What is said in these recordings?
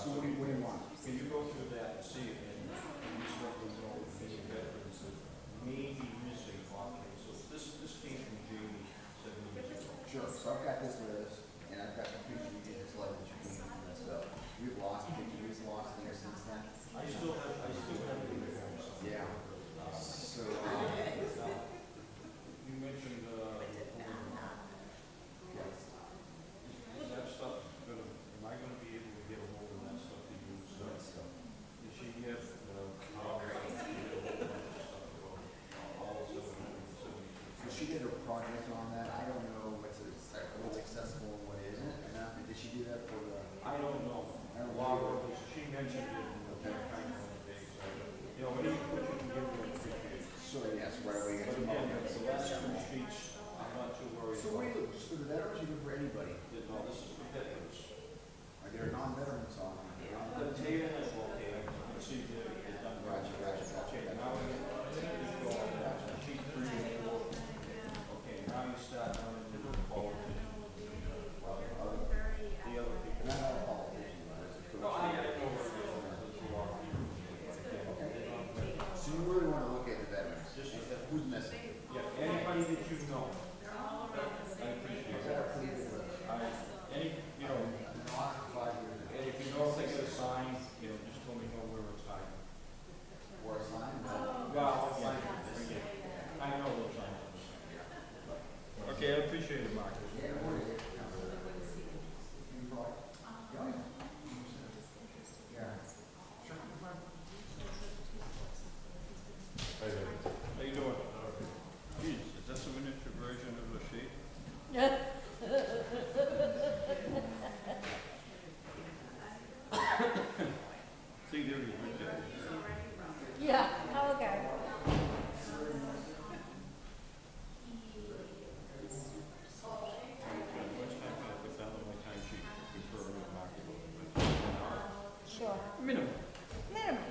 So what do you want? Can you go through that and see it, and just let me know if any veterans that may be missing? Okay, so this came from Jamie 7 years ago. Sure, so I've got this list, and I've got the picture you did, this letter that you came from this stuff. We've lost pictures, we've lost things since then. I still have it in there. Yeah. So, You mentioned, is that stuff gonna, am I gonna be able to get a hold of that stuff to use? Did she get, how to get a whole bunch of stuff about all of 770? so she did a project on that. I don't know what's accessible and what isn't. Did she do that for the? I don't know. Laura, she mentioned it in the kind of day, so, you know, what you can give her, appreciate it. So yes, right away. But again, the last two sheets, I'm not too worried So about. wait, look, just for the veterans, or for anybody? No, this is for veterans. Are there non-veterans on? The table is okay, I can see that it's done. Gotcha. Okay, now we just go on that, sheet 3 and 4. Okay, now you start down into the politician. Well, the other people. Not all politicians, but it's a No, coach. I know where it is, it's a lot of people. So you really want to look at the veterans? Who's missing? Yeah, anybody that you know. I appreciate that. Any, you know, and if you know if they get a sign, you know, just let me know where it's hiding. Or a sign? Well, yeah, forget it. I know those signs. Okay, I appreciate it, Mark. How you doing? Geez, is that some miniature version of the sheet? See, there he is, right there. Yeah, okay. Next time I put that on my time sheet, refer to Mark a little bit. Sure. Minimum. Minimum.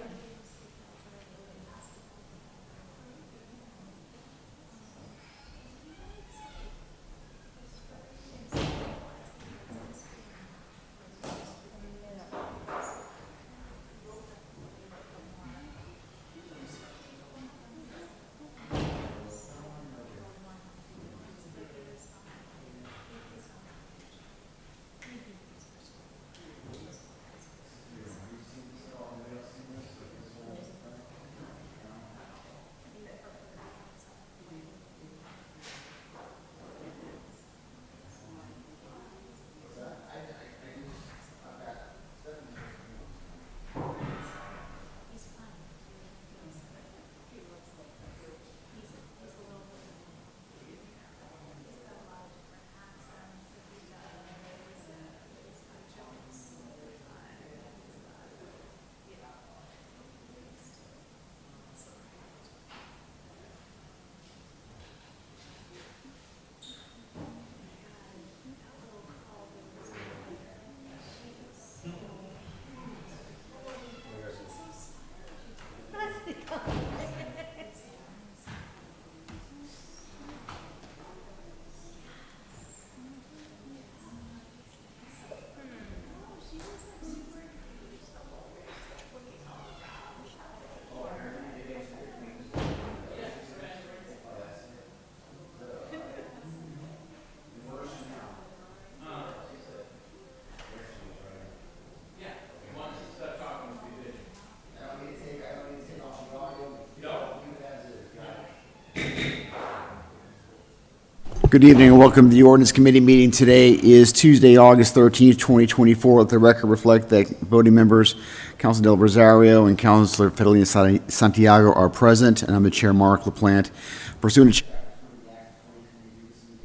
Good evening and welcome to the Ordinance Committee meeting. Today is Tuesday, August 13th, 2024. Let the record reflect that voting members, Councilor Del Rosario and Councilor Fidelina Santiago are present, and I'm the Chair, Mark LaPlante. Pursuant to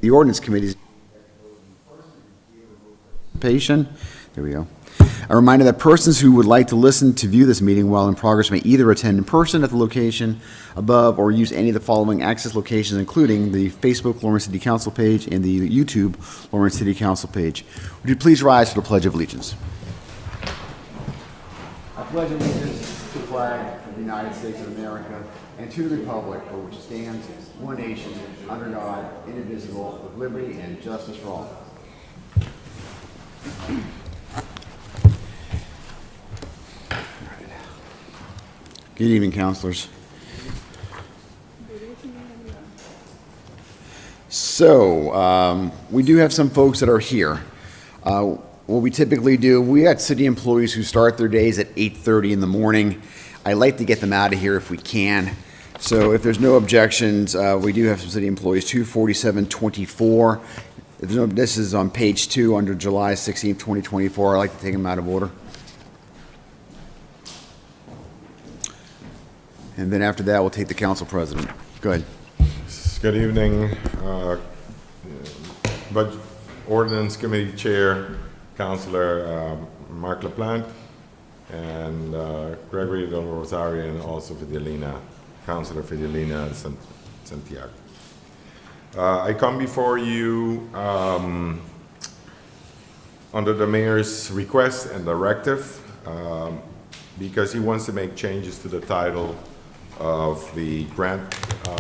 the Ordinance Committee's participation, there we go. A reminder that persons who would like to listen to view this meeting while in progress may either attend in person at the location above or use any of the following access locations, including the Facebook Lawrence City Council page and the YouTube Lawrence City Council page. Would you please rise for the Pledge of Allegiance? I pledge allegiance to the flag of the United States of America and to the republic for which it stands, one nation, under God, indivisible, with liberty and justice for all. Good evening, counselors. So, we do have some folks that are here. What we typically do, we got city employees who start their days at 8:30 in the morning. I like to get them out of here if we can. So if there's no objections, we do have some city employees, 24724. If there's no, this is on page 2 under July 16th, 2024. I'd like to take them out of order. And then after that, we'll take the council president. Go ahead. Good evening, Ordinance Committee Chair, Councilor Mark LaPlante, and Gregory Del Rosario, and also Fidelina, Councilor Fidelina Santiago. I come before you under the mayor's request and directive because he wants to make changes to the title of the grant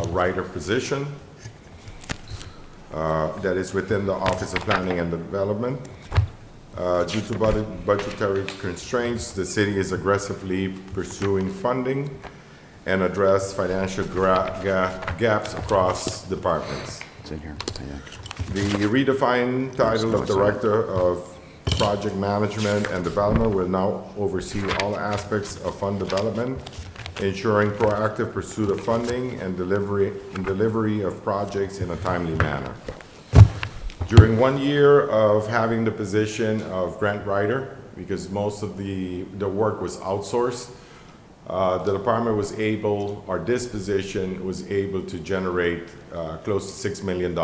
writer position that is within the Office of Planning and Development. Due to budgetary constraints, the city is aggressively pursuing funding and address financial gaps across departments. It's in here. Yeah. The redefined title of Director of Project Management and Development will now oversee all aspects of fund development, ensuring proactive pursuit of funding and delivery of projects in a timely manner. During 1 year of having the position of grant writer, because most of the work was outsourced, the department was able, or this position was able to generate close to $6 million,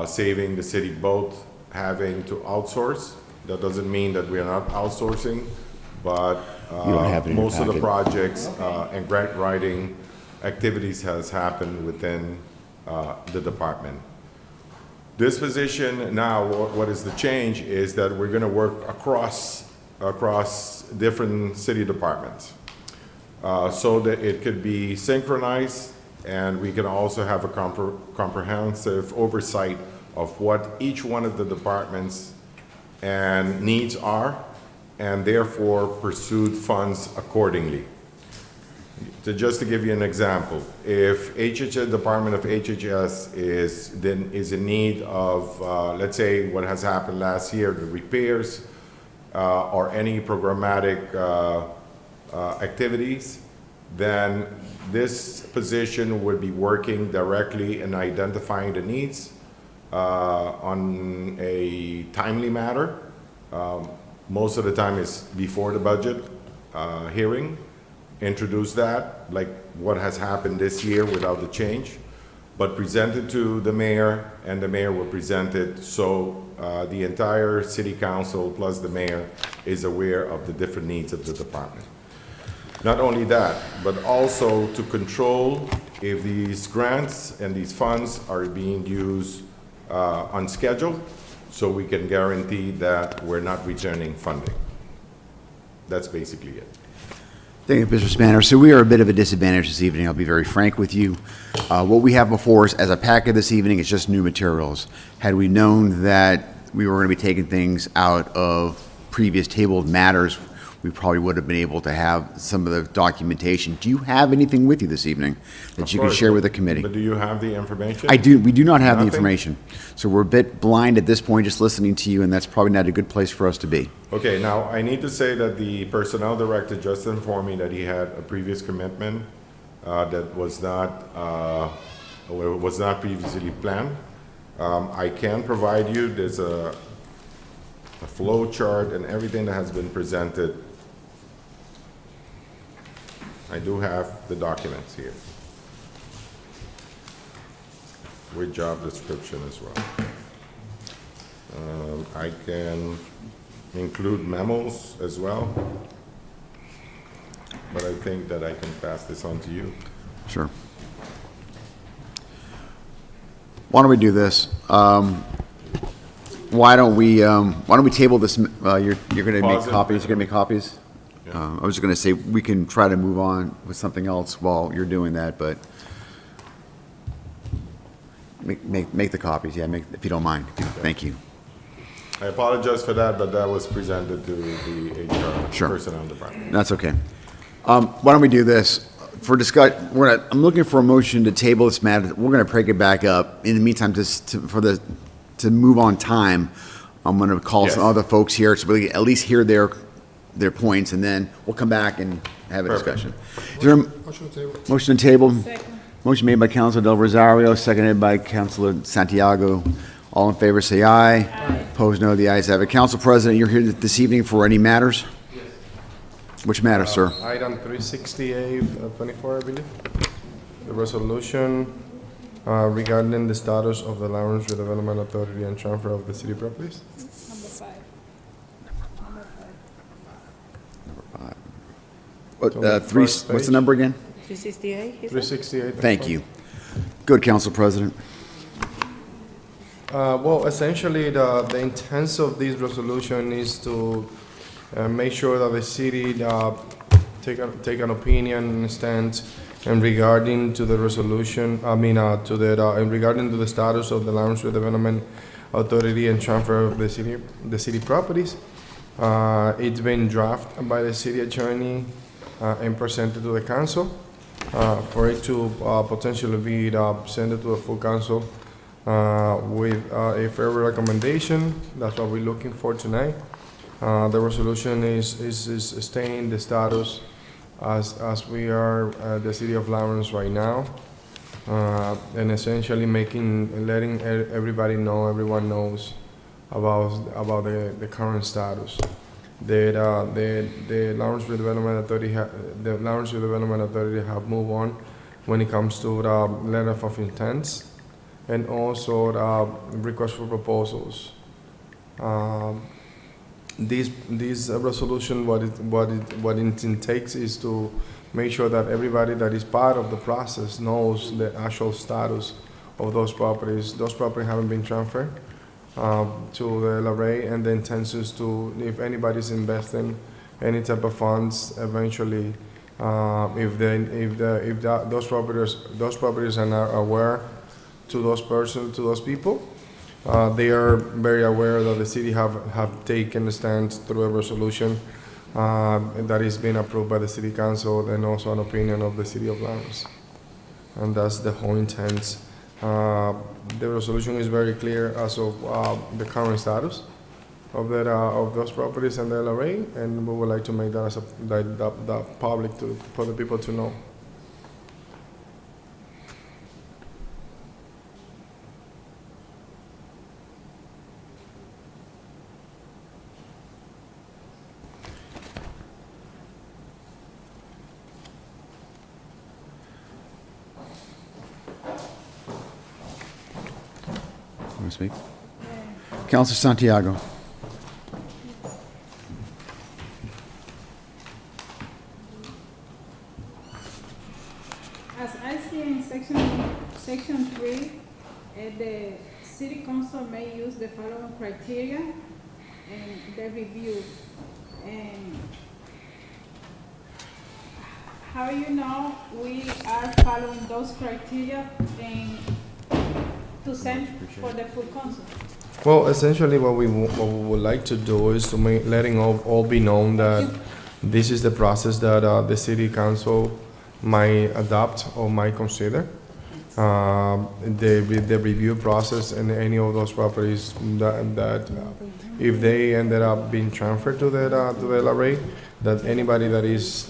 saving the city both having to outsource. That doesn't mean that we are not outsourcing, but most of the projects and grant writing activities has happened within the department. This position now, what is the change is that we're going to work across different city departments so that it could be synchronized, and we can also have a comprehensive oversight of what each one of the departments and needs are, and therefore pursued funds accordingly. Just to give you an example, if HHS, Department of HHS is in need of, let's say what has happened last year, the repairs or any programmatic activities, then this position would be working directly and identifying the needs on a timely matter. Most of the time is before the budget hearing. Introduce that, like what has happened this year without the change, but present it to the mayor, and the mayor will present it so the entire city council plus the mayor is aware of the different needs of the department. Not only that, but also to control if these grants and these funds are being used on schedule, so we can guarantee that we're not returning funding. That's basically it. Thank you, Mr. Spanner. So we are a bit of a disadvantage this evening. I'll be very frank with you. What we have before us as a packet this evening is just new materials. Had we known that we were going to be taking things out of previous tabled matters, we probably would have been able to have some of the documentation. Do you have anything with you this evening that you can share with the committee? But do you have the information? I do. We do not have the Nothing? information. So we're a bit blind at this point just listening to you, and that's probably not a good place for us to be. Okay, now I need to say that the personnel director just informed me that he had a previous commitment that was not previously planned. I can provide you, there's a flow chart and everything that has been presented. I do have the documents here with job description as well. I can include memos as well, but I think that I can pass this on to you. Sure. Why don't we do this? Why don't we table this? You're going to make Pause it. copies. You're going to make copies. Yeah. I was just going to say we can try to move on with something else while you're doing that, but make the copies. Yeah, if you don't mind. Thank you. I apologize for that, but that was presented to the HR Sure. personnel department. That's okay. Why don't we do this? For I'm looking for a motion to table this matter. We're gonna break it back up. In the meantime, to move on time, I'm gonna call some Yes. other folks here, so we at least hear their points, and then we'll come back and have a Perfect. discussion. Is there a motion to table? Second. Motion made by Councilor Del Rosario, seconded by Councilor Santiago. All in favor, say aye. Aye. Opposed, no. The ayes have it. Council President, you're here this evening for any matters? Yes. Which matters, sir? Item 368, 24, I believe. The resolution regarding the status of the Lawrence Redevelopment Authority and transfer of the city properties. Number 5. What, on the three, first what's the page. number again? 368, 368. Thank you. Good, Council President. Well, essentially, the intent of this resolution is to make sure that the city take an opinion and stand and regarding to the resolution, and regarding to the status of the Lawrence Redevelopment Authority and transfer of the city properties. It's been drafted by the city attorney and presented to the council for it to potentially be sent to the full council with a favorable recommendation. That's what we're looking for tonight. The resolution is staying the status as we are the city of Lawrence right now, and essentially letting everybody know, everyone knows about the current status. The Lawrence Redevelopment Authority have moved on when it comes to the letter of intents and also the request for proposals. This resolution, what it takes is to make sure that everybody that is part of the process knows the actual status of those properties. Those properties haven't been transferred to the LRA, and the intent is to, if anybody's investing any type of funds, eventually, those properties are not aware to those people. They are very aware that the city have taken a stand through a resolution that is being approved by the city council and also an opinion of the city of Lawrence. And that's the whole intent. The resolution is very clear as of the current status of those properties and the LRA, and we would like to make that as the public for the people to know. Want to speak? Councilor Santiago. As I see in section 3, the city council may use the following criteria and the review. And how you know we are following those criteria and to send for the full council? Well, essentially, what we would like to do is to letting all be known that this is the process that the city council might adopt or might consider. The review process and any of those properties that if they ended up being transferred to the LRA, that anybody that is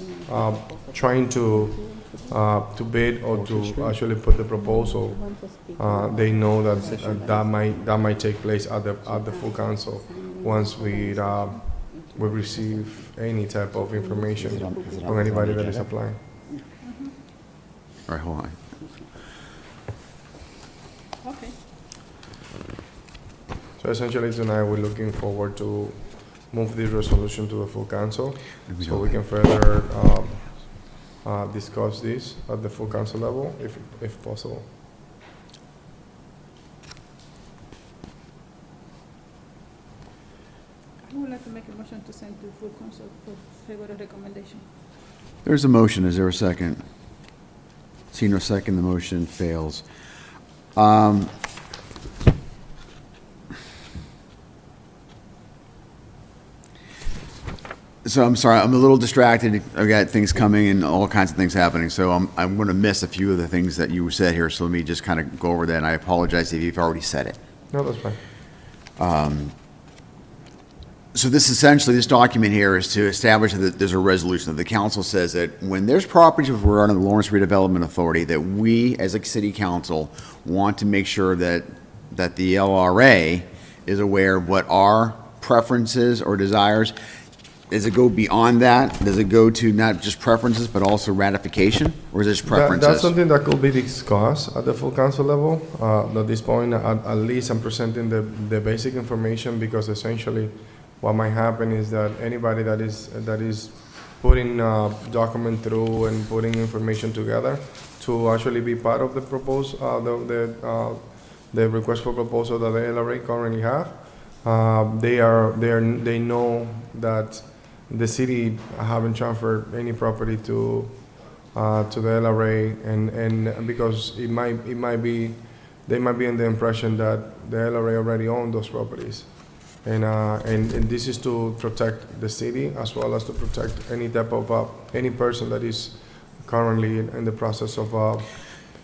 trying to bid or to actually put the proposal, they know that that might take place at the full council once we receive any type of information from anybody that is applying. All right, hold on. Okay. So essentially tonight we're looking forward to move this resolution to the full council so we can further discuss this at the full council level if possible. I would like to make a motion to send to full council for favorable recommendation. There's a motion. Is there a second? See no second, the motion fails. So I'm sorry, I'm a little distracted. I've got things coming and all kinds of things happening, so I'm going to miss a few of the things that you said here, so let me just kind of go over that, and I apologize if you've already said it. No, that's fine. So this document here is to establish that there's a resolution. The council says that when there's properties we're under the Lawrence Redevelopment Authority, that we, as a city council, want to make sure that the LRA is aware of what our preferences or desires. Does it go beyond that? Does it go to not just preferences, but also ratification? Or is it just preferences? That's something that could be discussed at the full council level. At this point, at least I'm presenting the basic information, because essentially what might happen is that anybody that is putting document through and putting information together to actually be part of the proposal, the request for proposal that the LRA currently have, they know that the city haven't transferred any property to the LRA, and because they might be in the impression that the LRA already own those properties, and this is to protect the city as well as to protect any type of any person that is currently in the process of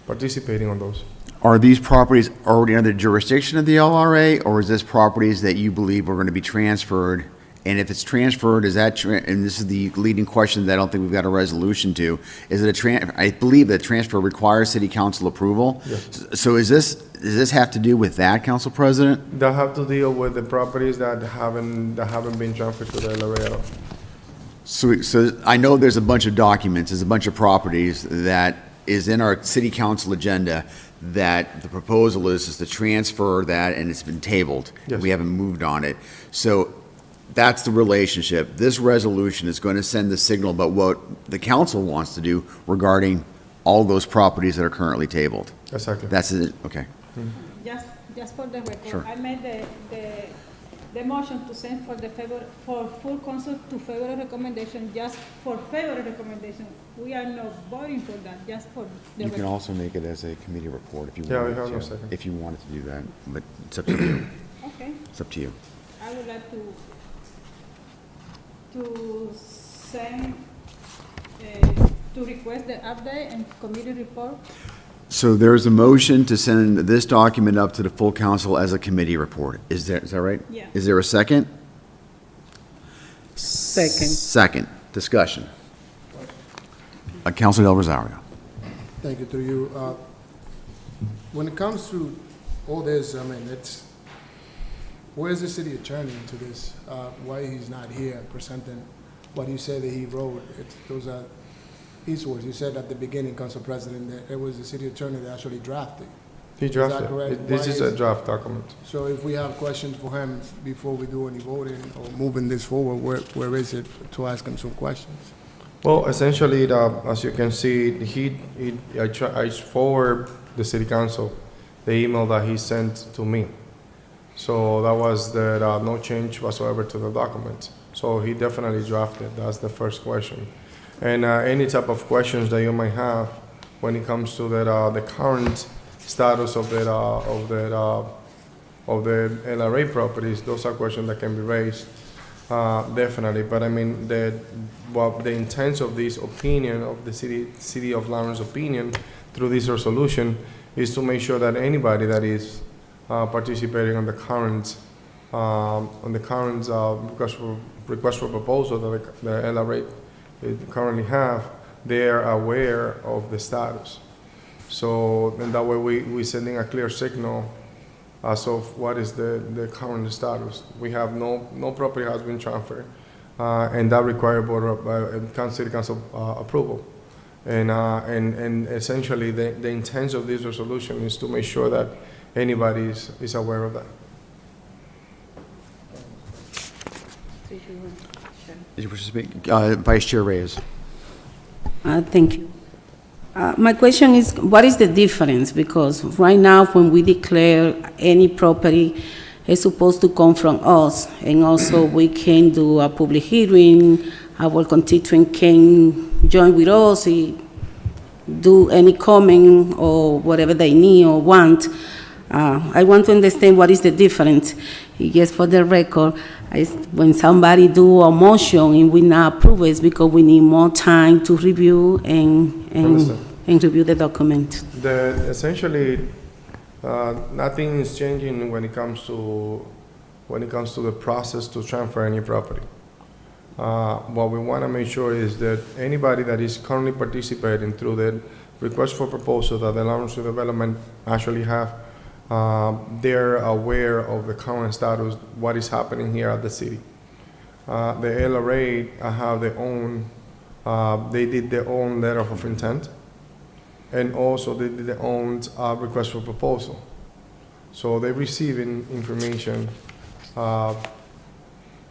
participating on those. Are these properties already under the jurisdiction of the LRA, or is this properties that you believe are going to be transferred? And if it's transferred, is that, and this is the leading question that I don't think we've got a resolution to, is it I believe that transfer requires city council approval? Yes. So does this have to do with that, Council President? That have to deal with the properties that haven't been transferred to the LRA at all. So I know there's a bunch of documents, there's a bunch of properties that is in our city council agenda that the proposal is to transfer that, and it's been tabled. Yes. We haven't moved on it. So that's the relationship. This resolution is going to send the signal about what the council wants to do regarding all those properties that are currently tabled. Exactly. That's it, okay. Just for the record, Sure. I made the motion to send for full council to favorable recommendation, just for favorable recommendation. We are not voting for that, just for the You can record. also make it as a committee report if you Yeah, we wanted have no to. second. If you wanted to do that, but it's up to you. Okay, It's up to you. I would like to send, to request the update and committee report. So there's a motion to send this document up to the full council as a committee report. Is that right? Yeah. Is there a second? Second. Second. Discussion. Councilor Del Rosario. Thank you, through you. When it comes to all this, I mean, where's the city attorney into this? Why he's not here presenting what you said that he wrote? Those are his words. You said at the beginning, Council President, that it was the city attorney that actually drafted. He Is that drafted. correct? This Why is a draft document. So if we have questions for him before we do any voting or moving this forward, where is it to ask him some questions? Well, essentially, as you can see, I forward the city council the email that he sent to me. So that was that no change whatsoever to the document. So he definitely drafted. That's the first question. And any type of questions that you might have when it comes to the current status of the LRA properties, those are questions that can be raised. Definitely, but I mean, the intent of this opinion, of the city of Lawrence opinion, through this resolution, is to make sure that anybody that is participating on the current request for proposal that the LRA currently have, they are aware of the status. So, and that way we're sending a clear signal as of what is the current status. We have no property has been transferred, and that requires city council approval. And essentially the intent of this resolution is to make sure that anybody is aware of that. Did you wish to speak? Vice Chair Reyes. Thank you. My question is, what is the difference? Because right now, when we declare any property, it's supposed to come from us, and also we can do a public hearing, our constituent can join with us, do any comment or whatever they need or want. I want to understand what is the difference. Yes, for the record, when somebody do a motion and we not approve it, it's because we need more time to review Understand. and review the document. Essentially, nothing is changing when it comes to the process to transfer any property. What we want to make sure is that anybody that is currently participating through the request for proposal that the Lawrence Development actually have, they're aware of the current status, what is happening here at the city. The LRA have their own, they did their own letter of intent, and also they did their own request for proposal. So they're receiving information,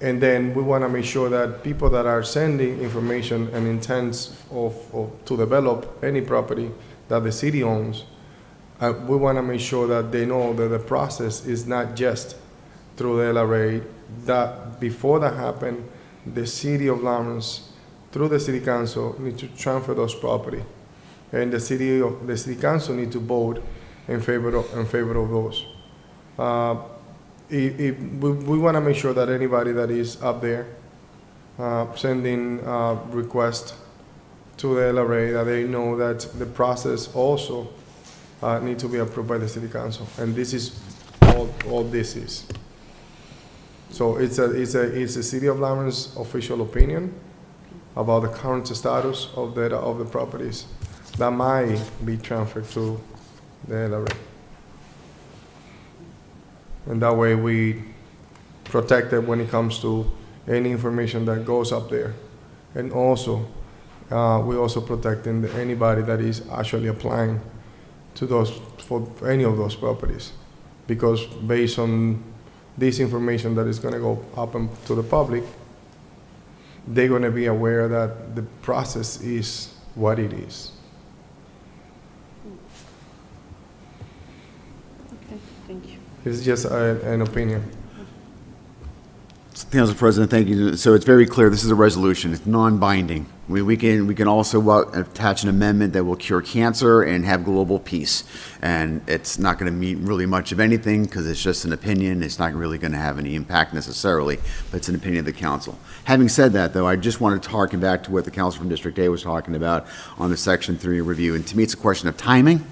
and then we want to make sure that people that are sending information and intents to develop any property that the city owns, we want to make sure that they know that the process is not just through the LRA, that before that happens, the city of Lawrence, through the city council, need to transfer those property. And the city council need to vote in favor of those. We want to make sure that anybody that is up there sending request to the LRA, that they know that the process also need to be approved by the city council, and this is all this is. So it's a city of Lawrence official opinion about the current status of the properties that might be transferred to the LRA. And that way we protect it when it comes to any information that goes up there. And also, we also protecting anybody that is actually applying to those, for any of those properties. Because based on this information that is gonna go up to the public, they're gonna be aware that the process is what it is. Okay, thank you. It's just an opinion. Council President, thank you. So it's very clear, this is a resolution, it's non-binding. We can also attach an amendment that will cure cancer and have global peace. And it's not gonna mean really much of anything, because it's just an opinion, it's not really gonna have any impact necessarily, but it's an opinion of the council. Having said that, though, I just wanted to harken back to what the council from District A was talking about on the Section 3 review, and to me, it's a question of timing.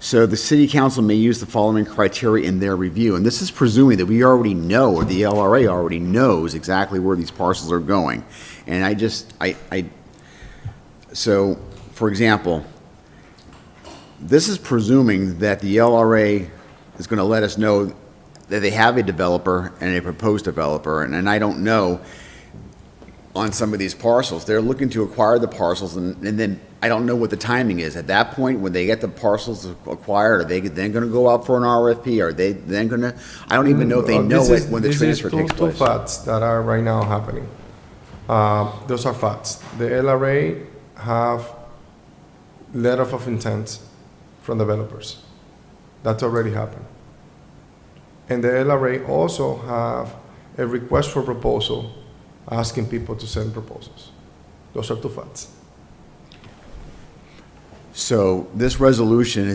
So the city council may use the following criteria in their review, and this is presuming that we already know, or the LRA already knows exactly where these parcels are going. And so, for example, this is presuming that the LRA is going to let us know that they have a developer and a proposed developer, and I don't know on some of these parcels. They're looking to acquire the parcels, and then I don't know what the timing is. At that point, when they get the parcels acquired, are they then going to go out for an RFP? Are they then going to, I don't even know if they know it when the transfer takes place. These two facts that are right now happening. Those are facts. The LRA have letter of intent from developers. That's already happened. And the LRA also have a request for proposal asking people to send proposals. Those are two facts. So this resolution,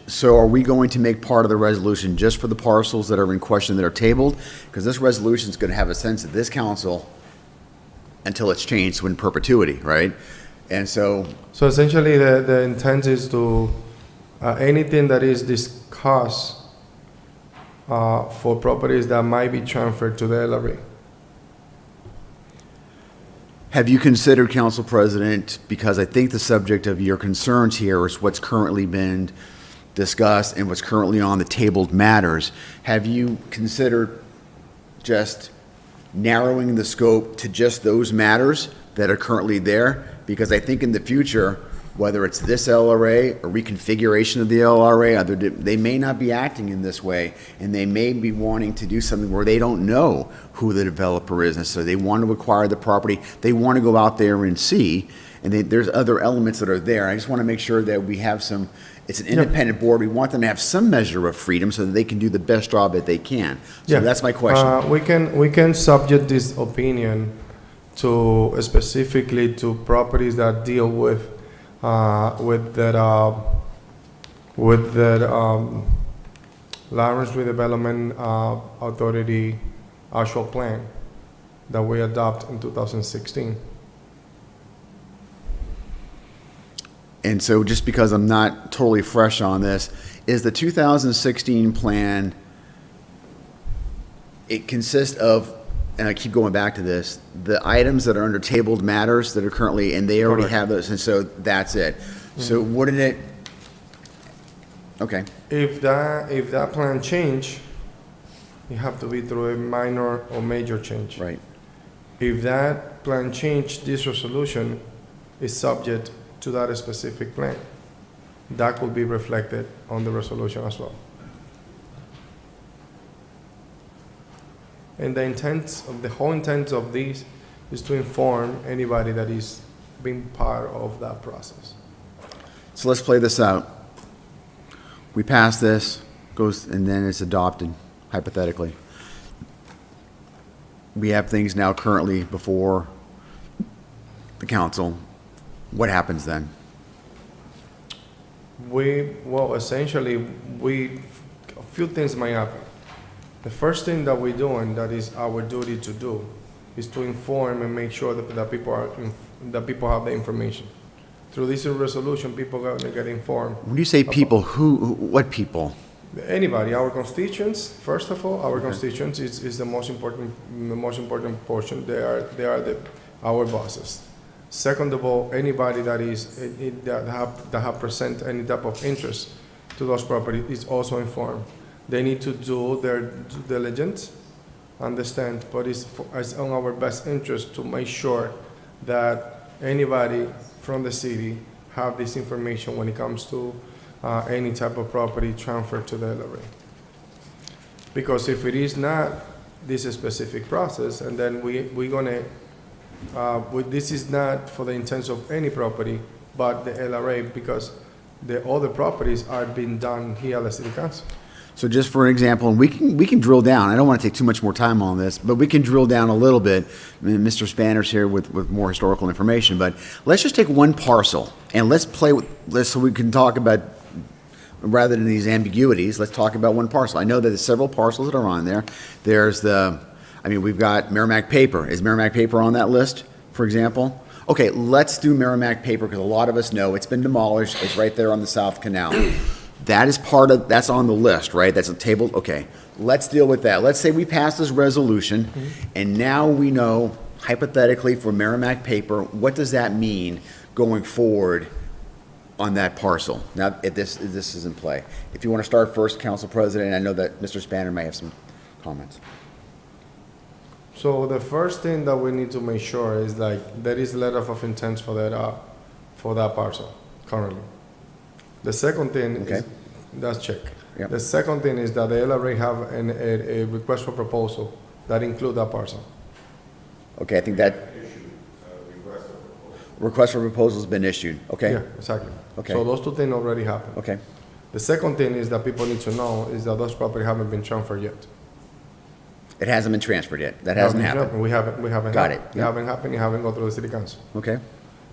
so are we going to make part of the resolution just for the parcels that are in question that are tabled? Because this resolution is going to have a sense of this council until it's changed in perpetuity, right? And so essentially the intent is to, anything that is discussed for properties that might be transferred to the LRA. have you considered, Council President, because I think the subject of your concerns here is what's currently been discussed and what's currently on the tabled matters, have you considered just narrowing the scope to just those matters that are currently there? Because I think in the future, whether it's this LRA or reconfiguration of the LRA, they may not be acting in this way, and they may be wanting to do something where they don't know who the developer is, and so they want to acquire the property, they want to go out there and see, and there's other elements that are there. I just want to make sure that we have some, it's an independent board, we want them to have some measure of freedom so that they can do the best job that they can. So that's my question. We can subject this opinion to specifically to properties that deal with Lawrence Redevelopment Authority actual plan that we adopt in 2016. And so just because I'm not totally fresh on this, is the 2016 plan, it consists of, and I keep going back to this, the items that are under tabled matters that are currently, and they already Correct. have those, and so that's it. So wouldn't it, okay, If that plan change, it have to be through a minor or major change. right. If that plan change, this resolution is subject to that specific plan. That could be reflected on the resolution as well. And the whole intent of this is to inform anybody that is being part of that process. So let's play this out. We pass this, goes, and then it's adopted, hypothetically. We have things now currently before the council. What happens then? Essentially, a few things might happen. The first thing that we do, and that is our duty to do, is to inform and make sure that people have the information. Through this resolution, people are gonna get informed. When you say people, what people? Anybody, our constituents, first of all, our constituents is the most important portion. They are our bosses. Second of all, anybody that have present any type of interest to those properties is also informed. They need to do their due diligence, understand, but it's on our best interest to make sure that anybody from the city have this information when it comes to any type of property transferred to the LRA. Because if it is not this specific process, and then we're gonna, this is not for the intents of any property, but the LRA, because the other properties are being done here at the city council. So just for an example, and we can drill down. I don't want to take too much more time on this, but we can drill down a little bit. I mean, Mr. Spanner's here with more historical information, but let's just take one parcel and let's play with this so we can talk about, rather than these ambiguities, let's talk about one parcel. I know that there's several parcels that are on there. We've got Merrimack Paper. Is Merrimack Paper on that list, for example? Okay, let's do Merrimack Paper because a lot of us know it's been demolished. It's right there on the South Canal. That is that's on the list, right? That's a table, okay. Let's deal with that. Let's say we pass this resolution, and now we know, hypothetically, for Merrimack Paper, what does that mean going forward on that parcel? Now, if this is in play. If you want to start first, Council President, I know that Mr. Spanner may have some comments. So the first thing that we need to make sure is there is letter of intent for that parcel currently. The second thing is, that's check. Yep. The second thing is that the LRA have a request for proposal that include that parcel. Okay, I think that request for proposal has been issued, okay? Yeah, exactly. Okay. So those two things already happened. Okay, The second thing is that people need to know is that those properties haven't been transferred yet. it hasn't been transferred yet. That hasn't happened. We haven't. Got it. It haven't happened. It haven't gone through the city council. Okay,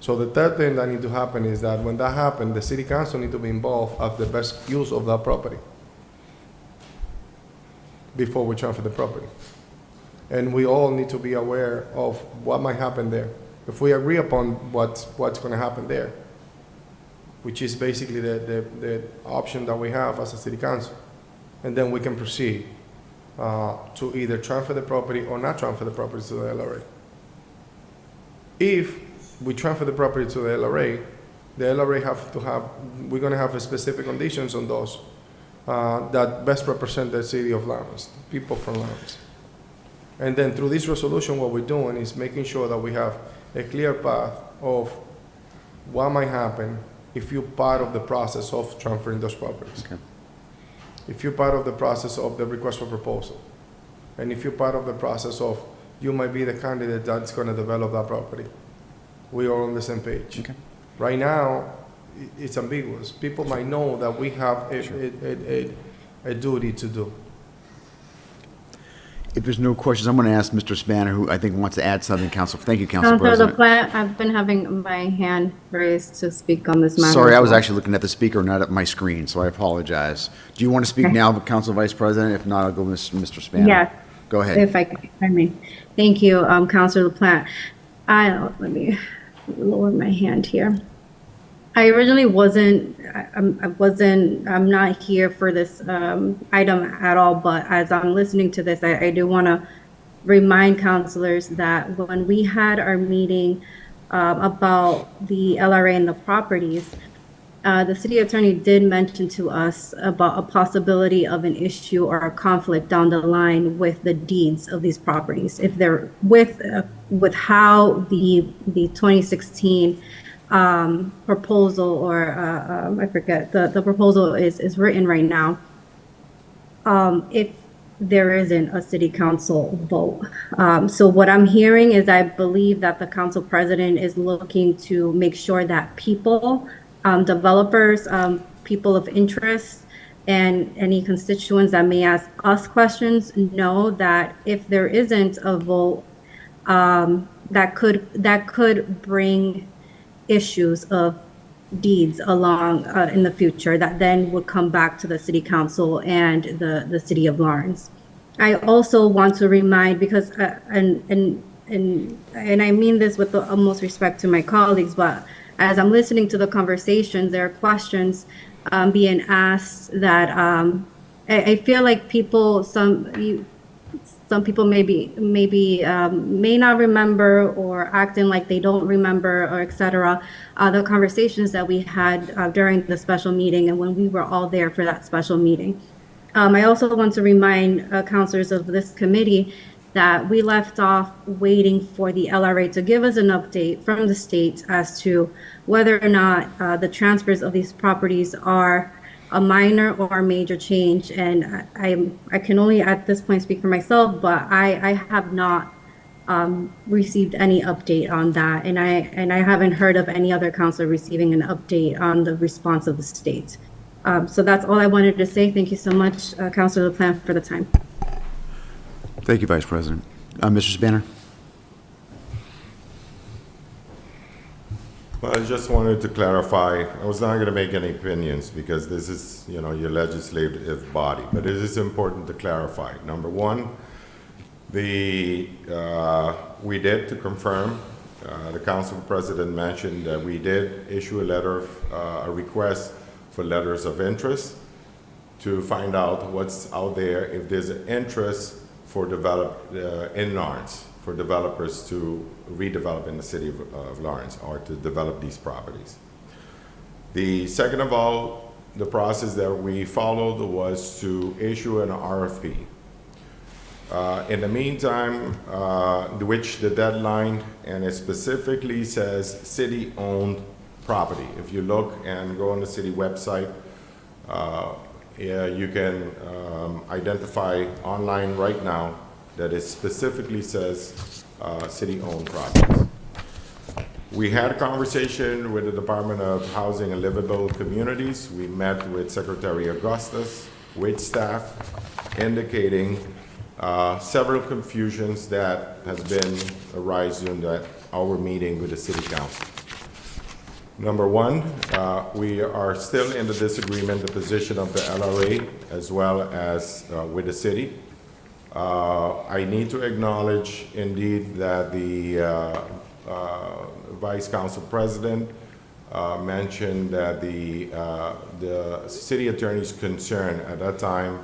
So the third thing that need to happen is that when that happens, the city council need to be involved of the best use of that property before we transfer the property. And we all need to be aware of what might happen there. If we agree upon what's going to happen there, which is basically the option that we have as a city council, and then we can proceed to either transfer the property or not transfer the property to the LRA. If we transfer the property to the LRA we're going to have specific conditions on those that best represent the city of Lawrence, people from Lawrence. And then through this resolution, what we're doing is making sure that we have a clear path of what might happen if you're part of the process of transferring those properties. okay, If you're part of the process of the request for proposal, and if you're part of the process of you might be the candidate that's going to develop that property, we are on the same page. okay. Right now, it's ambiguous. People might know that we have a duty to do. If there's no questions, I'm going to ask Mr. Spanner, who I think wants to add something, Council. Thank you, Council Councilor President. LaPlante, I've been having my hand raised to speak on this matter. Sorry, as I was well. actually looking at the speaker, not at my screen, so I apologize. Do you want to speak now, Council Vice President? If not, I'll go with Mr. Spanner. Yes. Go ahead. If I may. Thank you, Councilor LaPlante. Let me lower my hand here. I originally I'm not here for this item at all, but as I'm listening to this, I do want to remind councilors that when we had our meeting about the LRA and the properties, the city attorney did mention to us about a possibility of an issue or a conflict down the line with the deeds of these properties. If they're with how the 2016 proposal, or I forget, the proposal is written right now, if there isn't a city council vote. So what I'm hearing is I believe that the council president is looking to make sure that people, developers, people of interest, and any constituents that may ask us questions know that if there isn't a vote, that could bring issues of deeds along in the future that then would come back to the city council and the city of Lawrence. I also want to remind, because and I mean this with the utmost respect to my colleagues, but as I'm listening to the conversations, there are questions being asked that I feel like some people may not remember, or acting like they don't remember, or etc. The conversations that we had during the special meeting and when we were all there for that special meeting. I also want to remind councilors of this committee that we left off waiting for the LRA to give us an update from the state as to whether or not the transfers of these properties are a minor or major change. And I can only at this point speak for myself, but I have not received any update on that. And I haven't heard of any other councilor receiving an update on the response of the state. So that's all I wanted to say. Thank you so much, Councilor LaPlante, for the time. Thank you, Vice President. Mr. Spanner? Well, I just wanted to clarify, I was not going to make any opinions because this is, your legislative body, but it is important to clarify. Number one, we did, to confirm, the council president mentioned that we did issue a request for letters of interest to find out what's out there, if there's an interest for in Lawrence, for developers to redevelop in the city of Lawrence or to develop these properties. The second of all, the process that we followed was to issue an RFP. In the meantime, which the deadline, and it specifically says city-owned property. If you look and go on the city website, you can identify online right now that it specifically says city-owned properties. We had a conversation with the Department of Housing and Livable Communities. We met with Secretary Augustus, with staff, indicating several confusions that has been arising during our meeting with the City Council. Number one, we are still in the disagreement, the position of the LRA as well as with the city. I need to acknowledge indeed that the Vice Council President mentioned that the city attorney's concern at that time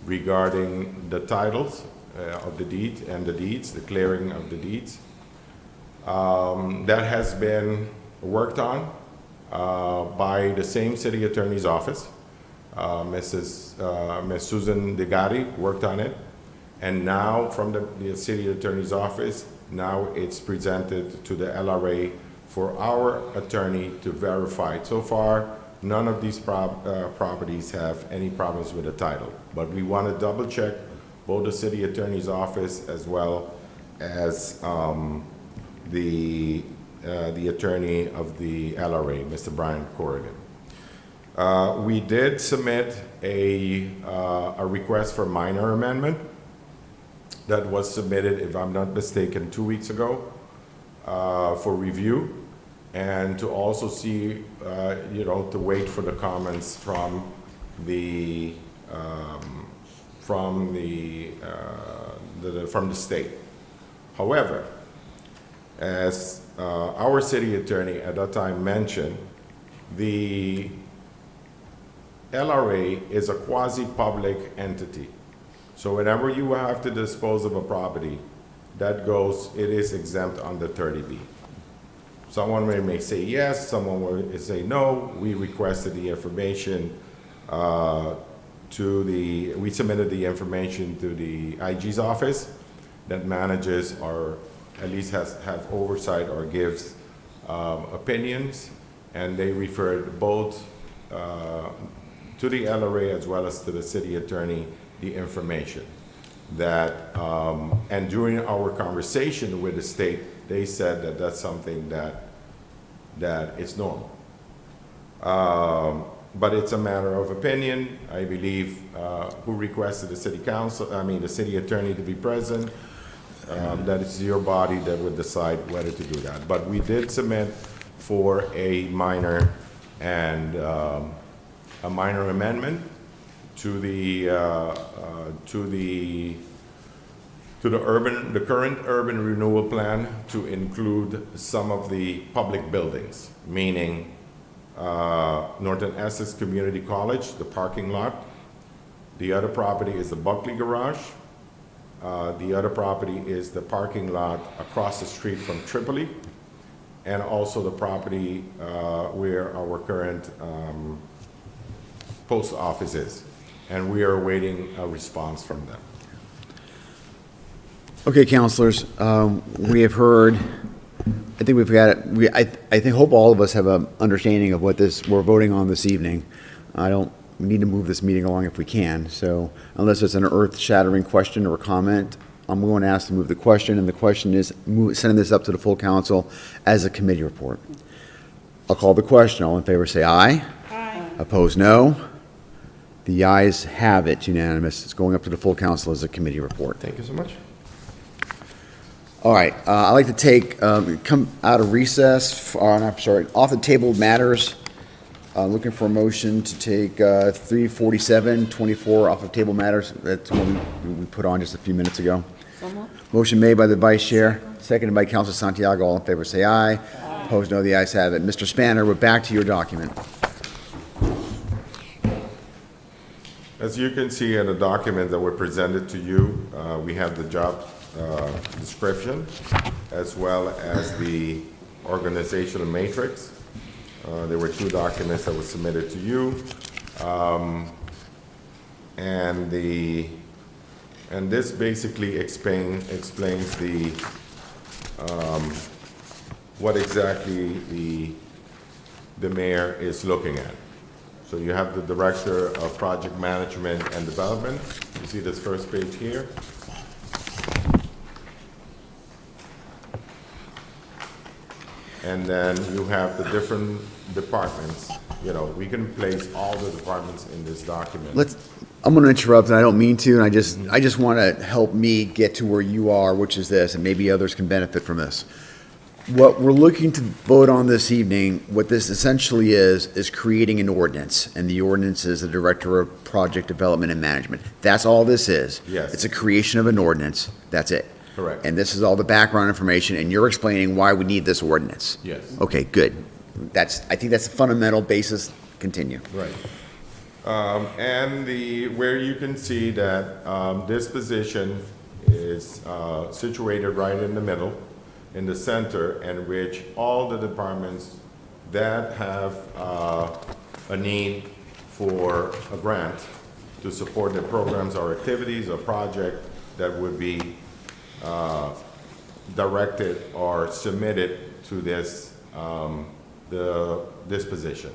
regarding the titles of the deeds and the deeds, the clearing of the deeds. That has been worked on by the same city attorney's office. Ms. Susan DeGatti worked on it. And now from the city attorney's office, now it's presented to the LRA for our attorney to verify. So far, none of these properties have any problems with the title. But we want to double check both the city attorney's office as well as the attorney of the LRA, Mr. Brian Corrigan. We did submit a request for minor amendment. that was submitted, if I'm not mistaken, 2 weeks ago for review, and to also see, to wait for the comments from the state. However, as our city attorney at that time mentioned, the LRA is a quasi-public entity. So whenever you have to dispose of a property, it is exempt under 30B. Someone may say yes, someone will say no. We requested the information we submitted the information to the IG's office that manages or at least have oversight or gives opinions, and they referred both to the LRA as well as to the city attorney the information that, and during our conversation with the state, they said that that's something that is normal. But it's a matter of opinion. I believe who requested the city attorney to be present, that it's your body that would decide whether to do that. But we did submit for a minor amendment to the current urban renewal plan to include some of the public buildings, meaning Northern Essex Community College, the parking lot. The other property is the Buckley Garage. The other property is the parking lot across the street from Tripoli, and also the property where our current post office is. And we are awaiting a response from them. Okay, counselors, we have heard, I think we've got it. I hope all of us have an understanding of what we're voting on this evening. We need to move this meeting along if we can. So unless it's an earth-shattering question or comment, I'm going to ask to move the question, and the question is sending this up to the full council as a committee report. I'll call the question. All in favor say aye. Aye. Opposed, no. The ayes have it, unanimous. It's going up to the full council as a committee report. Thank you so much. All right, I'd like to come out of recess, off the table matters. Looking for a motion to take 347-24 off of table matters. That's what we put on just a few minutes ago. Motion made by the vice chair, seconded by Councilor Santiago. All in favor say aye. Opposed, no. The ayes have it. Mr. Spanner, we're back to your document. As you can see in the document that were presented to you, we have the job description as well as the organizational matrix. There were 2 documents that were submitted to you, and this basically explains the what exactly the mayor is looking at. So you have the Director of Project Management and Development. You see this first page here. And then you have the different departments. We can place all the departments in this document. I'm going to interrupt, and I don't mean to, and I just want to help me get to where you are, which is this, and maybe others can benefit from this. What we're looking to vote on this evening, what this essentially is creating an ordinance, and the ordinance is the Director of Project Development and Management. That's all this is. Yes. It's a creation of an ordinance. That's it. Correct. And this is all the background information, and you're explaining why we need this ordinance. Yes. Okay, good. I think that's the fundamental basis. Continue. Right. And where you can see that this position is situated right in the middle, in the center, in which all the departments that have a need for a grant to support their programs or activities or project that would be directed or submitted to this this position.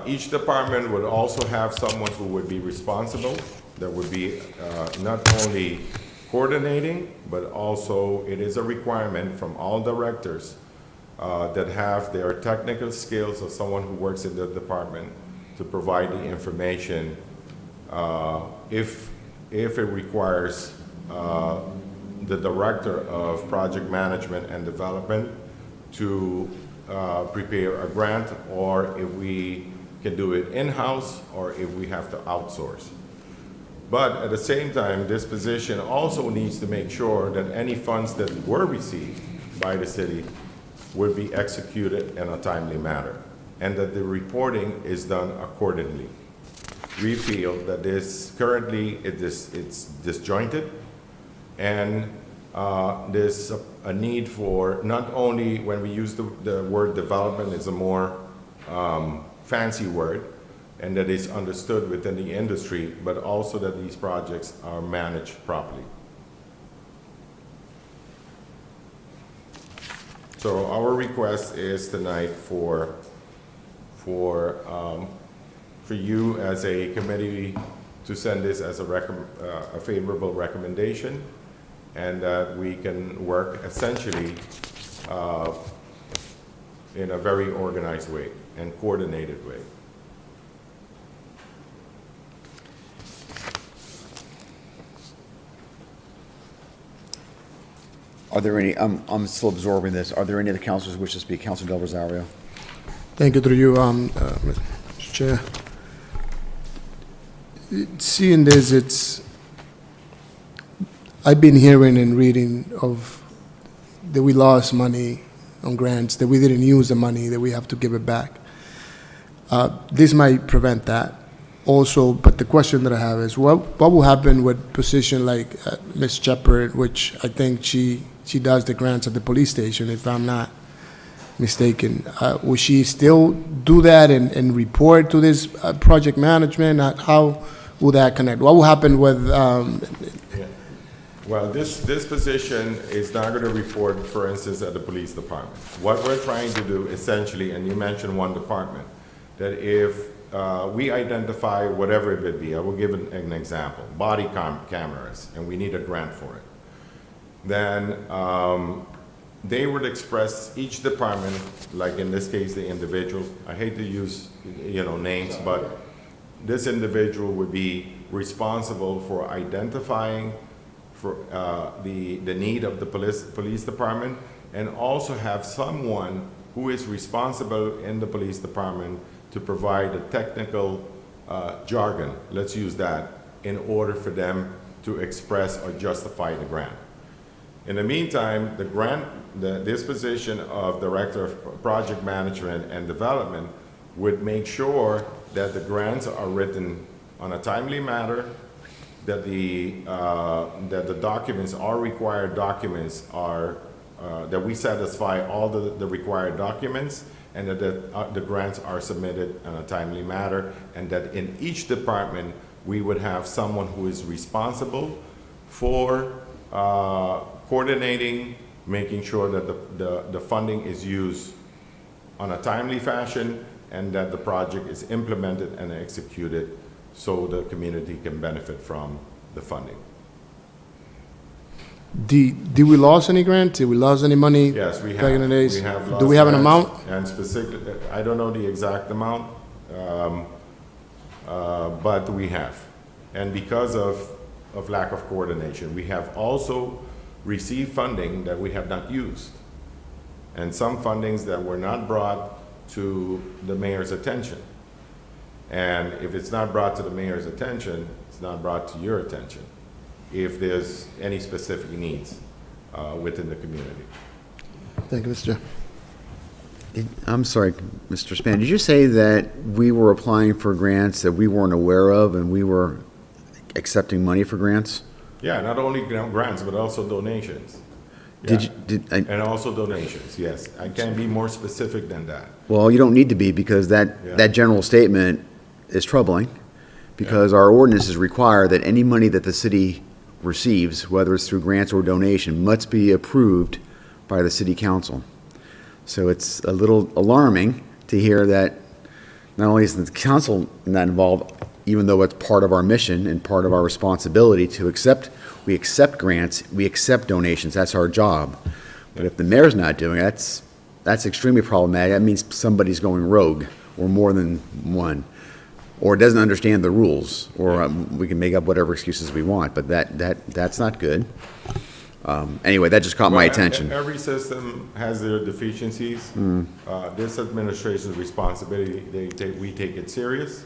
Each department would also have someone who would be responsible, that would be not only coordinating, but also it is a requirement from all directors that have their technical skills of someone who works in the department to provide the information if it requires the Director of Project Management and Development to prepare a grant, or if we can do it in-house, or if we have to outsource. But at the same time, this position also needs to make sure that any funds that were received by the city would be executed in a timely manner, and that the reporting is done accordingly. We feel that this currently it's disjointed, and there's a need for, not only when we use the word development, it's a more fancy word, and that is understood within the industry, but also that these projects are managed properly. So our request is tonight for you as a committee to send this as a favorable recommendation, and that we can work essentially in a very organized way and coordinated way. Are there any, I'm still absorbing this, are there any other councilors who wish to speak? Councilor Del Rosario. Thank you, through you, Mr. Chair. Seeing this, I've been hearing and reading of that we lost money on grants, that we didn't use the money, that we have to give it back. This might prevent that also, but the question that I have is, what will happen with position like Ms. Shepard, which I think she does the grants at the police station, if I'm not mistaken. Will she still do that and report to this project management? How will that connect? What will happen with? Well, this position is not going to report, for instance, at the police department. What we're trying to do essentially, and you mentioned one department, that if we identify whatever it would be, I will give an example, body cameras, and we need a grant for it, then they would express, each department, like in this case, the individual, I hate to use, names, but this individual would be responsible for identifying for the need of the police department, and also have someone who is responsible in the police department to provide the technical jargon, let's use that, in order for them to express or justify the grant. In the meantime, this position of Director of Project Management and Development would make sure that the grants are written on a timely manner, that the documents, all required documents are, that we satisfy all the required documents, and that the grants are submitted in a timely manner, and that in each department we would have someone who is responsible for coordinating, making sure that the funding is used on a timely fashion, and that the project is implemented and executed so the community can benefit from the funding. Did we lose any grant? Did we lose any money? Yes, we have. Back in the days? We have Do we have an lost amount? grants, and specific, I don't know the exact amount, but we have. And because of lack of coordination, we have also received funding that we have not used, and some fundings that were not brought to the mayor's attention. And if it's not brought to the mayor's attention, it's not brought to your attention, if there's any specific needs within the community. Thank you, Mr. Chair. I'm sorry, Mr. Span, did you say that we were applying for grants that we weren't aware of, and we were accepting money for grants? Yeah, not only grants, but also donations. And also donations, yes. I can't be more specific than that. Well, you don't need to be, because that general statement is troubling, because our ordinances require that any money that the city receives, whether it's through grants or donation, must be approved by the city council. So it's a little alarming to hear that not only is the council not involved, even though it's part of our mission and part of our responsibility to accept, we accept grants, we accept donations, that's our job. But if the mayor's not doing it, that's extremely problematic. That means somebody's going rogue, or more than one. or doesn't understand the rules, or we can make up whatever excuses we want, but that's not good. Anyway, that just caught my Well, attention. Every system has their deficiencies. This administration's responsibility, we take it serious,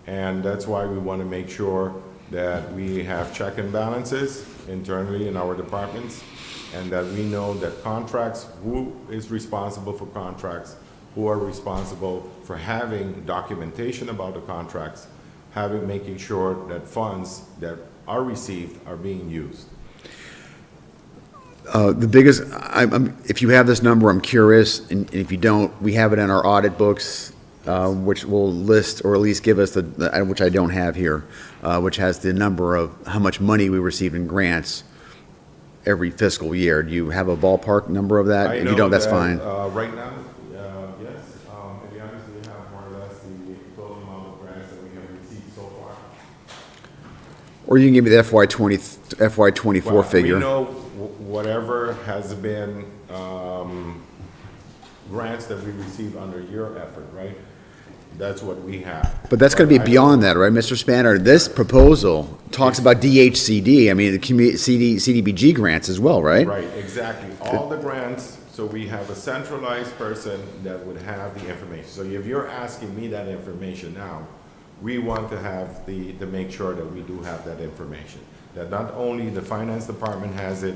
and that's why we want to make sure that we have check and balances internally in our departments, and that we know that contracts, who is responsible for contracts, who are responsible for having documentation about the contracts, making sure that funds that are received are being used. The biggest, if you have this number, I'm curious, and if you don't, we have it in our audit books, which will list, or at least give us which I don't have here, which has the number of how much money we receive in grants every fiscal year. Do you have a ballpark number of that? If you don't, that's fine. Right now, yes. To be honest, we have more or less the total amount of grants that we have received so far. Or you can give me the FY '24 Well, figure. We know whatever has been grants that we receive under your effort, right? That's what we have. But that's going to be I beyond know- that, right, Mr. Spanner? This proposal talks about DHCD, I mean, the CDBG grants as well, right? Right, exactly. All the grants, so we have a centralized person that would have the information. So if you're asking me that information now, we want to have to make sure that we do have that information. That not only the finance department has it,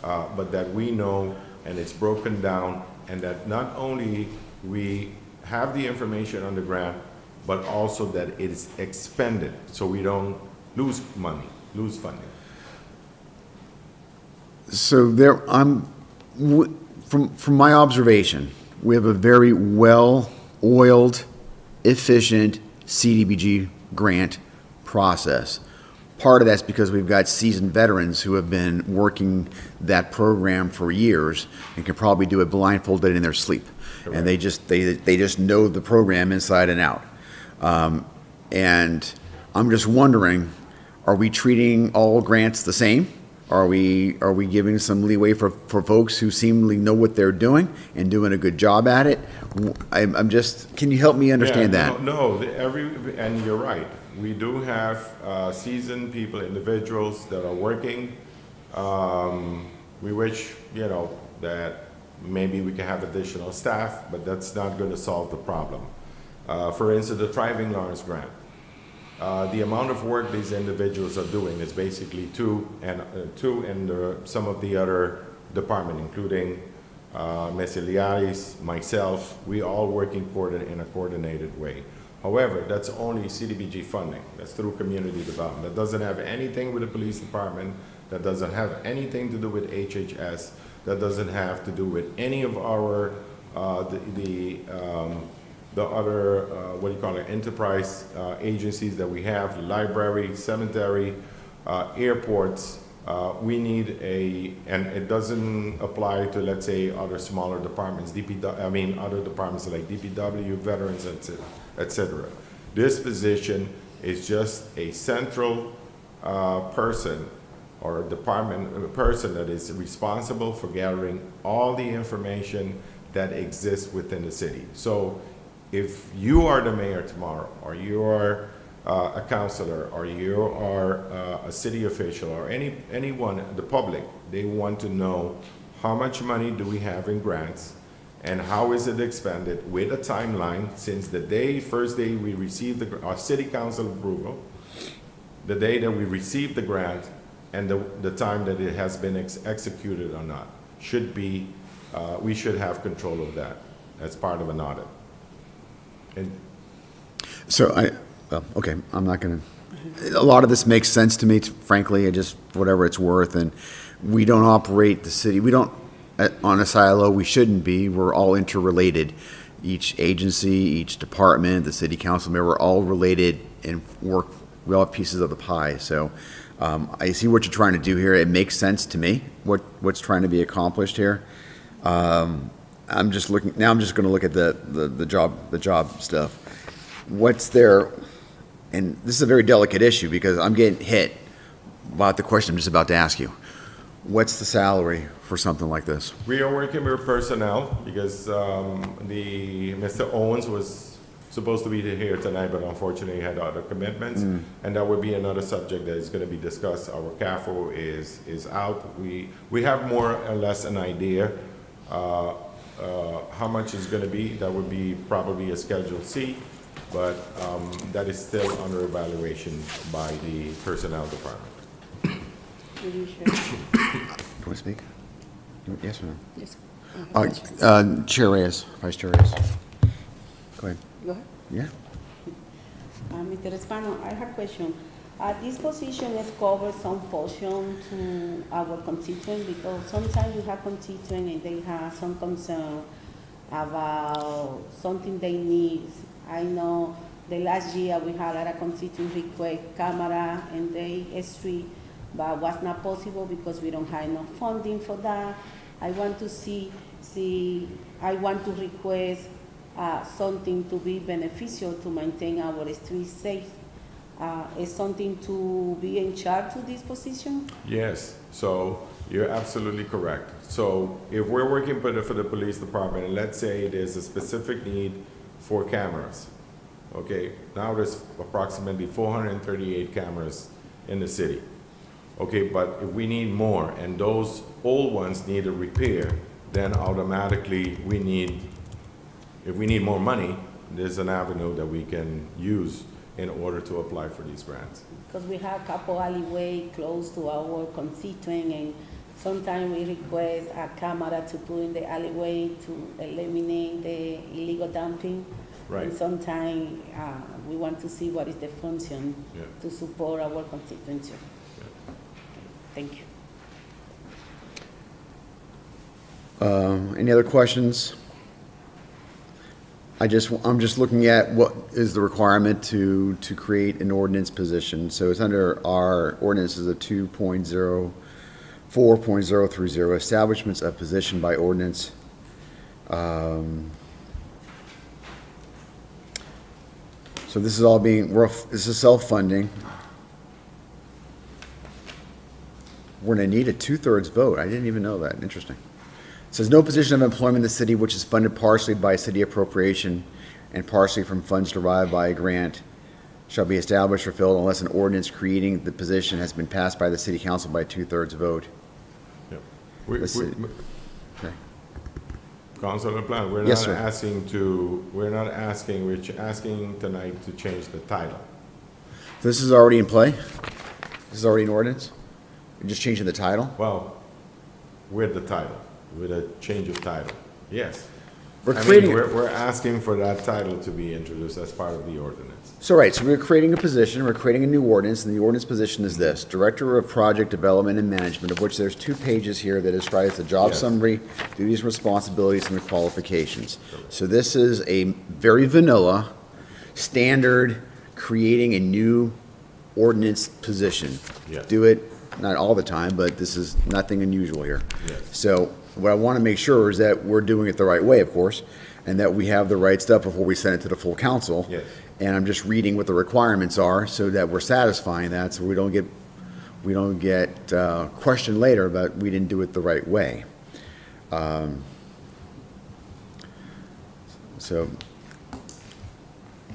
but that we know, and it's broken down, and that not only we have the information on the grant, but also that it is expended, so we don't lose money, lose funding. So from my observation, we have a very well-oiled, efficient CDBG grant process. Part of that's because we've got seasoned veterans who have been working that program for years and can probably do it blindfolded in their sleep. And they just know the program inside and out. And I'm just wondering, are we treating all grants the same? Are we giving some leeway for folks who seemingly know what they're doing and doing a good job at it? I'm just, can you help me understand Yeah, that? No, and you're right. We do have seasoned people, individuals that are working. We wish, that maybe we can have additional staff, but that's not going to solve the problem. For instance, the Thriving Lawrence grant. The amount of work these individuals are doing is basically two and some of the other departments, including Ms. Eliaris, myself, we all working in a coordinated way. However, that's only CDBG funding. That's through community development. That doesn't have anything with the police department. That doesn't have anything to do with HHS. That doesn't have to do with any of our the other enterprise agencies that we have, library, cemetery, airports. We need and it doesn't apply to, let's say, other smaller departments, other departments like DPW, veterans, etc. This position is just a central person or a person that is responsible for gathering all the information that exists within the city. So if you are the mayor tomorrow, or you are a councilor, or you are a city official, or anyone, the public, they want to know how much money do we have in grants and how is it expended with a timeline since the first day we received our city council approval, the day that we received the grant, and the time that it has been executed or not. We should have control of that as part of an audit. Okay, I'm not going to, a lot of this makes sense to me, frankly, whatever it's worth, and we don't operate the city, on a silo, we shouldn't be, we're all interrelated. Each agency, each department, the city council member, we're all related and we all have pieces of the pie, so I see what you're trying to do here, it makes sense to me, what's trying to be accomplished here. I'm just going to look at the job stuff. What's there, and this is a very delicate issue because I'm getting hit about the question I'm just about to ask you. What's the salary for something like this? We are working with personnel because Mr. Owens was supposed to be here tonight, but unfortunately had other commitments. And that would be another subject that is going to be discussed. Our CAFO is out. We have more or less an idea how much it's going to be. That would be probably a Schedule C, but that is still under evaluation by the Personnel Department. Will you share? Can we speak? Yes or no? Yes. Chair Reyes, Vice Chair Reyes. Go ahead. Go ahead. Yeah. Mr. Espano, I have a question. This position is cover some portion to our constituent because sometimes we have constituent and they have some concern about something they need. I know the last year we had a lot of constituent request camera in the street, but was not possible because we don't have enough funding for that. I want to I want to request something to be beneficial to maintain our streets safe. Is something to be in charge of this position? Yes, so you're absolutely correct. So if we're working for the police department, and let's say there's a specific need for cameras, okay? Now there's approximately 438 cameras in the city. Okay, but if we need more, and those old ones need a repair, then automatically if we need more money, there's an avenue that we can use in order to apply for these grants. Because we have a couple alleyway close to our constituent, and sometimes we request a camera to put in the alleyway to eliminate the illegal dumping. Right. And sometimes we want to see what is the function Yeah. to support our constituency. Thank you. Any other questions? I'm just looking at what is the requirement to create an ordinance position. So it's under our ordinances of 2.04.030, establishments of position by ordinance. So this is all this is self-funding. We're gonna need a 2/3 vote. I didn't even know that. Interesting. It says, no position of employment in the city which is funded partially by city appropriation and partially from funds derived by a grant shall be established or filled unless an ordinance creating the position has been passed by the city council by a 2/3 vote. Yeah. Let's see. Okay. Councilor Plant, we're Yes, not sir. we're asking tonight to change the title. This is already in play? This is already an ordinance? You're just changing the title? Well, with the title, with a change of title, yes. We're I mean, creating, we're asking for that title to be introduced as part of the ordinance. so we're creating a position, we're creating a new ordinance, and the ordinance position is this: Director of Project Development and Management, of which there's 2 pages here that describes the job Yes. summary, duties, responsibilities, and the qualifications. So this is a very vanilla, standard, creating a new ordinance position. Yes. Do it, not all the time, but this is nothing unusual here. Yes. So what I want to make sure is that we're doing it the right way, of course, and that we have the right stuff before we send it to the full council. Yes. And I'm just reading what the requirements are so that we're satisfying that, so we don't get questioned later about we didn't do it the right way. So,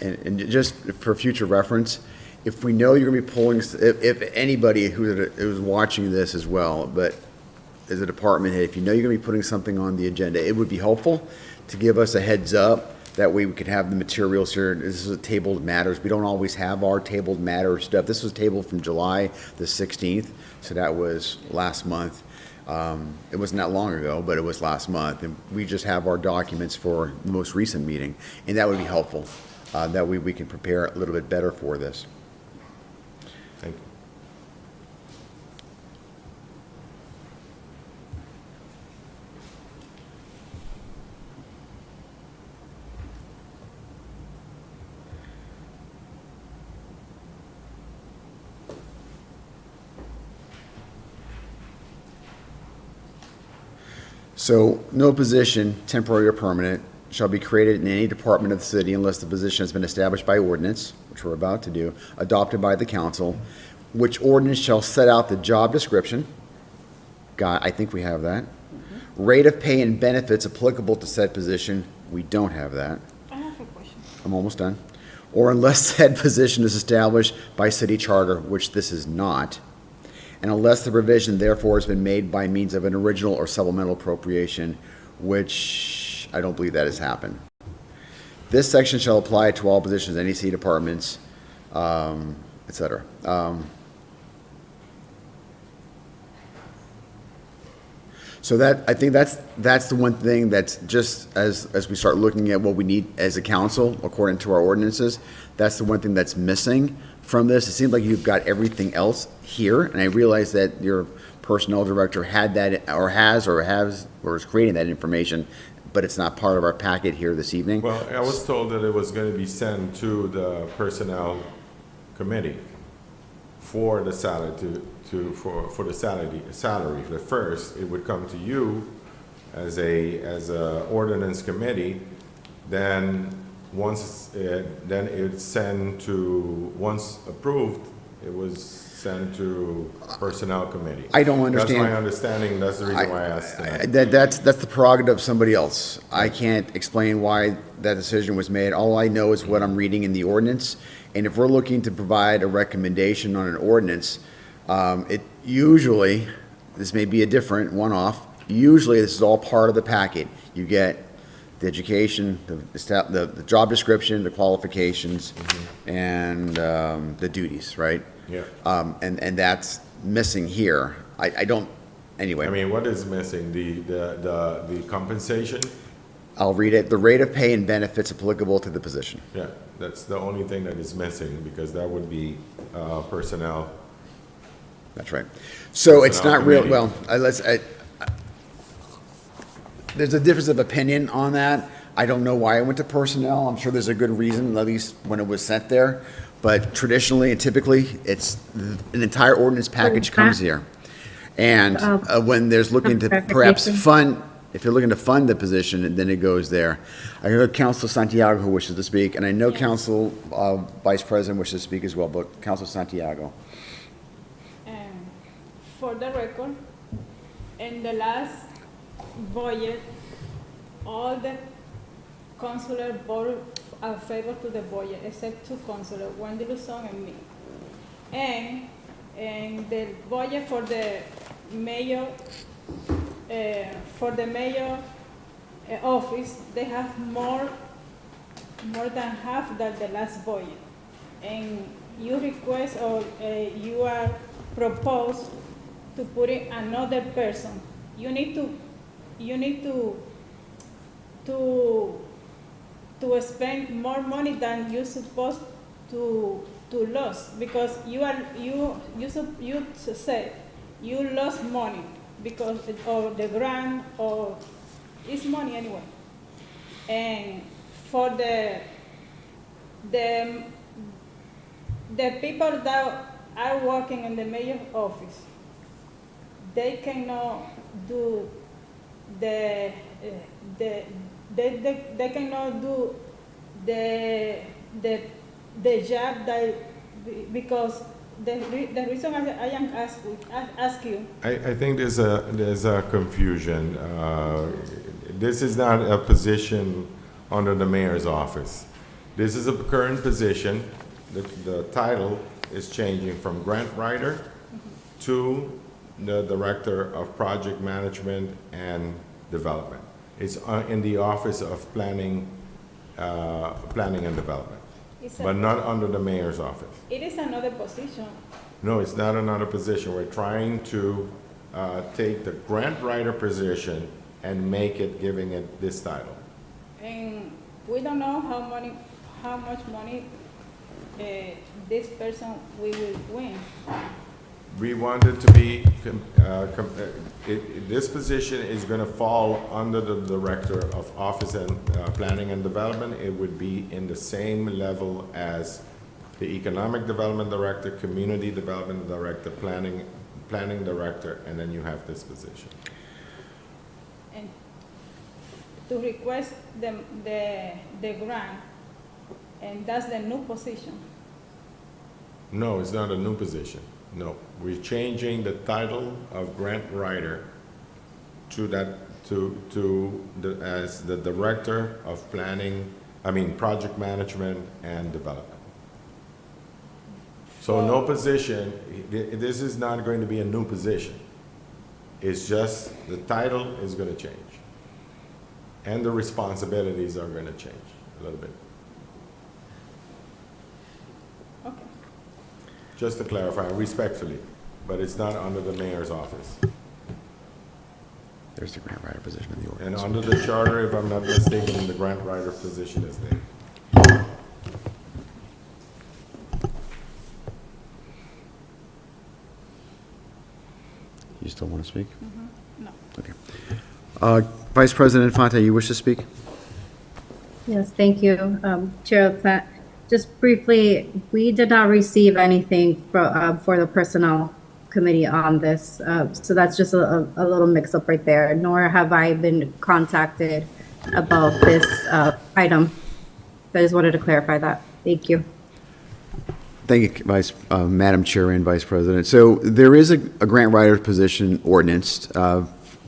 and just for future reference, if we know you're gonna be pulling, if anybody who's watching this as well, but as a department head, if you know you're gonna be putting something on the agenda, it would be helpful to give us a heads up. That way we could have the materials here. This is a tabled matters. We don't always have our tabled matter stuff. This was tabled from July the 16th, so that was last month. It wasn't that long ago, but it was last month. And we just have our documents for the most recent meeting, and that would be helpful. That way we can prepare a little bit better for this. Thank you. So, no position, temporary or permanent, shall be created in any department of the city unless the position has been established by ordinance, which we're about to do, adopted by the council, which ordinance shall set out the job description. I think we have that. Rate of pay and benefits applicable to said position. We don't have that. I have a question. I'm almost done, or unless said position is established by city charter, which this is not, and unless the provision therefore has been made by means of an original or supplemental appropriation, which I don't believe that has happened. This section shall apply to all positions, any city departments, et cetera. So that, I think that's the one thing that's just as we start looking at what we need as a council, according to our ordinances, that's the one thing that's missing from this. It seems like you've got everything else here, and I realize that your personnel director had that, or is creating that information, but it's not part of our packet here this evening. Well, I was told that it was going to be sent to the personnel committee for the salary for the salary. The first, it would come to you as a ordinance committee. Then once it's sent to, once approved, it was sent to personnel committee. I don't understand. That's my understanding. That's the reason why I asked tonight. That's the prerogative of somebody else. I can't explain why that decision was made. All I know is what I'm reading in the ordinance. And if we're looking to provide a recommendation on an ordinance, it usually, this may be a different one-off, usually this is all part of the packet. You get the education, the job description, the qualifications, and the duties, right? Yeah. And that's missing here. I don't, anyway. I mean, what is missing? The compensation? I'll read it. The rate of pay and benefits applicable to the position. Yeah, that's the only thing that is missing, because that would be personnel. That's right. So it's Personnel not real, committee. well, there's a difference of opinion on that. I don't know why it went to personnel. I'm sure there's a good reason, at least when it was sent there. But traditionally and typically, it's, an entire ordinance package comes here. And when there's looking to perhaps fund, if you're looking to fund the position, then it goes there. I know Council Santiago who wishes to speak, and I know Council Vice President wishes to speak as well, but Council Santiago. For the record, in the last budget, all the councilors voted in favor to the budget, except two councilors, Wendy Luzon and me. And the budget for the mayor, office, they have more than half than the last budget. And you request, or you are proposed to put in another person. You need to spend more money than you're supposed to lose, because you said you lost money because of the grant, or it's money anyway. And for the people that are working in the mayor's office, they cannot do they cannot do the job that, because the reason I am ask you. I think there's a confusion. This is not a position under the mayor's office. This is a current position. The title is changing from grant writer to the Director of Project Management and Development. It's in the Office of Planning and Development, but not under the mayor's office. It is another position. No, it's not another position. We're trying to take the grant writer position and giving it this title. And we don't know how much money this person will win. We want it to be, this position is going to fall under the Director of Office and Planning and Development. It would be in the same level as the Economic Development Director, Community Development Director, Planning Director, and then you have this position. And to request the grant, and that's the new position. No, it's not a new position. No, we're changing the title of grant writer to as the Director of Planning project management and development. So no position, this is not going to be a new position. It's just the title is going to change. And the responsibilities are going to change a little bit. Okay. Just to clarify, respectfully, but it's not under the mayor's office. There's the grant writer position in the And ordinance. under the charter, if I'm not mistaken, the grant writer position is there. You still want to speak? No. Okay. Vice President Infante, you wish to speak? Yes, thank you, Chair of Plant. Just briefly, we did not receive anything for the Personnel Committee on this, so that's just a little mix-up right there, nor have I been contacted about this item. I just wanted to clarify that. Thank you. Thank you, Madam Chair and Vice President. So there is a grant writer position ordinance.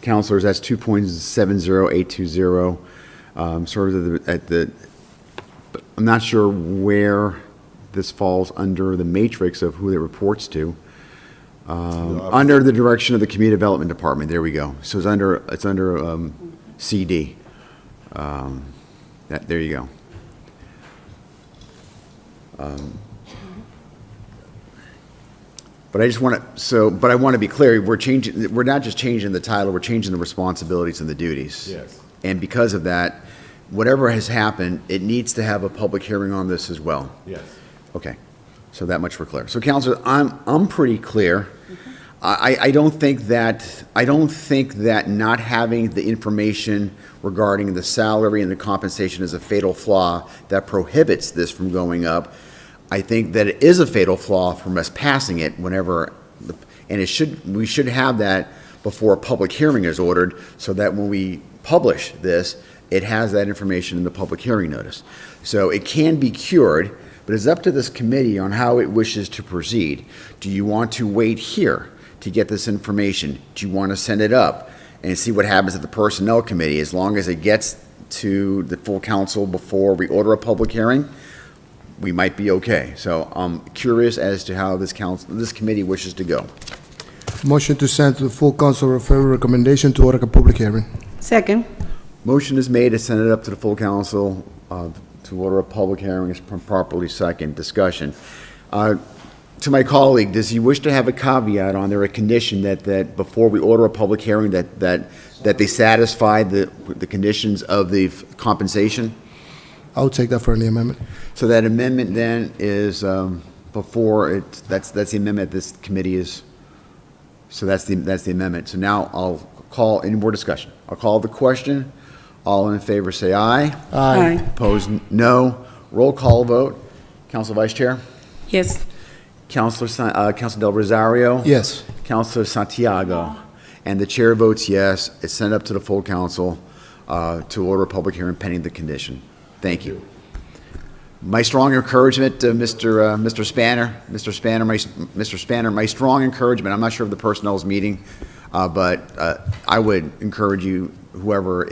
Counselors, that's 2.70820. Sort of I'm not sure where this falls under the matrix of who it reports to. Under the direction of the Community Development Department. There we go. So it's under CD. There you go. But I just want to, but I want to be clear, we're not just changing the title, we're changing the responsibilities and the duties. Yes. And because of that, whatever has happened, it needs to have a public hearing on this as well. Yes. Okay, so that much we're clear. So Counselor, I'm pretty clear. I don't think that not having the information regarding the salary and the compensation is a fatal flaw that prohibits this from going up. I think that it is a fatal flaw from us passing it whenever, and we should have that before a public hearing is ordered, so that when we publish this, it has that information in the public hearing notice. So it can be cured, but it's up to this committee on how it wishes to proceed. Do you want to wait here to get this information? Do you want to send it up and see what happens at the Personnel Committee? As long as it gets to the full council before we order a public hearing, we might be okay. So I'm curious as to how this committee wishes to go. Motion to send to the full council refer recommendation to order a public hearing. Second. Motion is made to send it up to the full council to order a public hearing. Is properly second. Discussion. To my colleague, does he wish to have a caveat on there, a condition that before we order a public hearing that they satisfy the conditions of the compensation? I'll take that for the amendment. So that amendment then is before it. That's the amendment this committee is. So that's the amendment. So now I'll call any more discussion. I'll call the question. All in favor say aye. Aye. Opposed, no. Roll call vote. Council Vice Chair? Yes. Councilor Del Rosario? Yes. Councilor Santiago? And the chair votes yes. It's sent up to the full council to order a public hearing pending the condition. Thank you. My strong encouragement to Mr. Spanner, my strong encouragement, I'm not sure of the personnel's meeting, but I would encourage you, whoever,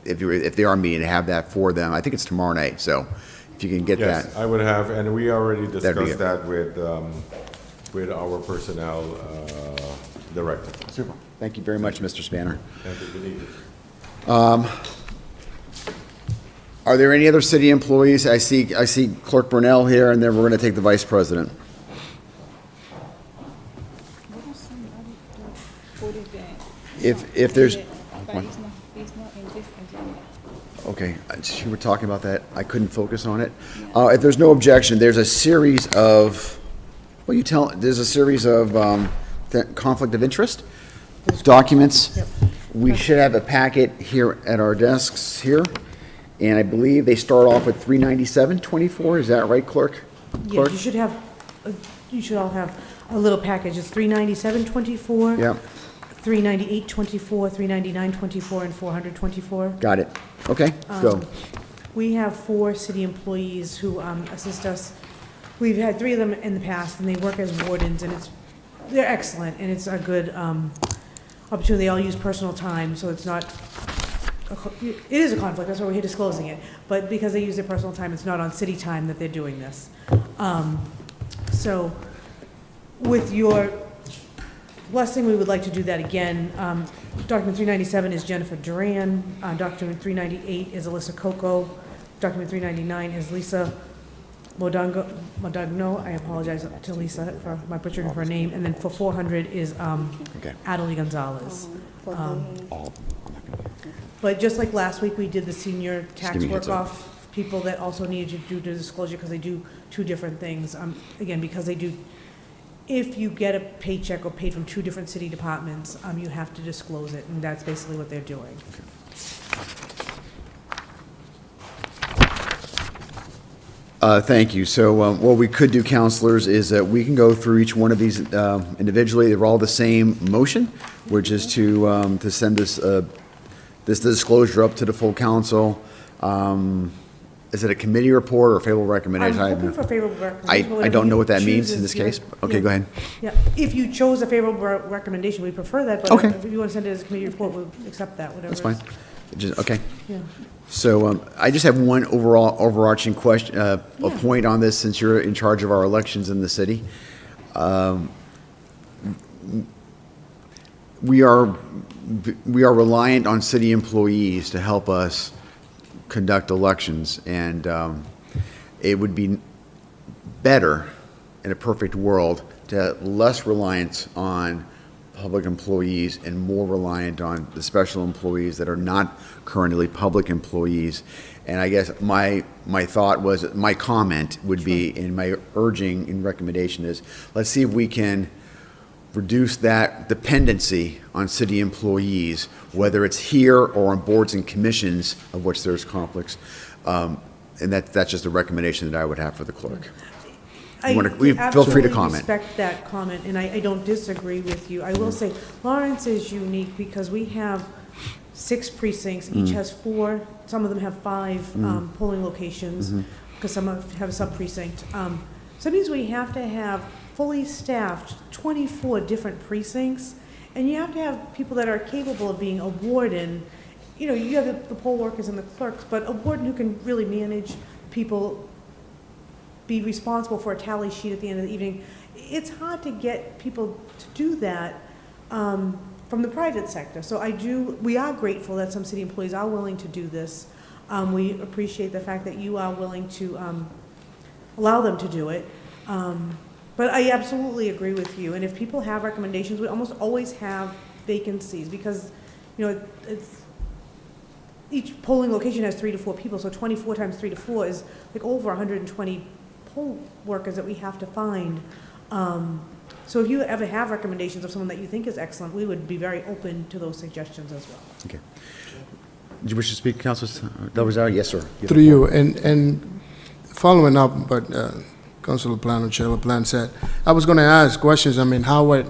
if they are meeting, to have that for them. I think it's tomorrow night, so if you can get that. Yes, I would have, and we already That'd be discussed good. that with our personnel director. Super. Thank you very much, Mr. Spanner. Thank you. Good evening. Are there any other city employees? I see Clerk Brunel here, and then we're going to take the vice president. If there's, But it's not in this agenda. okay, you were talking about that. I couldn't focus on it. If there's no objection, there's a series of, there's a series of conflict of interest documents. We should have a packet here at our desks here. And I believe they start off with 397.24, is that right, Clerk? Yeah, you should all have a little package. It's 397.24. Yep, 398.24, 399.24, and 400.24. got it. Okay, go. We have 4 city employees who assist us. We've had 3 of them in the past, and they work as wardens, and they're excellent, and it's a good opportunity. They all use personal time, so it's not it is a conflict, that's why we're here disclosing it, but because they use their personal time, it's not on city time that they're doing this. So with your blessing, we would like to do that again. Document 397 is Jennifer Duran. Document 398 is Alyssa Coco. Document 399 is Lisa Modagno. I apologize to Lisa for my butchering of her name. And then for 400 is Adelie Gonzalez. But just like last week, we did the senior tax give me a heads up. work-off, people that also needed to do the disclosure because they do two different things. Again, because they do, if you get a paycheck or paid from two different city departments, you have to disclose it, and that's basically what they're doing. Thank you. So what we could do, counselors, is that we can go through each one of these individually. They're all the same motion, which is to send this disclosure up to the full council. Is it a committee report or a favorable recommendation? I'm hoping for favorable recommendation. I don't know what that means in Chooses this case. your- Okay, yeah. go ahead. Yeah, if you chose a favorable recommendation, we prefer that, but Okay. if you want to send it as a committee report, we'll accept that, whatever. That's fine. Okay. Yeah. So I just have one overarching question, a point on this, since you're in charge of our elections in the city. We are reliant on city employees to help us conduct elections, and it would be better, in a perfect world, to have less reliance on public employees and more reliant on the special employees that are not currently public employees. And I guess my thought was, my comment would be, and my urging and recommendation is, let's see if we can reduce that dependency on city employees, whether it's here or on boards and commissions of which there's conflicts. And that's just a recommendation that I would have for the clerk. I Feel free to absolutely comment. respect that comment, and I don't disagree with you. I will say Lawrence is unique because we have 6 precincts, each has 4, some of them have 5 polling locations, because some have a sub-precinct. So that means we have to have fully staffed 24 different precincts, and you have to have people that are capable of being a warden. You know, you have the poll workers and the clerks, but a warden who can really manage people, be responsible for a tally sheet at the end of the evening. It's hard to get people to do that from the private sector. So we are grateful that some city employees are willing to do this. We appreciate the fact that you are willing to allow them to do it. But I absolutely agree with you. And if people have recommendations, we almost always have vacancies because, you know, each polling location has 3 to 4 people, so 24 times 3 to 4 is like over 120 poll workers that we have to find. So if you ever have recommendations of someone that you think is excellent, we would be very open to those suggestions as well. Okay. Do you wish to speak, Councilor Del Rosario? Yes, sir. Through you, and following up what Councilor Plano, Chair LaPlante said, I was going to ask questions. I mean, how are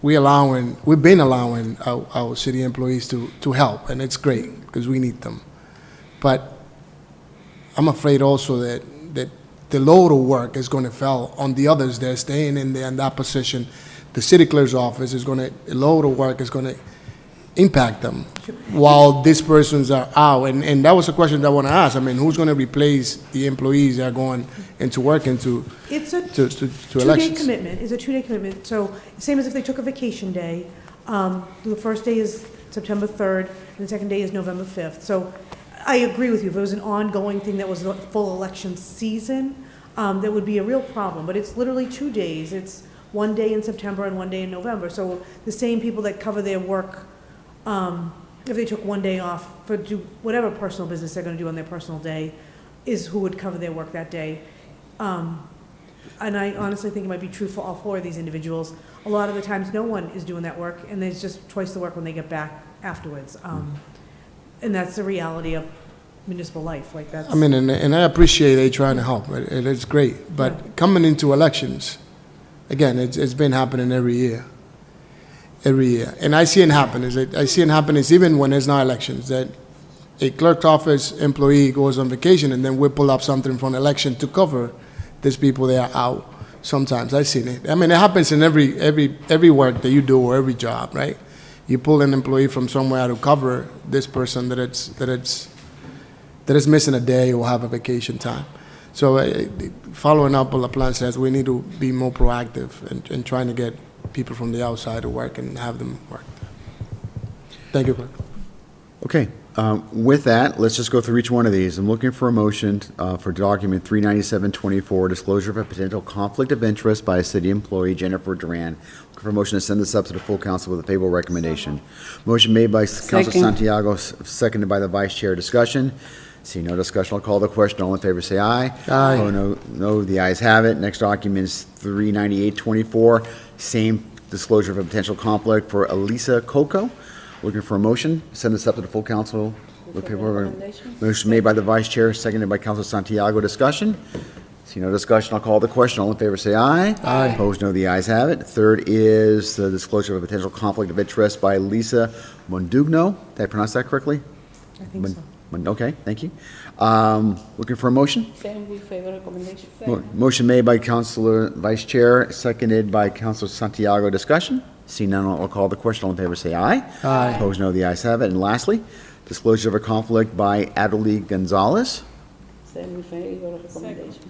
we've been allowing our city employees to help, and it's great because we need them. But I'm afraid also that the load of work is going to fall on the others that are staying in there in that position. The city clerk's office is going to, the load of work is going to impact them while these persons are out. And that was a question that I want to ask. I mean, who's going to replace the employees that are going into work into It's a to two-day elections? commitment. It's a 2-day commitment. So same as if they took a vacation day. The first day is September 3rd, and the second day is November 5th. So I agree with you. If it was an ongoing thing that was a full election season, that would be a real problem. But it's literally 2 days. It's 1 day in September and 1 day in November. So the same people that cover their work, if they took 1 day off for do whatever personal business they're going to do on their personal day, is who would cover their work that day. And I honestly think it might be true for all 4 of these individuals. A lot of the times, no one is doing that work, and there's just twice the work when they get back afterwards. And that's the reality of municipal life. Like that's. I mean, and I appreciate they trying to help. It's great. But coming into elections, again, it's been happening every year. Every year. And I see it happen. I see it happen is even when there's not elections, that a clerk's office employee goes on vacation and then we pull up something from election to cover these people that are out. Sometimes I've seen it. I mean, it happens in every work that you do or every job, right? you pull an employee from somewhere to cover this person that is missing a day or have a vacation time. So following up what the plan says, we need to be more proactive in trying to get people from the outside to work and have them work. Thank you, Clerk. Okay, with that, let's just go through each one of these. I'm looking for a motion for document 39724, disclosure of a potential conflict of interest by a city employee, Jennifer Duran. Looking for a motion to send this up to the full council with a favorable recommendation. Motion made by Council Santiago, seconded by the Vice Chair. Discussion. See no discussion, I'll call the question. All in favor, say aye. Aye. Oh, no, the ayes have it. Next document is 39824, same disclosure of a potential conflict for Elisa Coco. Looking for a motion, send this up to the full council. Motion made by the Vice Chair, seconded by Council Santiago. Discussion. See no discussion, I'll call the question. All in favor, say aye. Aye. Opposed, no, the ayes have it. Third is the disclosure of a potential conflict of interest by Lisa Mondugno. Did I pronounce that correctly? I think so. Okay, thank you. Looking for a motion? Same with favor recommendation. Motion made by Councilor Vice Chair, seconded by Councilor Santiago. Discussion? See none, I'll call the question. All in favor, say aye. Aye. Opposed, no, the ayes have it. And lastly, disclosure of a conflict by Adelie Gonzalez, Same with favor recommendation.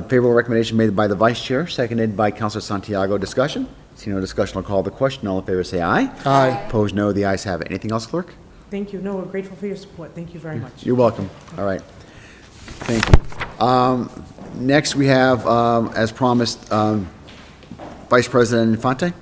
favorable recommendation made by the Vice Chair, seconded by Councilor Santiago. Discussion? See no discussion, I'll call the question. All in favor, say aye. Aye. Opposed, no, the ayes have it. Anything else, Clerk? Thank you. No, we're grateful for your support. Thank you very much. You're welcome. All right. Thank you. Next, we have, as promised, Vice President Infante.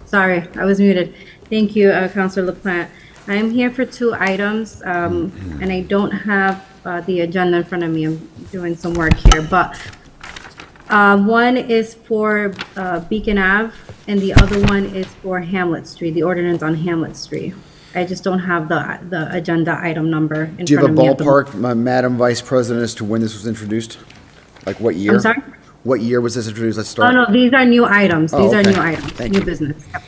Sorry, I was muted. Thank you, Councilor LaPlante. I am here for two items, and I don't have the agenda in front of me. I'm doing some work here, but one is for Beacon Ave, and the other one is for Hamlet Street, the ordinance on Hamlet Street. I just don't have the agenda item number in Do you have a front of me. at the moment. ballpark, Madam Vice President, as to when this was introduced? Like what year? I'm sorry? What year was this introduced? Let's Oh, start. no, these are new items. Oh, These are okay. new items, Thank new you. business. Yep.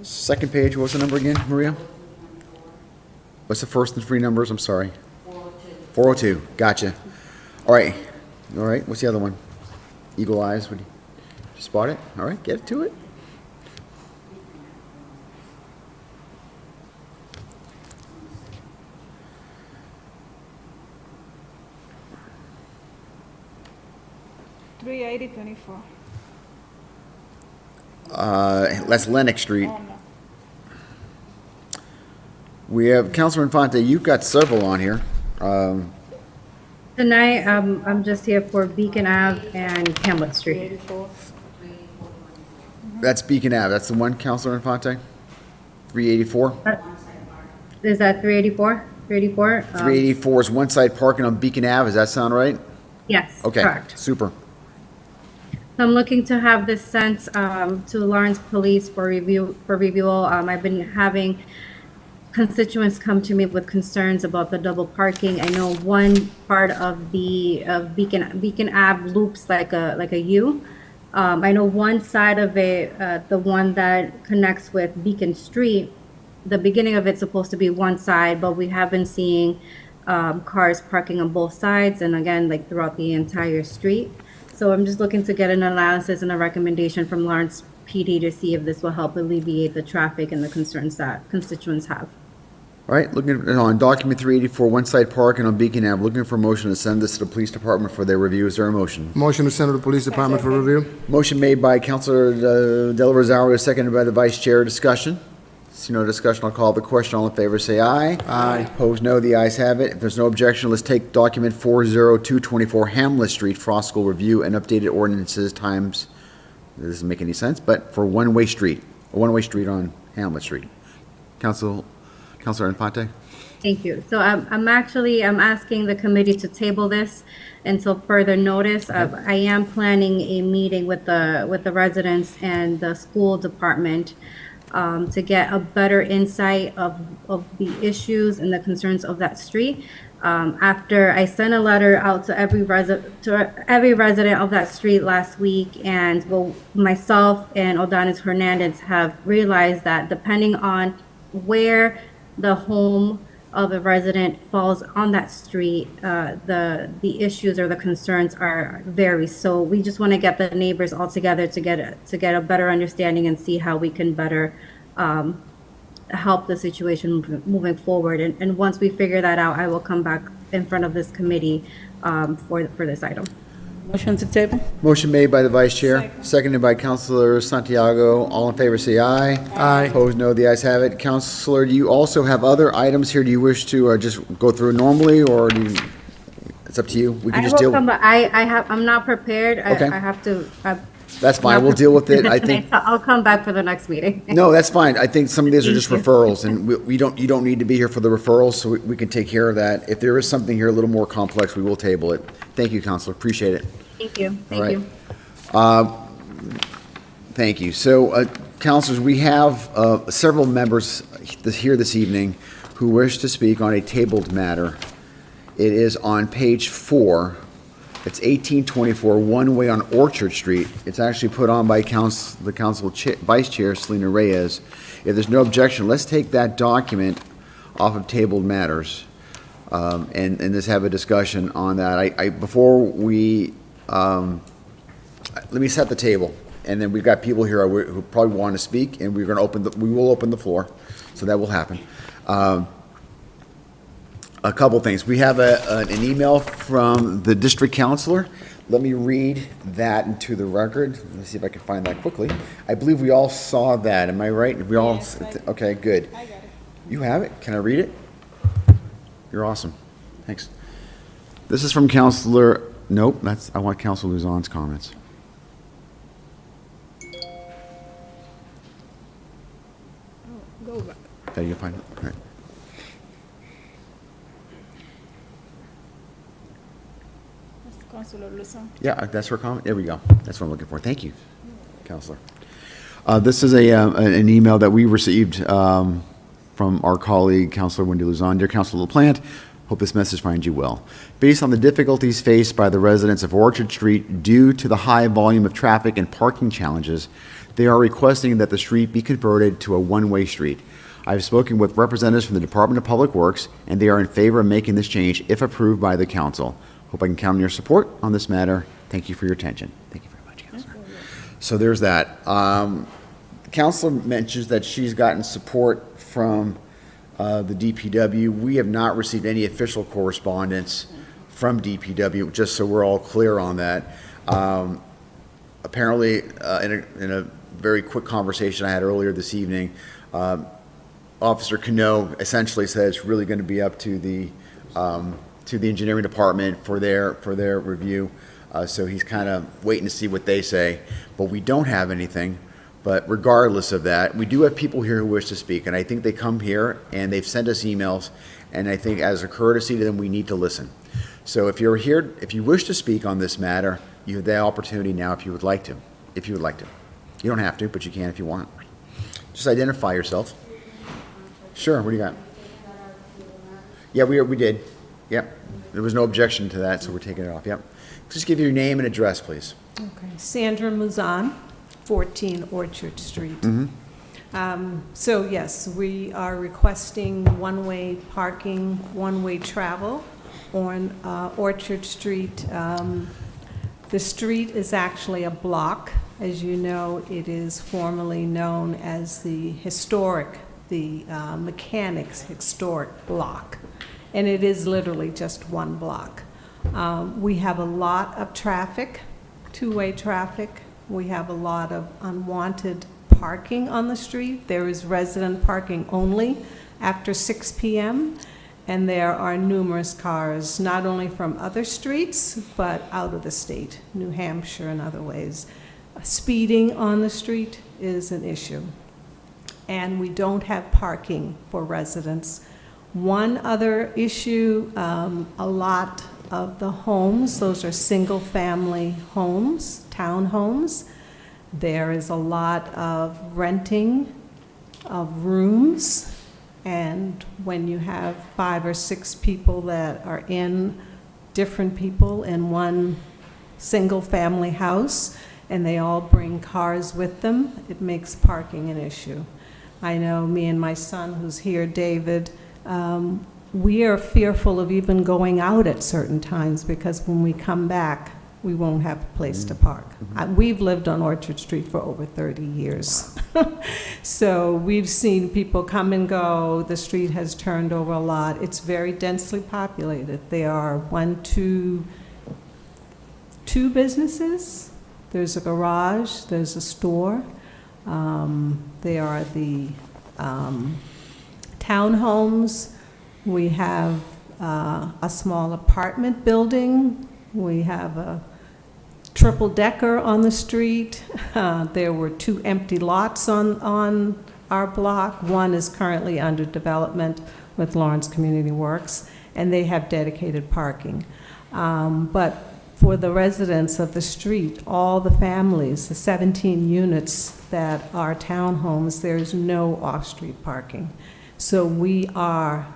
Second page, what's the number again, Maria? What's the first and three numbers? I'm sorry. 402. Gotcha. All right. All right. What's the other one? Eagle Eyes. Would you spot it? All right. Get to it. $380.24. That's Lennox Street. Oh, no. We have Councilor Infante. You've got several on here. Tonight, I'm just here for Beacon Ave and Hamlet Street. 84. That's Beacon Ave. That's the one, Councilor Infante? 384? Is that 384? 384? 384 is one-side parking on Beacon Ave. Does that sound right? Yes, Okay, correct. super. So I'm looking to have this sent to Lawrence Police for review. I've been having constituents come to me with concerns about the double parking. I know one part of the Beacon Ave loops like a U. I know one side of it, the one that connects with Beacon Street, the beginning of it's supposed to be one side, but we have been seeing cars parking on both sides, and again, like throughout the entire street. So I'm just looking to get an analysis and a recommendation from Lawrence PD to see if this will help alleviate the traffic and the concerns that constituents have. All right, looking at, on document 384, one-side parking on Beacon Ave, looking for a motion to send this to the police department for their review. Is there a motion? Motion to send to the police department for review. Motion made by Councilor Del Rosario, seconded by the Vice Chair. Discussion? See no discussion, I'll call the question. All in favor, say aye. Aye. Opposed, no. The ayes have it. If there's no objection, let's take document 40224, Hamlet Street, Frost School review and updated ordinances times, this doesn't make any sense, but for one-way street on Hamlet Street. Councilor Infante? Thank you. So I'm asking the committee to table this until further notice. I am planning a meeting with the residents and the school department to get a better insight of the issues and the concerns of that street. After I sent a letter out to every resident of that street last week, and myself and Ordinance Hernandez have realized that depending on where the home of a resident falls on that street, the issues or the concerns are vary. So we just want to get the neighbors all together to get a better understanding and see how we can better help the situation moving forward. And once we figure that out, I will come back in front of this committee for this item. Motion to table? Motion made by the vice chair, seconded by Councilor Santiago. All in favor, say aye. Aye. Opposed, no. The ayes have it. Councilor, do you also have other items here? Do you wish to just go through normally, or do you, it's up to you? We can just deal. I'm not prepared. Okay. I have to. That's fine. We'll deal with it. I think. I'll come back for the next meeting. No, that's fine. I think some of these are just referrals, and you don't need to be here for the referrals, so we can take care of that. If there is something here a little more complex, we will table it. Thank you, Counselor. Appreciate it. Thank you. All right. you. Thank you. So, Counselors, we have several members here this evening who wish to speak on a tabled matter. It is on page 4. It's 1824, one-way on Orchard Street. It's actually put on by the council vice chair, Selena Reyes. If there's no objection, let's take that document off of tabled matters and just have a discussion on that. Before we, let me set the table, and then we've got people here who probably want to speak, and we're going to we will open the floor, so that will happen. A couple things. We have an email from the district counselor. Let me read that into the record. Let me see if I can find that quickly. I believe we all saw that. Am I right? We all. Yes, Okay, good. I got it. You have it? Can I read it? You're awesome. Thanks. This is from Counselor. Nope. I want Counselor Luzon's comments. Go back. Okay, you find it. All right. Mr. Councilor Luzon. Yeah, that's her comment. There we go. That's what I'm looking for. Thank you, Counselor. This is an email that we received from our colleague, Counselor Wendy Luzon. Dear Counselor LaPlante, hope this message finds you well. Based on the difficulties faced by the residents of Orchard Street due to the high volume of traffic and parking challenges, they are requesting that the street be converted to a one-way street. I've spoken with representatives from the Department of Public Works, and they are in favor of making this change if approved by the council. Hope I can count on your support on this matter. Thank you for your attention. Thank you very much, Counselor. So there's that. Counselor mentions that she's gotten support from the DPW. We have not received any official correspondence from DPW, just so we're all clear on that. Apparently, in a very quick conversation I had earlier this evening, Officer Cano essentially said it's really going to be up to the engineering department for their review. So he's kind of waiting to see what they say, but we don't have anything. But regardless of that, we do have people here who wish to speak, and I think they come here and they've sent us emails, and I think as a courtesy to them, we need to listen. So if you're here, if you wish to speak on this matter, you have the opportunity now if you would like to. If you would like to. You don't have to, but you can if you want. Just identify yourself. Sure, what do you got? Yeah, we did. Yep. There was no objection to that, so we're taking it off. Yep. Just give your name and address, please. Okay. Sandra Muzan, 14 Orchard Street. So yes, we are requesting one-way parking, one-way travel on Orchard Street. The street is actually a block. As you know, it is formerly known as the Mechanics Historic Block, and it is literally just one block. We have a lot of traffic, two-way traffic. We have a lot of unwanted parking on the street. There is resident parking only after 6 p.m., and there are numerous cars, not only from other streets, but out of the state, New Hampshire and other ways. Speeding on the street is an issue, and we don't have parking for residents. One other issue, a lot of the homes, those are single-family homes, townhomes. There is a lot of renting of rooms, and when you have 5 or 6 people that are different people in one single-family house, and they all bring cars with them, it makes parking an issue. I know me and my son who's here, David, we are fearful of even going out at certain times because when we come back, we won't have a place to park. We've lived on Orchard Street for over 30 years. So we've seen people come and go. The street has turned over a lot. It's very densely populated. There are two businesses. There's a garage, there's a store. There are the townhomes. We have a small apartment building. We have a triple-decker on the street. There were 2 empty lots on our block. One is currently under development with Lawrence Community Works, and they have dedicated parking. But for the residents of the street, all the families, the 17 units that are townhomes, there's no off-street parking. So we are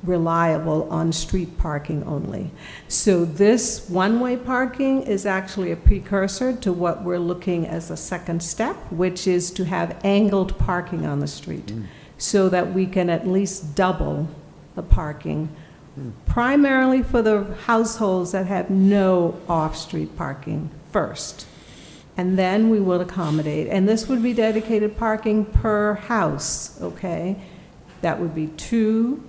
reliable on street parking only. So this one-way parking is actually a precursor to what we're looking as a second step, which is to have angled parking on the street so that we can at least double the parking, primarily for the households that have no off-street parking first. And then we will accommodate, and this would be dedicated parking per house, okay? That would be 2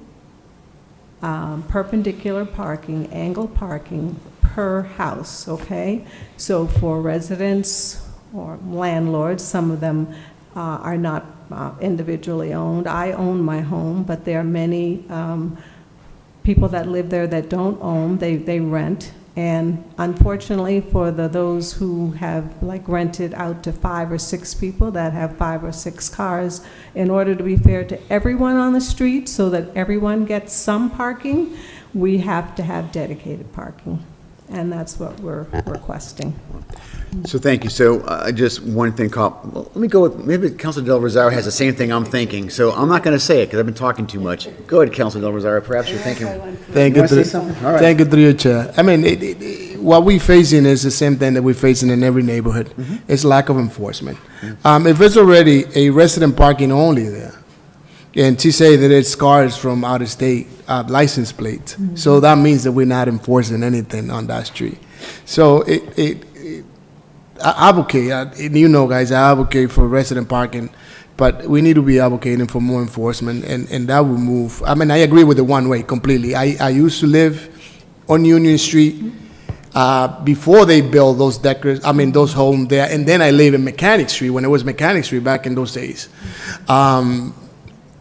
perpendicular parking, angled parking per house, okay? So for residents or landlords, some of them are not individually owned. I own my home, but there are many people that live there that don't own, they rent. And unfortunately for those who have like rented out to 5 or 6 people that have 5 or 6 cars, in order to be fair to everyone on the street so that everyone gets some parking, we have to have dedicated parking. And that's what we're requesting. So thank you. So just one thing, well, let me go with, maybe Councilor Del Rosario has the same thing I'm thinking. So I'm not going to say it because I've been talking too much. Go ahead, Councilor Del Rosario. Perhaps you're thinking. Thank You you. wanna say something? All right. Thank you through your chair. I mean, what we're facing is the same thing that we're facing in every neighborhood. It's lack of enforcement. If it's already a resident parking only there, and to say that it's cars from out of state license plates, so that means that we're not enforcing anything on that street. So I advocate, you know, guys, I advocate for resident parking, but we need to be advocating for more enforcement, and that will move. I mean, I agree with the one-way completely. I used to live on Union Street before they built those deckers, those homes there, and then I live in Mechanic Street when it was Mechanic Street back in those days.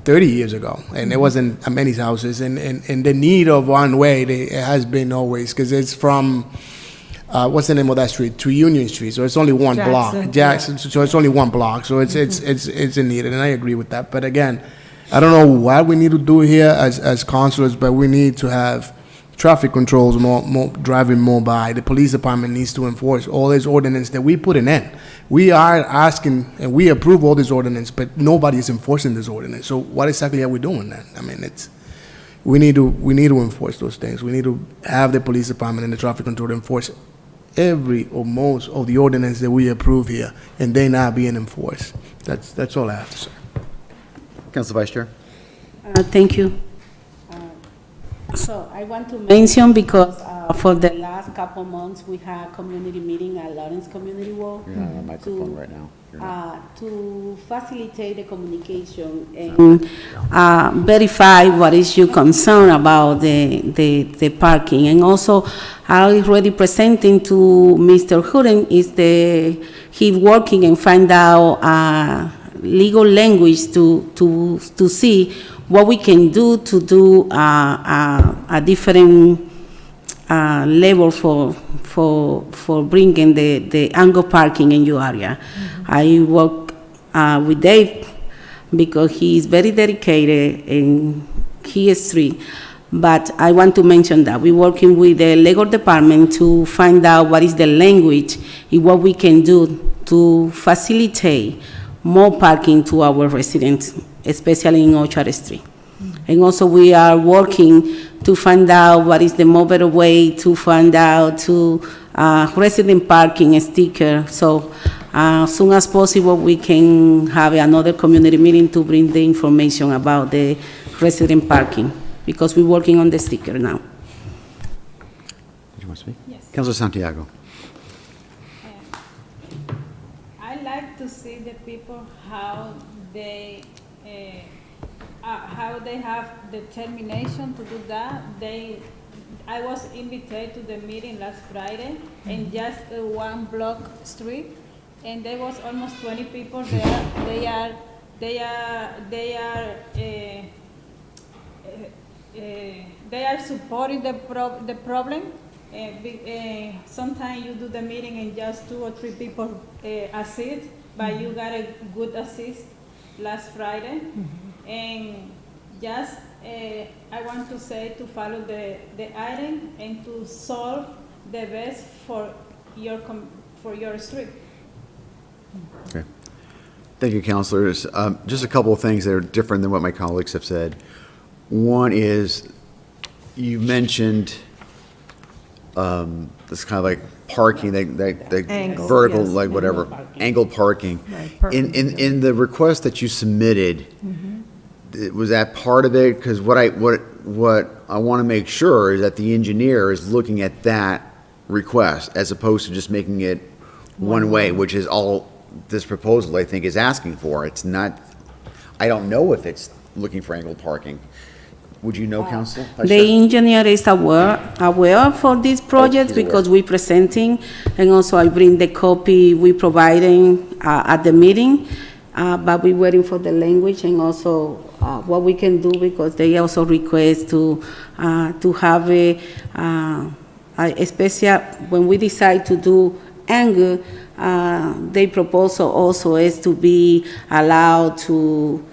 30 years ago, and there wasn't many houses, and the need of one-way, it has been always, because it's from, what's the name of that street? To Union Street, so it's only one block. Jackson, so it's only one block, so it's a need, and I agree with that. But again, I don't know what we need to do here as councilors, but we need to have traffic controls, more driving more by. The police department needs to enforce all these ordinances that we put in. We are asking, and we approve all this ordinance, but nobody is enforcing this ordinance. So what exactly are we doing then? I mean, we need to enforce those things. We need to have the police department and the traffic control enforce every or most of the ordinance that we approve here, and they not being enforced. That's all I have to say. Council Vice Chair. Thank you. So I want to mention, because for the last couple months, we had a community meeting at Lawrence Community Hall. You're not on a microphone right now. You're not. To facilitate the communication and verify what is your concern about the parking. And also, I already presenting to Mr. Hooden he working and find out legal language to see what we can do to do a different level for bringing the angle parking in your area. I work with Dave because he is very dedicated and he is street. But I want to mention that we're working with the legal department to find out what is the language and what we can do to facilitate more parking to our residents, especially in Orchard Street. And also we are working to find out what is the more better way to find out to resident parking sticker. So as soon as possible, we can have another community meeting to bring the information about the resident parking, because we're working on the sticker now. Did you want to speak? Yes. Councilor Santiago. I like to see the people how they have determination to do that. I was invited to the meeting last Friday in just one block street, and there was almost 20 people there. They are supporting the problem. Sometimes you do the meeting and just 2 or 3 people assist, but you got a good assist last Friday. And just, I want to say to follow the item and to solve the best for your street. Okay. Thank you, councilors. Just a couple of things that are different than what my colleagues have said. One is, you mentioned this kind of like parking, that Angle, vertical, yes. like whatever, angled parking. Right, In the request that you submitted, was that part of it? Because what I want to make sure is that the engineer is looking at that request as opposed to just making it one way, which is all this proposal, I think, is asking for. It's not, I don't know if it's looking for angled parking. Would you know, Council? The engineer is aware for this project he's aware. because we're presenting, and also I bring the copy we providing at the meeting, but we're waiting for the language and also what we can do, because they also request to have a special, when we decide to do angle, their proposal also is to be allowed to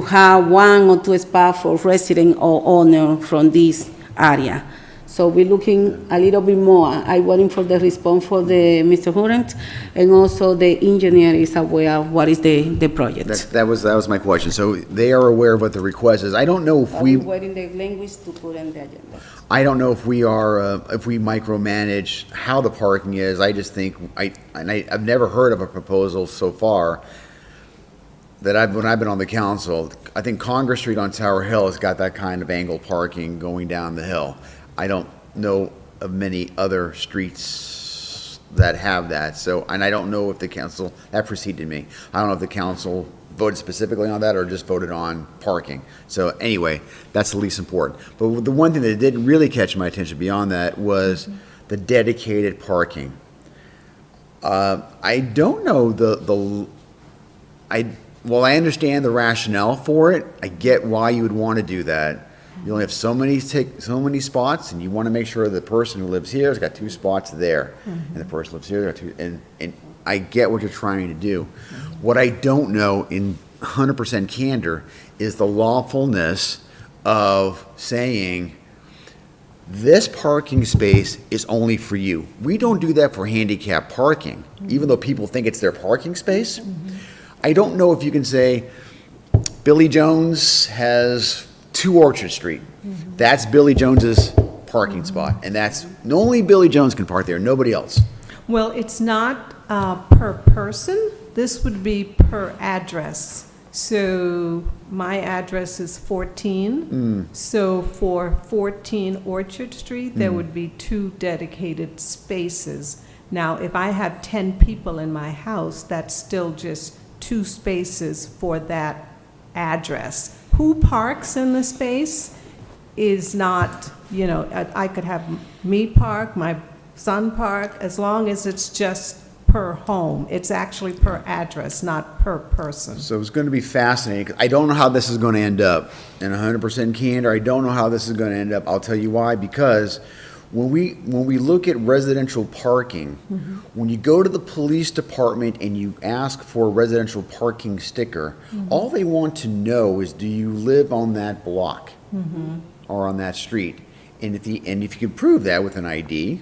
have 1 or 2 spots for resident or owner from this area. So we're looking a little bit more. I'm waiting for the response for the Mr. Hurent, and also the engineer is aware of what is the project. That was my question. So they are aware of what the request is. I don't know if We're waiting the language to put in the agenda. I don't know if we are, if we micromanage how the parking is. I just think, I've never heard of a proposal so far that when I've been on the council. I think Congress Street on Tower Hill has got that kind of angled parking going down the hill. I don't know of many other streets that have that. So, and I don't know if the council, that preceded me. I don't know if the council voted specifically on that or just voted on parking. So anyway, that's the least important. But the one thing that didn't really catch my attention beyond that was the dedicated parking. I don't know well, I understand the rationale for it. I get why you would want to do that. You only have so many spots, and you want to make sure the person who lives here has got 2 spots there, and the person who lives here, got 2, and I get what you're trying to do. What I don't know in 100% candor is the lawfulness of saying, this parking space is only for you. We don't do that for handicap parking, even though people think it's their parking space. I don't know if you can say, Billy Jones has 2 Orchard Street. That's Billy Jones's parking spot, and that's, only Billy Jones can park there, nobody else. Well, it's not per person. This would be per address. So my address is 14. So for 14 Orchard Street, there would be 2 dedicated spaces. Now, if I have 10 people in my house, that's still just 2 spaces for that address. Who parks in the space is not, I could have me park, my son park, as long as it's just per home. It's actually per address, not per person. So it's going to be fascinating, 'cause I don't know how this is going to end up. In 100% candor, I don't know how this is going to end up. I'll tell you why, because when we look at residential parking, when you go to the police department and you ask for a residential parking sticker, all they want to know is, do you live on that block or on that street? And if you can prove that with an ID,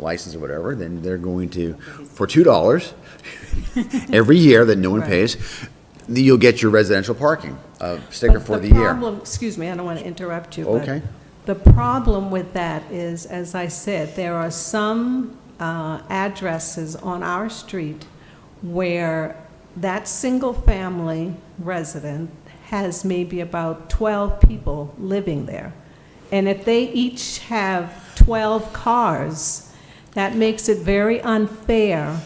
license or whatever, then they're going to, for $2 every year that no one pays, you'll get your residential parking sticker for the year. Excuse me, I don't want to interrupt you. Okay. The problem with that is, as I said, there are some addresses on our street where that single-family resident has maybe about 12 people living there. And if they each have 12 cars, that makes it very unfair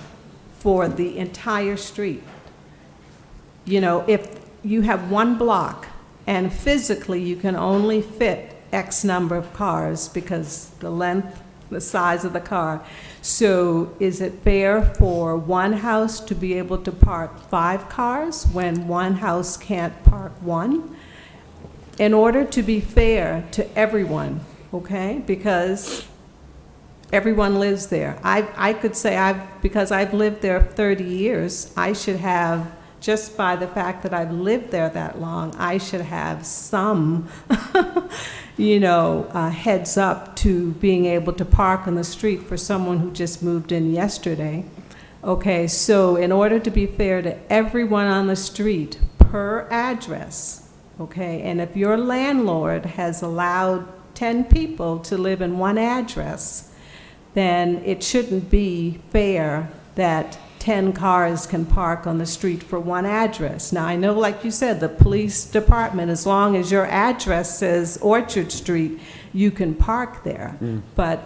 for the entire street. You know, if you have one block and physically you can only fit X number of cars because the length, the size of the car. So is it fair for one house to be able to park 5 cars when one house can't park 1? In order to be fair to everyone, okay? Because everyone lives there. I could say because I've lived there 30 years, I should have, just by the fact that I've lived there that long, I should have some, you know, heads up to being able to park on the street for someone who just moved in yesterday. Okay, so in order to be fair to everyone on the street per address, okay, and if your landlord has allowed 10 people to live in one address, then it shouldn't be fair that 10 cars can park on the street for one address. Now, I know, like you said, the police department, as long as your address says Orchard Street, you can park there. But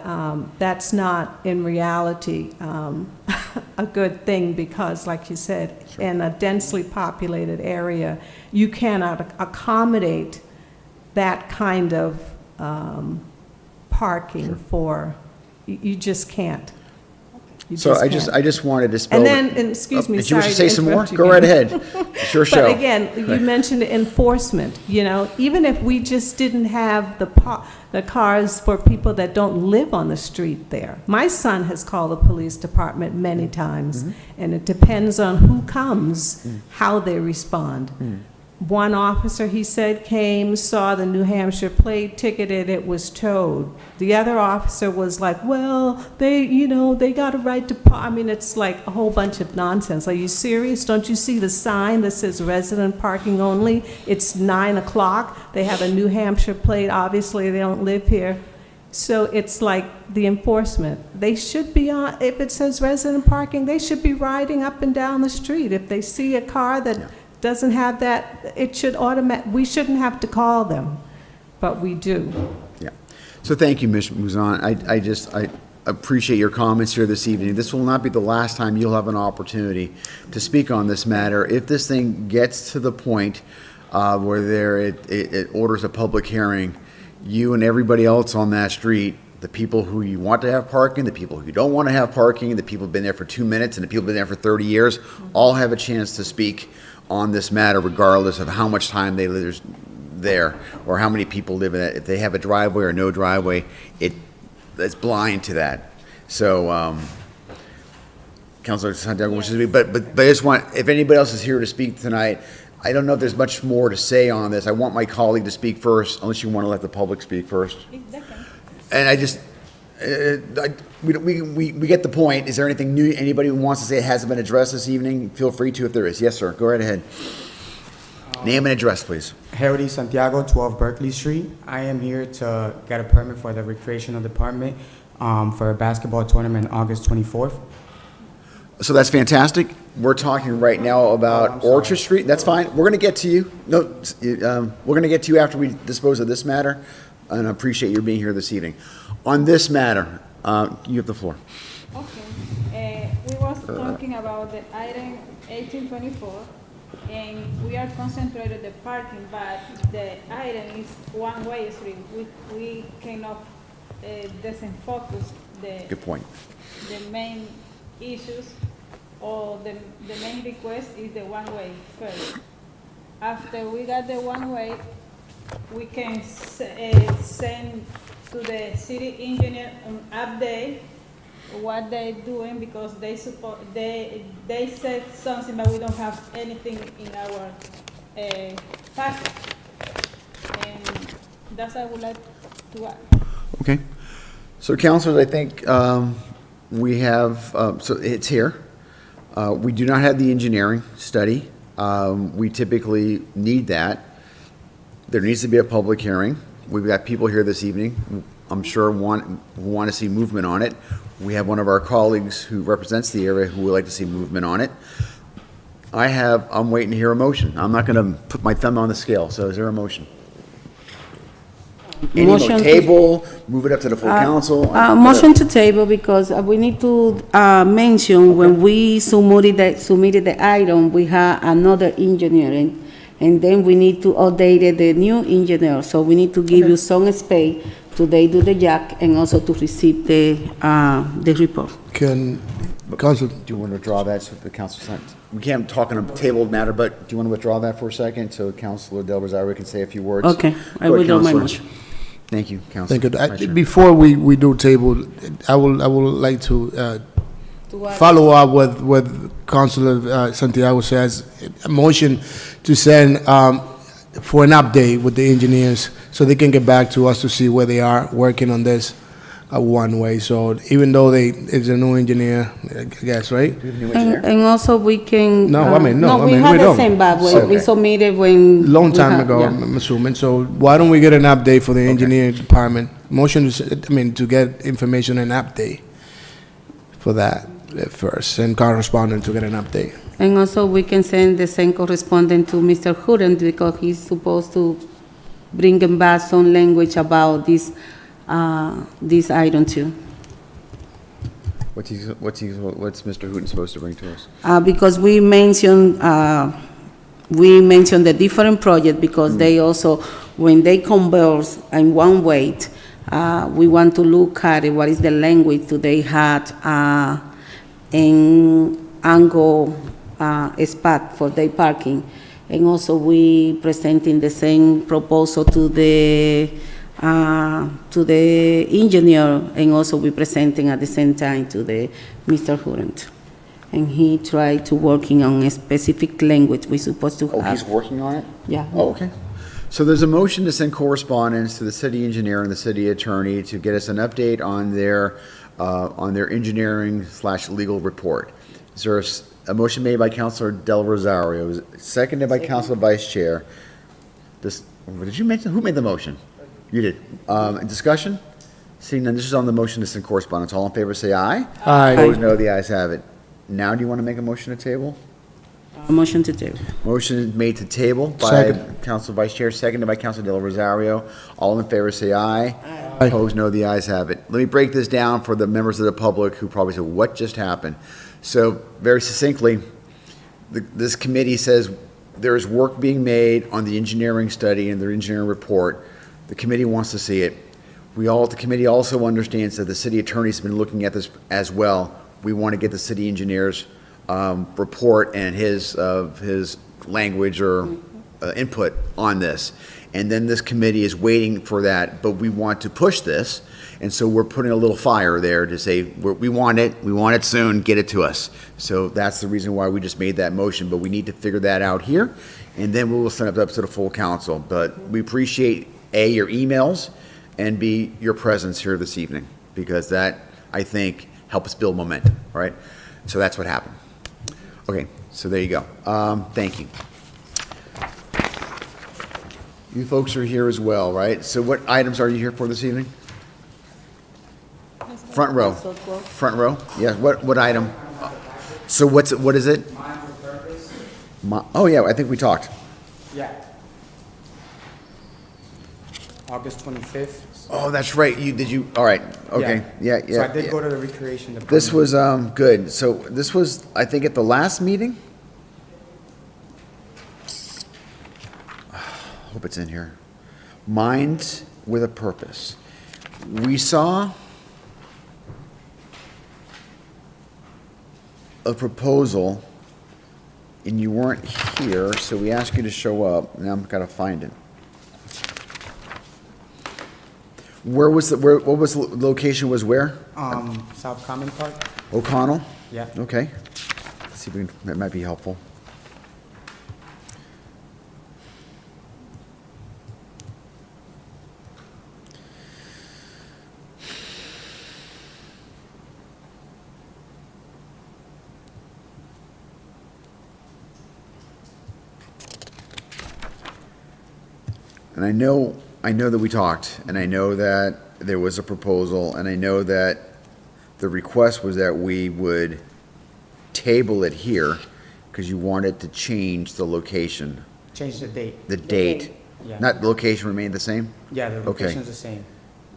that's not, in reality, a good thing because, like you said, in a densely populated area, you cannot accommodate that kind of parking for, you just can't. You So I can't. just wanted to spell. And then, and excuse me, Did you wish sorry to say to some more? interrupt you Go right again. ahead. It's your show. But again, you mentioned enforcement, you know, even if we just didn't have the cars for people that don't live on the street there. My son has called the police department many times, and it depends on who comes, how they respond. One officer, he said, came, saw the New Hampshire plate, ticketed, it was towed. The other officer was like, well, they got a right to park. I mean, it's like a whole bunch of nonsense. Are you serious? Don't you see the sign that says resident parking only? It's 9 o'clock. They have a New Hampshire plate. Obviously, they don't live here. So it's like the enforcement. They should be on, if it says resident parking, they should be riding up and down the street. If they see a car that doesn't have that, it should we shouldn't have to call them, but we do. Yeah. So thank you, Ms. Mouzon. I appreciate your comments here this evening. This will not be the last time you'll have an opportunity to speak on this matter. If this thing gets to the point where it orders a public hearing, you and everybody else on that street, the people who you want to have parking, the people who don't want to have parking, the people who've been there for 2 minutes, and the people who've been there for 30 years, all have a chance to speak on this matter, regardless of how much time they live there or how many people live in it. If they have a driveway or no driveway, it's blind to that. So, Councilor Santiago wishes to be, but I just want, if anybody else is here to speak tonight, I don't know if there's much more to say on this. I want my colleague to speak first, unless you want to let the public speak first. And I just, we get the point. Is there anything new, anybody who wants to say it hasn't been addressed this evening? Feel free to if there is. Yes, sir. Go right ahead. Name and address, please. Harry Santiago, 12 Berkeley Street. I am here to get a permit for the recreational department for a basketball tournament August 24th. So that's fantastic. We're talking right now about Orchard Street. That's fine. We're going to get to you. No, we're going to get to you after we dispose of this matter, and I appreciate your being here this evening. On this matter, you have the floor. Okay. We was talking about the item 1824, and we are concentrated the parking, but the item is one-way street. We cannot doesn't focus Good point. the main issues, or the main request is the one-way first. After we got the one-way, we can send to the city engineer an update what they're doing, because they said something, but we don't have anything in our packet. And that's what I would like to add. Okay. So, councilors, I think we have, so it's here. We do not have the engineering study. We typically need that. There needs to be a public hearing. We've got people here this evening. I'm sure want to see movement on it. We have one of our colleagues who represents the area who would like to see movement on it. I'm waiting to hear a motion. I'm not going to put my thumb on the scale, so is there a motion? Any Motion to- table, move it up to the full council? Motion to table because we need to mention when we submitted the item, we had another engineering, and then we need to update the new engineer. So we need to give you some space to they do the jack and also to receive the report. Can, Council, Do you want to withdraw that so the council sent? We can't talk on a tabled matter, but do you want to withdraw that for a second so Councilor Del Rosario can say a few words? Okay, I Go ahead, withdraw my Councilor. motion. Thank you, Councilor. thank you. Vice Chair. Before we do table, I would like to follow up with what Councilor Santiago says, a motion to send for an update with the engineers so they can get back to us to see where they are working on this one way. So even though it's a new engineer, I guess, right? Do we have a new engineer? And also we can. No, I mean, we we had the don't. same, but we Okay. submitted when. Long we time had- ago, yeah. I'm assuming. So why don't we get an update for the engineering department? Motion, to get information and update for that first, and correspondent to get an update. And also, we can send the same correspondent to Mr. Hurren because he's supposed to bring him back some language about this item too. What's Mr. Hooten supposed to bring to us? Because we mentioned the different project because they also, when they converse in one weight, we want to look at what is the language do they had in angle spot for their parking. And also we presenting the same proposal to the engineer, and also we presenting at the same time to the Mr. Hurent. And he tried to working on a specific language we supposed to Oh, have. he's working on it? Yeah. Oh, okay. So there's a motion to send correspondence to the city engineer and the city attorney to get us an update on their engineering/legal report. Is there a motion made by Councilor Del Rosario, seconded by Councilor Vice Chair? Did you mention, who made the motion? You did. Discussion? Seeing none, this is on the motion to send correspondence. All in favor, say aye. Aye. Opposed, no, the ayes have it. Now, do you want to make a motion to table? A motion to table. Motion is made to table by Second. Council Vice Chair, seconded by Council Del Rosario. All in favor, say aye. Aye. Opposed, no, the ayes have it. Let me break this down for the members of the public who probably said, what just happened? So, very succinctly, this committee says there is work being made on the engineering study and their engineering report. The committee wants to see it. The committee also understands that the city attorney's been looking at this as well. We want to get the city engineer's report and his language or input on this. And then this committee is waiting for that, but we want to push this. And so we're putting a little fire there to say, we want it soon, get it to us. So that's the reason why we just made that motion, but we need to figure that out here. And then we will send it up to the full council. But we appreciate, A, your emails, and B, your presence here this evening, because that, I think, helps build momentum, right? So that's what happened. Okay, so there you go. Thank you. You folks are here as well, right? So what items are you here for this evening? Front row. Front row? Yeah, what item? So what is it? Oh, yeah, I think we talked. Yeah. August 25th. Oh, that's right. All right, okay, yeah. So I did go to the recreation department. This was, good. So this was, I think, at the last meeting? Hope it's in here. Minds with a Purpose. We saw a proposal, and you weren't here, so we asked you to show up. Now I've got to find it. What was the location was where? South Common Park. O'Connell? Yeah. Okay. Let's see if we can, that might be helpful. And I know that we talked, and I know that there was a proposal, and I know that the request was that we would table it here, because you wanted to change the location, Change the date. the date. Yeah. Not the location remained the same? Yeah, the Okay. location's the same.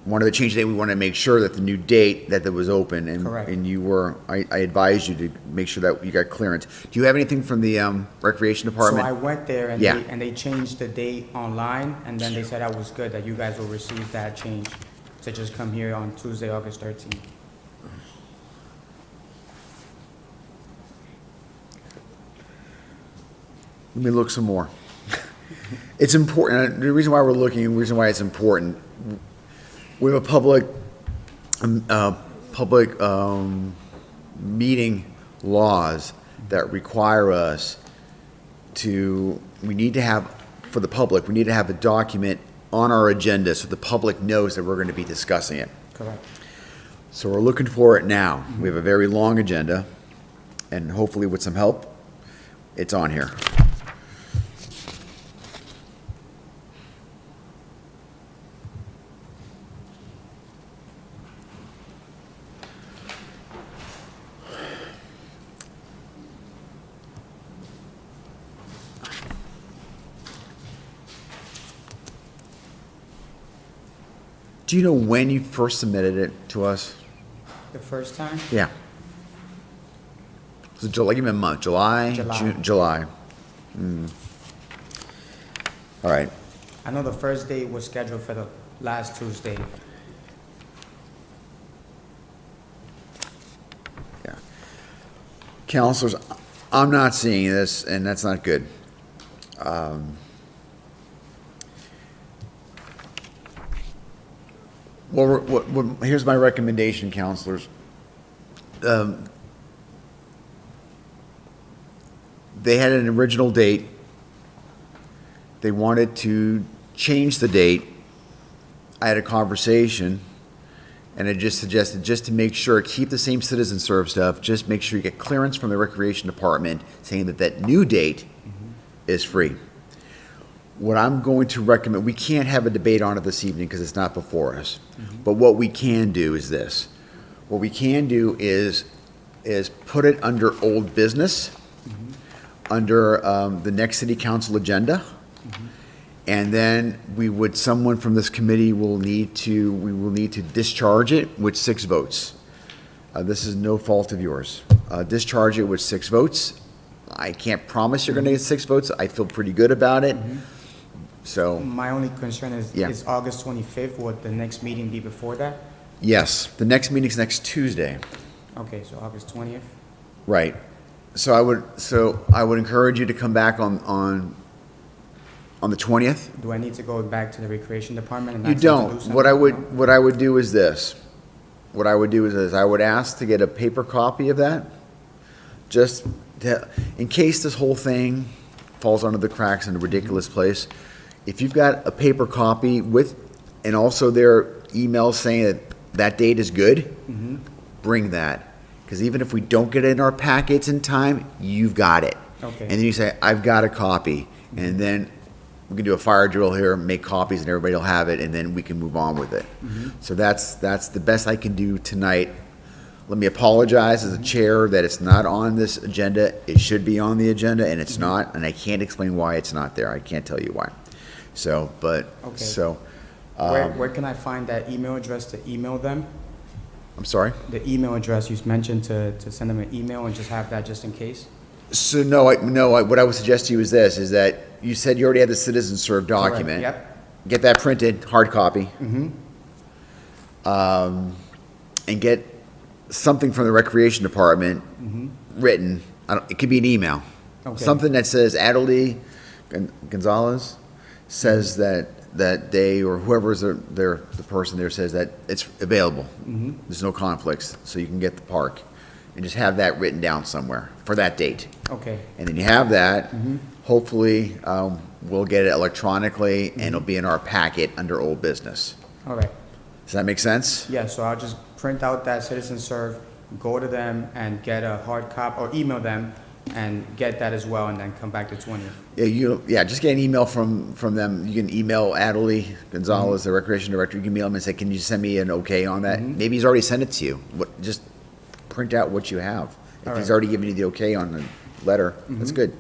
Wanted to change the date, we wanted to make sure that the new date, that it was open, and, Correct. and you were, I advised you to make sure that you got clearance. Do you have anything from the, Recreation So Department? I went there and Yeah. they changed the date online, and then they said I was good, that you guys will receive that change to just come here on Tuesday, August 13th. Let me look some more. It's important, the reason why we're looking, the reason why it's important, we have a public meeting laws that require us to, we need to have, for the public, we need to have a document on our agenda so the public knows that we're going to be discussing it. Correct. So we're looking for it now. We have a very long agenda, and hopefully with some help, it's on here. Do you know when you first submitted it to us? The first time? Yeah. Was it July, give me a month, July? July. June, July. All right, I know the first date was scheduled for the last Tuesday. yeah. Counselors, I'm not seeing this, and that's not good. Well, here's my recommendation, counselors. They had an original date. They wanted to change the date. I had a conversation, and I just suggested, just to make sure, keep the same citizen serve stuff, just make sure you get clearance from the Recreation Department saying that that new date is free. What I'm going to recommend, we can't have a debate on it this evening because it's not before us. But what we can do is this. What we can do is put it under old business, under the next city council agenda. And then someone from this committee we will need to discharge it with 6 votes. This is no fault of yours. Discharge it with 6 votes. I can't promise you're gonna get 6 votes. I feel pretty good about it. So, My only concern Yeah. is August 25th, would the next meeting be before that? yes, the next meeting's next Tuesday. Okay, so August 20th? Right. So I would encourage you to come back on the 20th. Do I need to go back to the Recreation Department and You ask them to do don't. something? What I would do is this. What I would do is this. I would ask to get a paper copy of that, just in case this whole thing falls under the cracks in a ridiculous place. If you've got a paper copy and also their email saying that that date is good, bring that. Because even if we don't get it in our packets in time, you've got it. Okay. And then you say, I've got a copy. And then we can do a fire drill here, make copies, and everybody will have it, and then we can move on with it. So that's the best I can do tonight. Let me apologize as a chair that it's not on this agenda. It should be on the agenda, and it's not, and I can't explain why it's not there. I can't tell you why. So, but, Okay. so, Where can I find that email address to email them? I'm sorry? The email address you mentioned to send them an email and just have that just in case? So, no, what I would suggest to you is this, is that you said you already had the citizen serve document. Correct, Yep. Get that printed, hard copy. And get something from the Recreation Department written. It could be an email. Okay. Something that says Adelie Gonzalez says that they, or whoever's the person there, says that it's available. There's no conflicts, so you can get the park. And just have that written down somewhere for that date. Okay. And then you have that, hopefully, we'll get it electronically, and it'll be in our packet under old business. All right. Does that make sense? Yeah, so I'll just print out that citizen serve, go to them and get a hard copy, or email them and get that as well, and then come back the 20th. Yeah, just get an email from them. You can email Adelie Gonzalez, the recreation director. You can email him and say, can you send me an okay on that? Maybe he's already sent it to you. Just print out what you have. If All he's right. already given you the okay on the letter, that's good.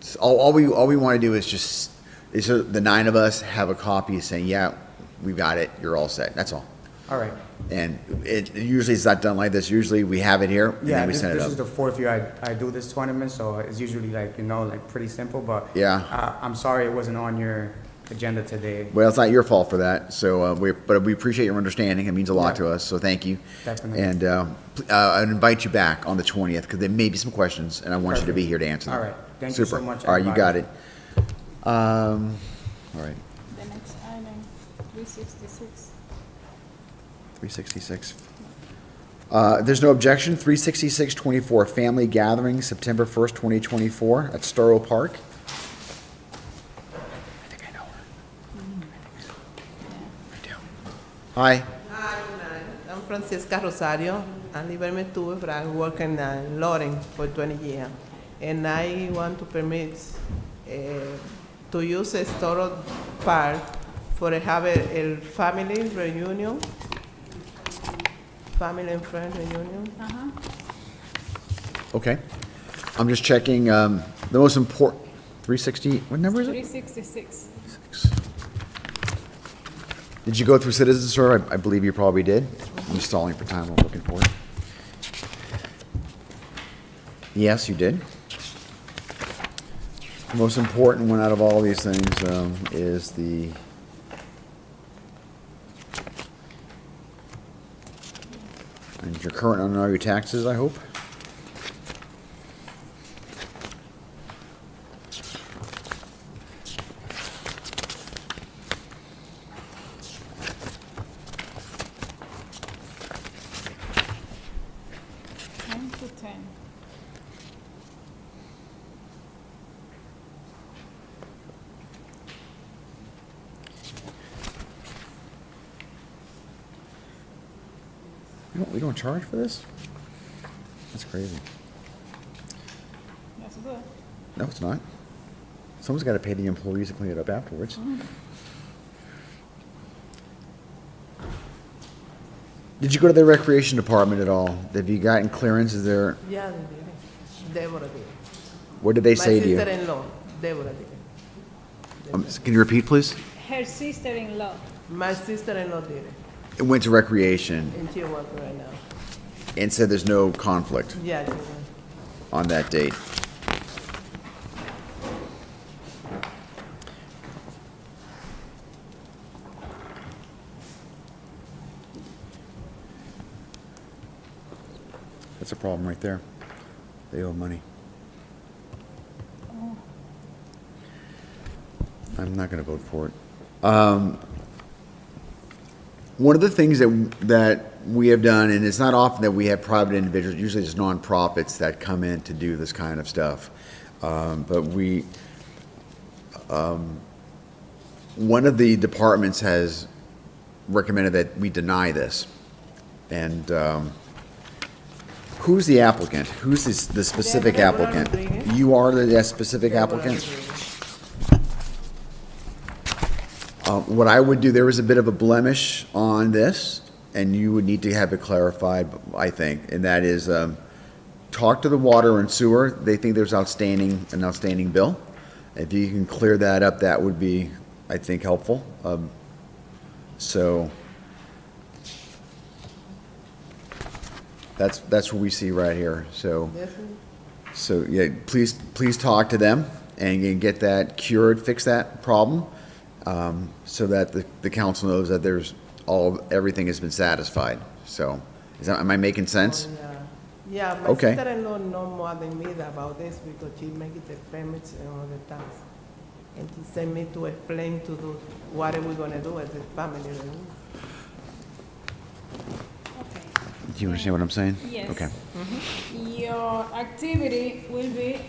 So all we want to do is so the 9 of us have a copy saying, yeah, we got it, you're all set. That's all. All right. And it usually it's not done like this. Usually we have it here and Yeah, then we this send it is the up. 4th year I do this tournament, so it's usually like, like pretty simple, but Yeah. I'm sorry it wasn't on your agenda today. Well, it's not your fault for that. So but we appreciate your understanding. It means a lot Yeah. to us. So thank you. Definitely. And I'd invite you back on the 20th because there may be some questions and I want you to be here to answer them. All right. Thank you so Super. much, All right, you got it. everybody. All right, The next item, 366. 366. There's no objection. 366-24, family gathering, September 1st, 2024 at Storrow Park. I think I know her. I do. Hi. Hi, good night. I'm Francisca Rosario. I live in Metue, but I work in Loring for 20 years. And I want to permit to use a Storrow Park for have a family reunion, family and friend reunion. Okay. I'm just checking, the most important, 360, what number is it? 366. Did you go through citizen survey? I believe you probably did. I'm stalling for time, I'm looking for it. Yes, you did. The most important one out of all these things is and you're current on all your taxes, I hope? We don't charge for this? That's crazy. That's good. No, it's not. Someone's got to pay the employees to clean it up afterwards. Did you go to the recreation department at all? Have you gotten clearance? Is there, Yeah, they did it. Deborah did it. what did they say to you? My sister-in-law, Deborah did it. Can you repeat, please? Her sister-in-law. My sister-in-law did it, It went to recreation and she works right now. and said there's no conflict Yeah, she went. on that date. That's a problem right there. They owe money. I'm not going to vote for it. One of the things that we have done, and it's not often that we have private individuals, usually it's nonprofits that come in to do this kind of stuff. But one of the departments has recommended that we deny this. And who's the applicant? Who's the specific Deborah applicant? Rodriguez. You are the specific Deborah applicant? Rodriguez. What I would do, there was a bit of a blemish on this, and you would need to have it clarified, I think, and that is, talk to the water and sewer. They think there's an outstanding bill. If you can clear that up, that would be, I think, helpful. So that's what we see right here. So, yeah, please talk to them and get that cured, fix that problem. So that the council knows that everything has been satisfied. So, am I making sense? Yeah, my Okay. sister-in-law know more than me about this because she make the permits and all the time. And she sent me to explain to do what are we gonna do as a family reunion. Okay. Do you understand what I'm saying? Yes. Okay. Your activity will be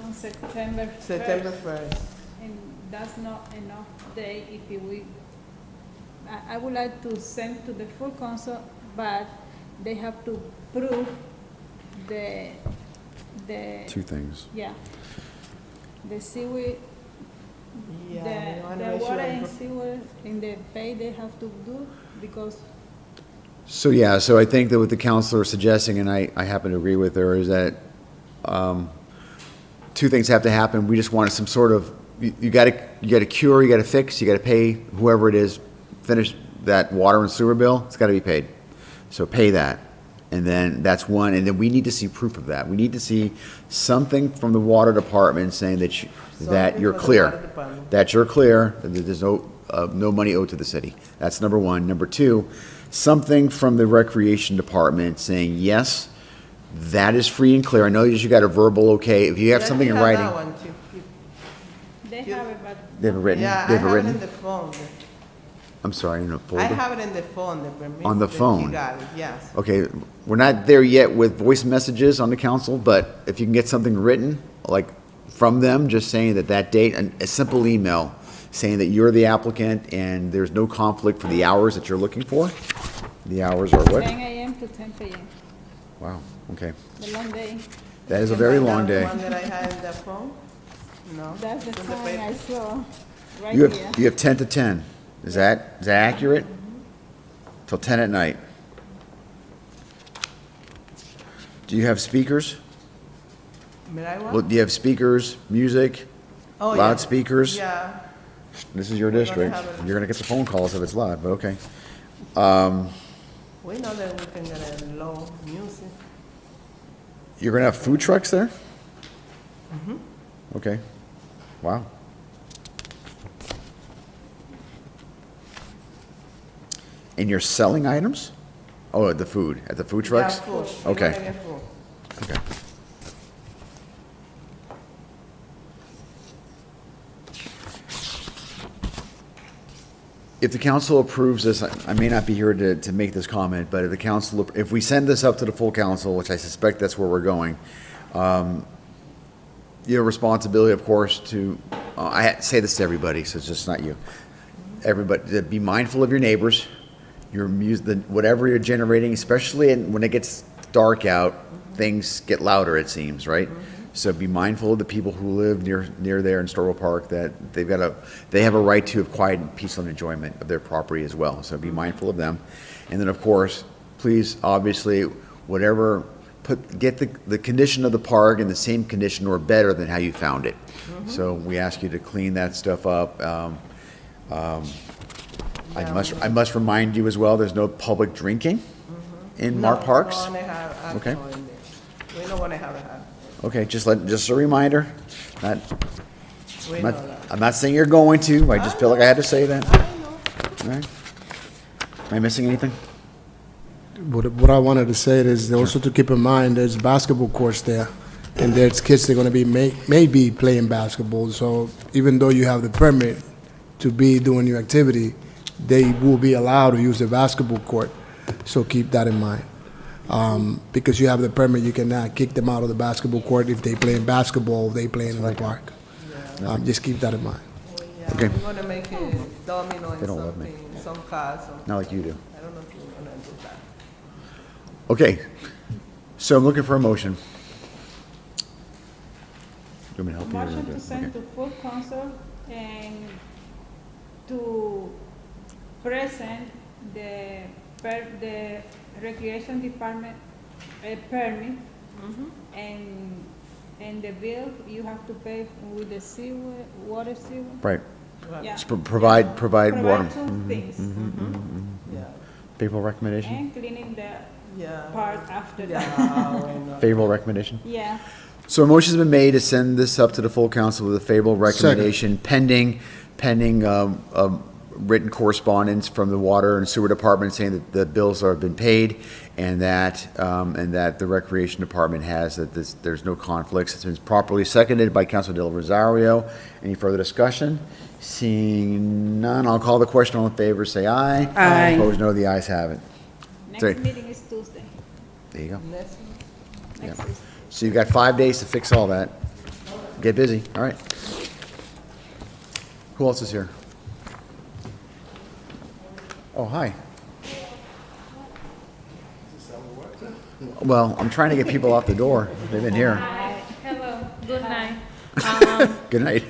on September 1st. September 1st. And that's not enough day if we, I would like to send to the full council, but they have to prove the the. Two things. Yeah. The sewer, Yeah, we wanna the make sure water we and go- sewer in the pay they have to do, because So, yeah, so I think that what the counselor is suggesting, and I happen to agree with her, is that two things have to happen. We just want some sort of, you gotta cure, you gotta fix, you gotta pay whoever it is, finish that water and sewer bill, it's gotta be paid. So pay that. And then that's one, and then we need to see proof of that. We need to see something from the water department saying that Something you're from the clear. water department. That you're clear, that there's no money owed to the city. That's number one. Number two, something from the recreation department saying, yes, that is free and clear. I know you got a verbal okay. If you have Yeah, something in we have writing. that one too. they You- have it, but They have it written? Yeah, They I have it have it written? in the phone. I'm sorry, in a I folder? have it in the phone, the permit. On the that you phone? got it, yes. Okay, we're not there yet with voice messages on the council, but if you can get something written, like from them, just saying that date, and a simple email saying that you're the applicant and there's no conflict for the hours that you're looking for. The hours are what? 10 a.m. to 10 p.m. Wow, okay. The long day. That is a Can very find long out the day. one that I had in the phone? No? That's the It's in time paper? I saw, right You here. have 10 to 10. Is that accurate? Till 10 at night. Do you have speakers? May I Well, what? do you have speakers, music, Oh, yeah. loudspeakers? Yeah, This is your We're gonna district. have it. You're gonna get the phone calls if it's loud, but okay. we know that we can get a low music. You're gonna have food trucks there? Okay. Wow. And you're selling items? Oh, at the food, at the food trucks? Yeah, food. We're Okay. gonna get food. Okay. If the council approves this, I may not be here to make this comment, but if the council, if we send this up to the full council, which I suspect that's where we're going, your responsibility, of course, to, I say this to everybody, so it's just not you. Everybody, to be mindful of your neighbors, whatever you're generating, especially when it gets dark out, things get louder, it seems, right? So be mindful of the people who live near there in Storwell Park, that they have a right to have quiet and peaceful enjoyment of their property as well. So be mindful of them. And then, of course, please, obviously, get the condition of the park in the same condition or better than how you found it. So we ask you to clean that stuff up. I must remind you as well, there's no public drinking in our parks. No, they have alcohol Okay. in there. We don't wanna have it. Okay, just a reminder. We I'm know not, that. I'm not saying you're going to, I just feel like I had to say that. I know. All right. Am I missing anything? What I wanted to say is also to keep in mind, there's basketball courts there, and there's kids that are gonna be, maybe playing basketball, so even though you have the permit to be doing your activity, they will be allowed to use the basketball court, so keep that in mind. Because you have the permit, you cannot kick them out of the basketball court if they playing basketball, they playing in the park. Just keep that in mind. Yeah, Okay. we're gonna make a domino They and don't love me. something, some cars. Not like you do. I don't know if we're gonna do that. Okay, so I'm looking for a motion. You want me to help you? or Motion good? to send Okay. to full council and to present the recreation department permit, and the bill you have to pay with the sewer, water sewer. Right, Yeah. Just provide water. Provide two things, Yeah, Favorable recommendation? and cleaning the yeah. part after that. Yeah, we know. Favorable recommendation? Yeah, So a motion's been made to send this up to the full council with a favorable recommendation pending written correspondence from the water and sewer department saying that the bills have been paid and that the recreation department has, that there's no conflicts. It's been properly seconded by Councilor Del Rosario. Any further discussion? Seeing none, I'll call the question. All in favor, say aye. Aye. Opposed, no. The ayes have it. Sorry. next meeting is Tuesday, There you go. Next next Yeah. Tuesday. So you've got 5 days to fix all that. Get busy, all right. Who else is here? Oh, hi. Well, I'm trying to get people off the door. They've been here. Good night.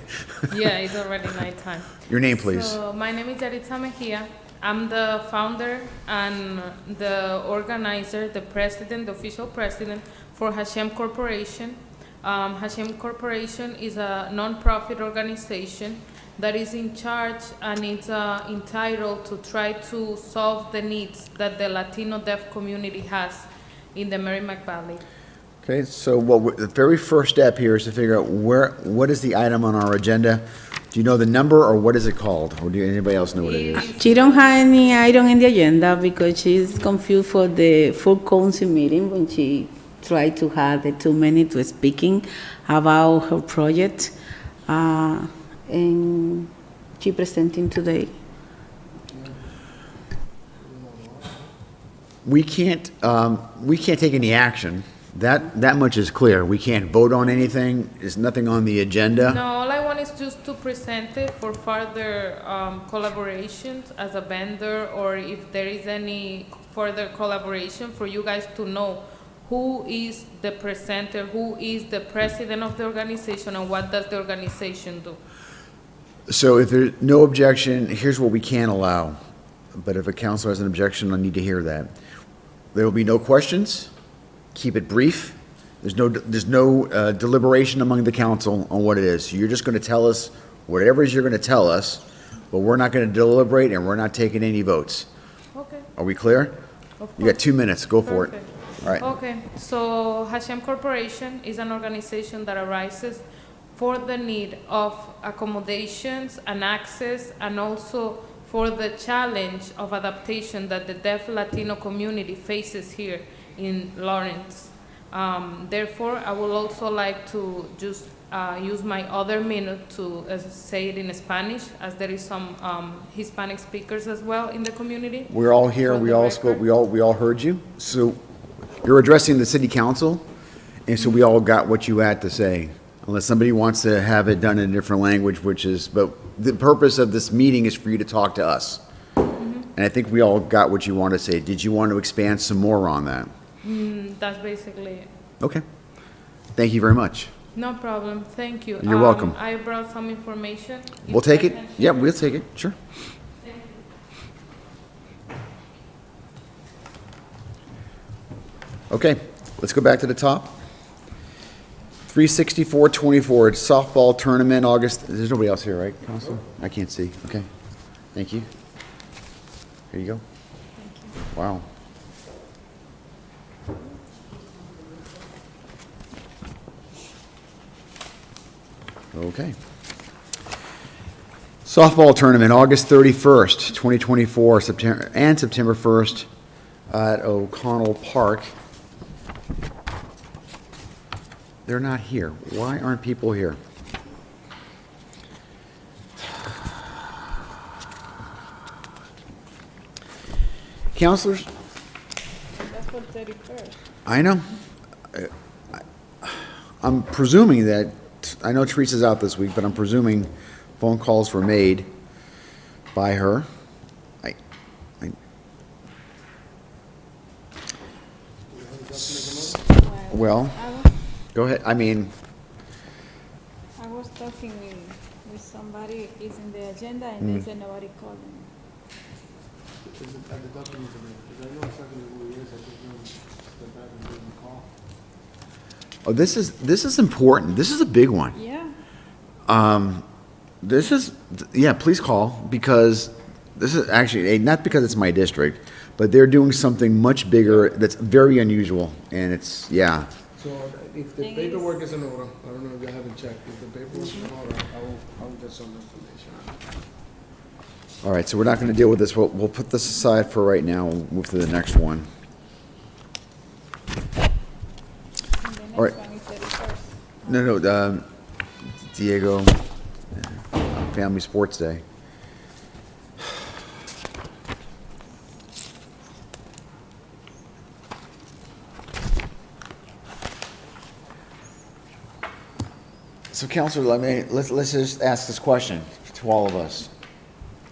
Yeah, it's already nighttime. Your name, please. So my name is Yaritza Mejia. I'm the founder and the organizer, the president, the official president for Hashem Corporation. Hashem Corporation is a non-profit organization that is in charge and it's entitled to try to solve the needs that the Latino deaf community has in the Merrimack Valley. Okay, so the very first step here is to figure out what is the item on our agenda? Do you know the number, or what is it called? Or do anybody else know what it is? She don't have any item in the agenda because she's confused for the full council meeting when she tried to have the 2 minutes speaking about her project. And she presenting today. We can't take any action. That much is clear. We can't vote on anything. There's nothing on the agenda. No, all I want is just to present it for further collaborations as a vendor, or if there is any further collaboration for you guys to know who is the presenter, who is the president of the organization, and what does the organization do. So if there's no objection, here's what we can allow. But if a counselor has an objection, I need to hear that. There will be no questions. Keep it brief. There's no deliberation among the council on what it is. So you're just going to tell us whatever it is you're going to tell us, but we're not going to deliberate and we're not taking any votes. Okay. Are we clear? Of You got course. 2 minutes. Go for it. Perfect. All right. Okay, so Hashem Corporation is an organization that arises for the need of accommodations and access, and also for the challenge of adaptation that the deaf Latino community faces here in Lawrence. Therefore, I would also like to just use my other minute to say it in Spanish, as there is some Hispanic speakers as well in the community. We're all here. For We the all record. spoke. We all heard you. So you're addressing the city council, and so we all got what you had to say. Unless somebody wants to have it done in a different language, but the purpose of this meeting is for you to talk to us. And I think we all got what you want to say. Did you want to expand some more on that? That's basically it. Okay. Thank you very much. No problem, thank you. You're welcome. I brought some information. We'll If take I it. can Yeah, share. we'll take it. Sure. Thank you. Okay, let's go back to the top. 36424, it's softball tournament, August. There's nobody else here, right, Council? I can't see. Okay. Thank you. Here you go. Wow. Okay. Softball tournament, August 31st, 2024, September 1st at O'Connell Park. They're not here. Why aren't people here? Counselors? That's for 31st. I know. I'm presuming that, I know Teresa's out this week, but I'm presuming phone calls were made by her. Well, go ahead. I mean, I was talking with somebody, it's in the agenda, and they said nobody called me. Is it at the documents again? Because I know exactly who he is, I just don't step back and give him a call. oh, this is important. This is a big one. Yeah, This is, yeah, please call, because this is actually, not because it's my district, but they're doing something much bigger that's very unusual, and it's, yeah. So if the paperwork is in order, I don't know if you haven't checked, if the paperwork is in order, I will get some information. All right, so we're not going to deal with this. We'll put this aside for right now. We'll move to the next one. and the All right. next one is 31st. No, Diego, Family Sports Day. So, Counselor, let's just ask this question to all of us.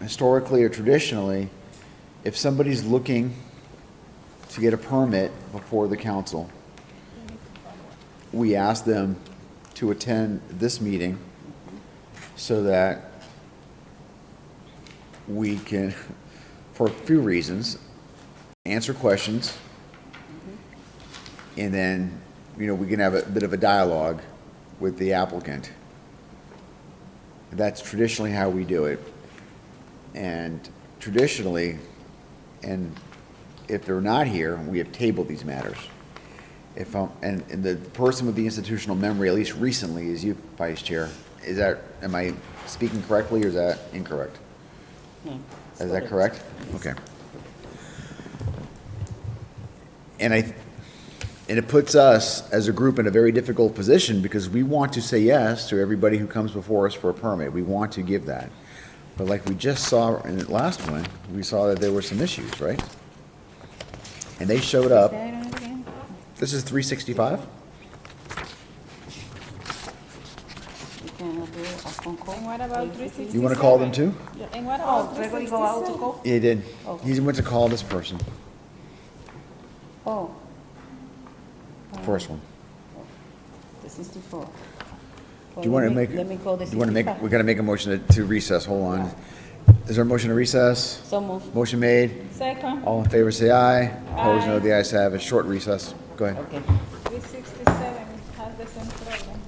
Historically or traditionally, if somebody's looking to get a permit before the council, we ask them, to attend this meeting so that we can, for a few reasons, answer questions, and then, we can have a bit of a dialogue with the applicant. That's traditionally how we do it. And traditionally, and if they're not here, we have tabled these matters. And the person with the institutional memory, at least recently, is you, Vice Chair. Am I speaking correctly, or is that incorrect? Is that correct? Okay. And it puts us as a group in a very difficult position because we want to say yes to everybody who comes before us for a permit. We want to give that. But like we just saw in the last one, we saw that there were some issues, right? And they showed up. This is 365? And what about 367? You want to call them too? And what about 367? Yeah, he did. He went to call this person, Oh, first one. the 64. Do you want to make? Let me call the Do you want to make, 65. we got to make a motion to recess. Hold on. Is there a motion to recess? So moved. Motion made. Second, All in favor, say aye. Opposed, no. Aye. The ayes have it. Short recess. Go ahead. Okay. 367 has the same problem.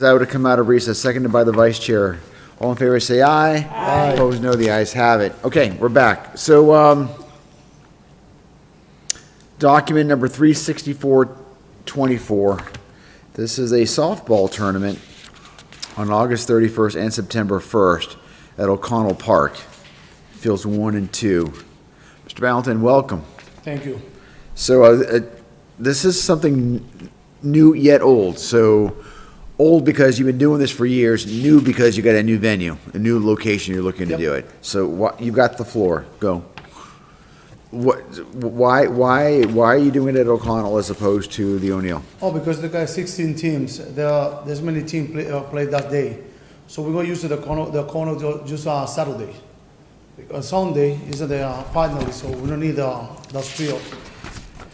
That would have come out of recess, seconded by the vice chair. All in favor, say aye. Aye. Opposed, no. The ayes have it. Okay, we're back. So, document number 36424. This is a softball tournament on August 31st and September 1st at O'Connell Park, fields 1 and 2. Mr. Valentin, welcome. Thank you. So, this is something new yet old. So, old because you've been doing this for years, new because you got a new venue, a new location you're looking to do it. So, you've got the floor. Go. Why are you doing it at O'Connell as opposed to the O'Neill? Oh, because they got 16 teams. There's many teams play that day. So we're going to use the O'Connell just Saturday. Because Sunday is the final, so we don't need that field.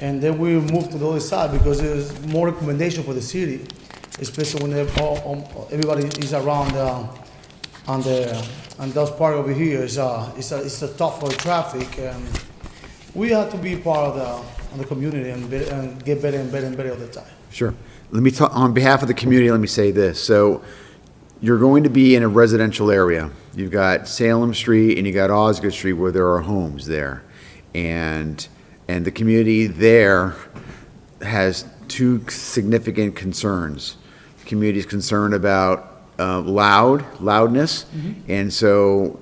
And then we move to the other side because there's more recommendation for the city, especially when everybody is around on those part over here. It's a tough for traffic. We have to be part of the community and get better and better and better all the time. Sure. Let me talk, on behalf of the community, let me say this. So you're going to be in a residential area. You've got Salem Street and you got Osgood Street where there are homes there. And the community there has two significant concerns. The community is concerned about loudness. Mm-hmm. And so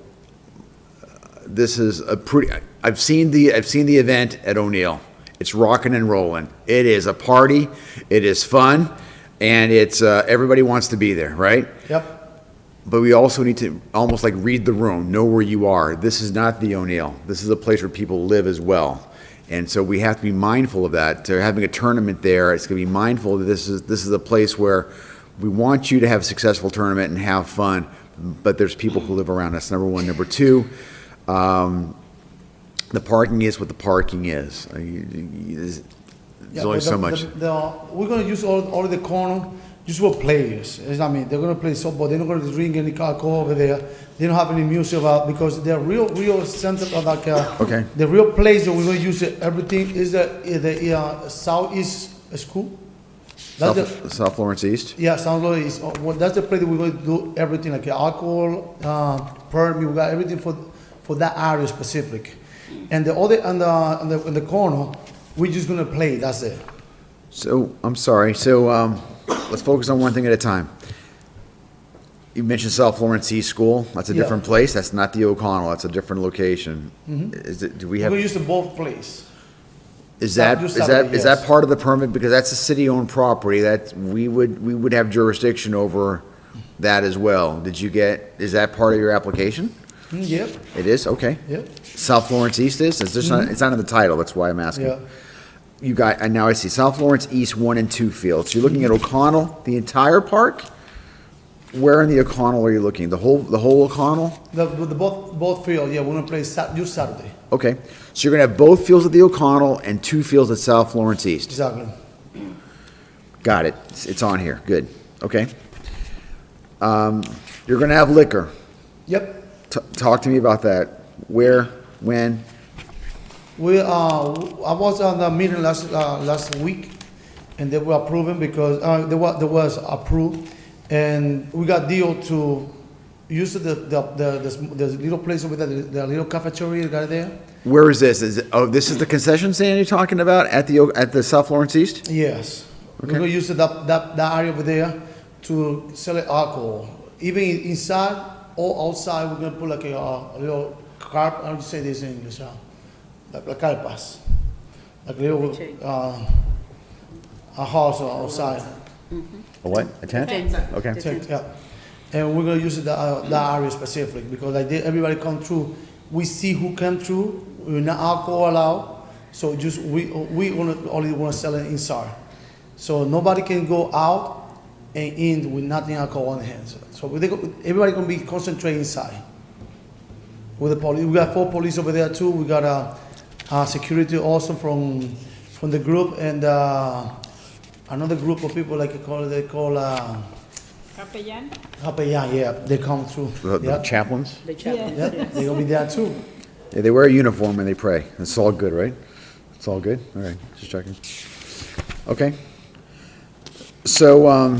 this is a pretty, I've seen the event at O'Neill. It's rocking and rolling. It is a party. It is fun, and it's everybody wants to be there, right? Yep. But we also need to almost like read the room, know where you are. This is not the O'Neill. This is a place where people live as well, and so we have to be mindful of that. To having a tournament there, it's going to be mindful that this is a place where we want you to have a successful tournament and have fun. But there's people who live around us. Number one. Number two. The parking is what the parking is. There's only so much. We're going to use all the corner just for players. I mean, they're going to play softball. They're not going to drink any alcohol over there. They don't have any music because they're real center like okay. The real place that we're going to use everything is the Southeast School. South Lawrence East. Yeah, South Lawrence East. Well, that's the place that we're going to do everything like alcohol, permit. We got everything for that area specific. And the other in the corner, we're just gonna play. That's it. So I'm sorry. So let's focus on one thing at a time. You mentioned South Lawrence East School. That's a different place. That's not the O'Connell. That's a different location. Mm-hmm. Do we have? We're gonna use the both place. Is that part of the permit? Because that's a city-owned property. That we would have jurisdiction over that as well. Is that part of your application? Yep. It is? Okay. Yep. South Lawrence East is? It's not in the title, that's why I'm asking. Yeah. You got, and now I see South Lawrence East 1 and 2 fields. You're looking at O'Connell, the entire park? Where in the O'Connell are you looking? The whole O'Connell? The both fields, yeah, we're gonna play just Saturday. Okay. So you're gonna have both fields at the O'Connell and 2 fields at South Lawrence East? Exactly. Got it. It's on here. Good. Okay. You're gonna have liquor. Yep. Talk to me about that. Where, when? I was on the meeting last week, and they were approving because there was approved, and we got deal to use the little place over there, the little cafeteria right there. Where is this? This is the concession stand you're talking about at the South Lawrence East? Yes. Okay. We're gonna use that area over there to sell alcohol, even inside. Or outside, we're gonna put like a little carp. How do you say this in English? Like carpas, like a little a house outside. A what? A tent? Okay. Tent, yeah. And we're gonna use that area specific because everybody come through. We see who came through. We're not alcohol allowed, so just we only wanna sell it inside. So nobody can go out and in with nothing alcohol on the hands. So everybody gonna be concentrated inside. With the police, we got 4 police over there too. We got a security also from the group and another group of people like they call Capellan? Capellan, yeah, they come through. The chaplains? The chaplains. Yeah, they're gonna be there too. Yeah, they wear a uniform and they pray. It's all good, right? It's all good? All right, just checking. Okay. So,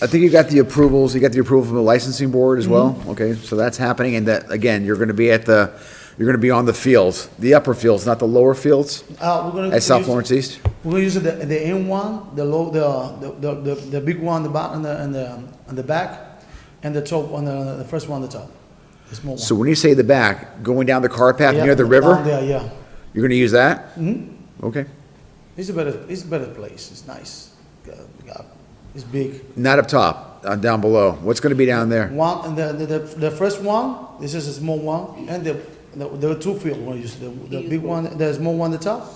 I think you got the approvals, you got the approval from the licensing board as well? Okay, so that's happening, and that, again, you're gonna be you're gonna be on the fields, the upper fields, not the lower fields, We're gonna at South use- Florence East? We're gonna use the end one, the big one, the bottom, and the back, and the top one, the first one on the top, the small one. So when you say the back, going down the car path Yeah, near the down river, there, yeah. you're gonna use that? Okay. It's a better place. It's nice. It's big. Not up top, down below. What's gonna be down there? One and the first one. This is a small one, and there are two fields. We're gonna use the big one. There's small one at the top,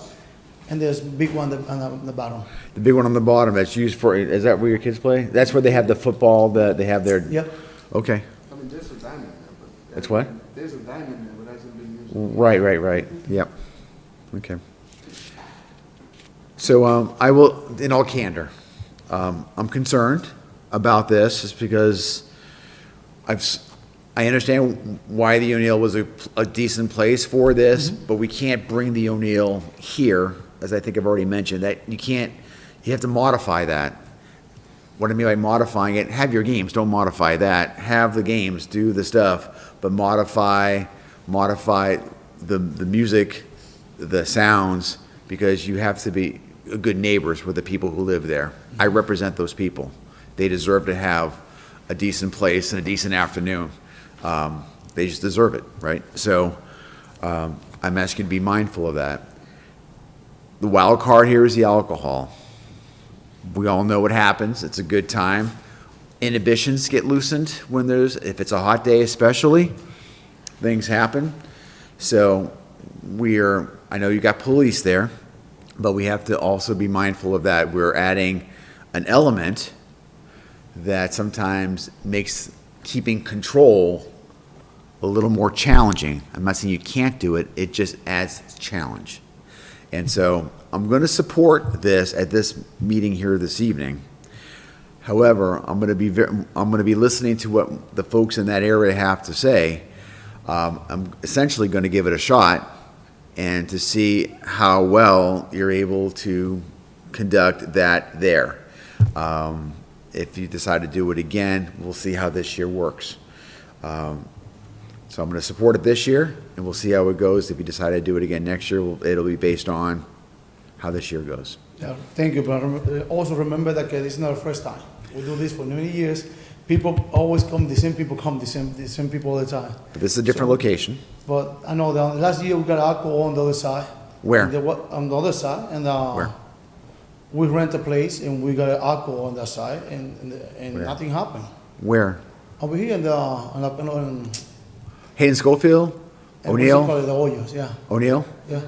and there's big one on the bottom. The big one on the bottom that's used for, is that where your kids play? That's where they have the football, they have their, Yep. okay. I mean, there's a diamond there, but. That's what? There's a diamond there, but hasn't been used. Right, yep. Okay. So, I will, in all candor, I'm concerned about this, just because I understand why the O'Neill was a decent place for this, but we can't bring the O'Neill here, as I think I've already mentioned, that you have to modify that. What I mean by modifying it, have your games, don't modify that. Have the games, do the stuff, but modify the music, the sounds, because you have to be good neighbors with the people who live there. I represent those people. They deserve to have a decent place and a decent afternoon. They just deserve it, right? So I'm asking you to be mindful of that. The wild card here is the alcohol. We all know what happens. It's a good time. Inhibitions get loosened when if it's a hot day especially, things happen. So I know you got police there, but we have to also be mindful of that. We're adding an element that sometimes makes keeping control a little more challenging. I'm not saying you can't do it, it just adds challenge. And so I'm going to support this at this meeting here this evening. However, I'm going to be listening to what the folks in that area have to say. I'm essentially going to give it a shot and to see how well you're able to conduct that there. If you decide to do it again, we'll see how this year works. So I'm going to support it this year, and we'll see how it goes. If you decide to do it again next year, it'll be based on how this year goes. Yeah, thank you, but also remember that this is not the first time. We do this for many years. People always come, the same people come, the same people all the time. But this is a different location. But I know that last year we got alcohol on the other side. Where? On the other side, and Where? we rent a place and we got alcohol on that side, and Where? nothing happened. Where? Over here in Hayden Schofield? O'Neill? The Hoyos, yeah. O'Neill? Yeah.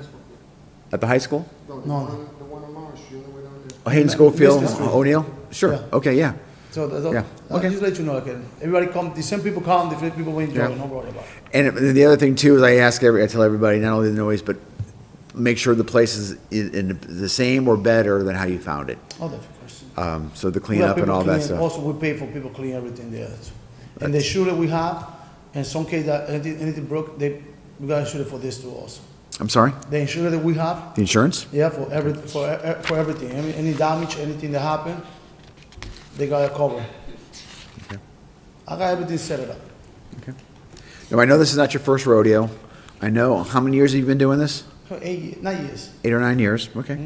At the high school? No, No. the one on Marsh, the other way down there. Oh, Hayden Schofield, Mr. Street. O'Neill? Sure, Yeah. okay, yeah. So Yeah, okay. just let you know, like, everybody come, the same people come, different people will enjoy, Yeah. no worry about it. And the other thing too is I tell everybody, not only the noise, but make sure the place is in the same or better than how you found it. Oh, definitely. So the We have cleanup and people all that clean- stuff. Also, we pay for people clean everything there. And the shooter we have, in some case that anything broke, we got insurance for this too also. I'm sorry? The insurance that we have, The insurance? yeah, for everything. Any damage, anything that happened, they got it covered. Okay. I got everything set it up. Okay. Now, I know this is not your first rodeo. I know, how many years have you been doing this? For 9 years. 8 or 9 years, okay.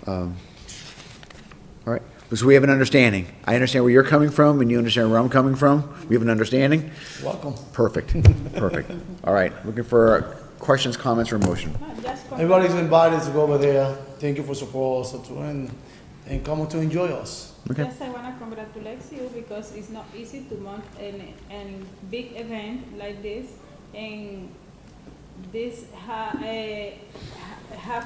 All right, so we have an understanding. I understand where you're coming from, and you understand where I'm coming from. We have an understanding? Welcome. Perfect, perfect. All right, looking for questions, comments, or motion? Everybody's invited to go over there. Thank you for support also too, and come to enjoy us. Okay. Yes, I want to congratulate you because it's not easy to mount a big event like this, and this have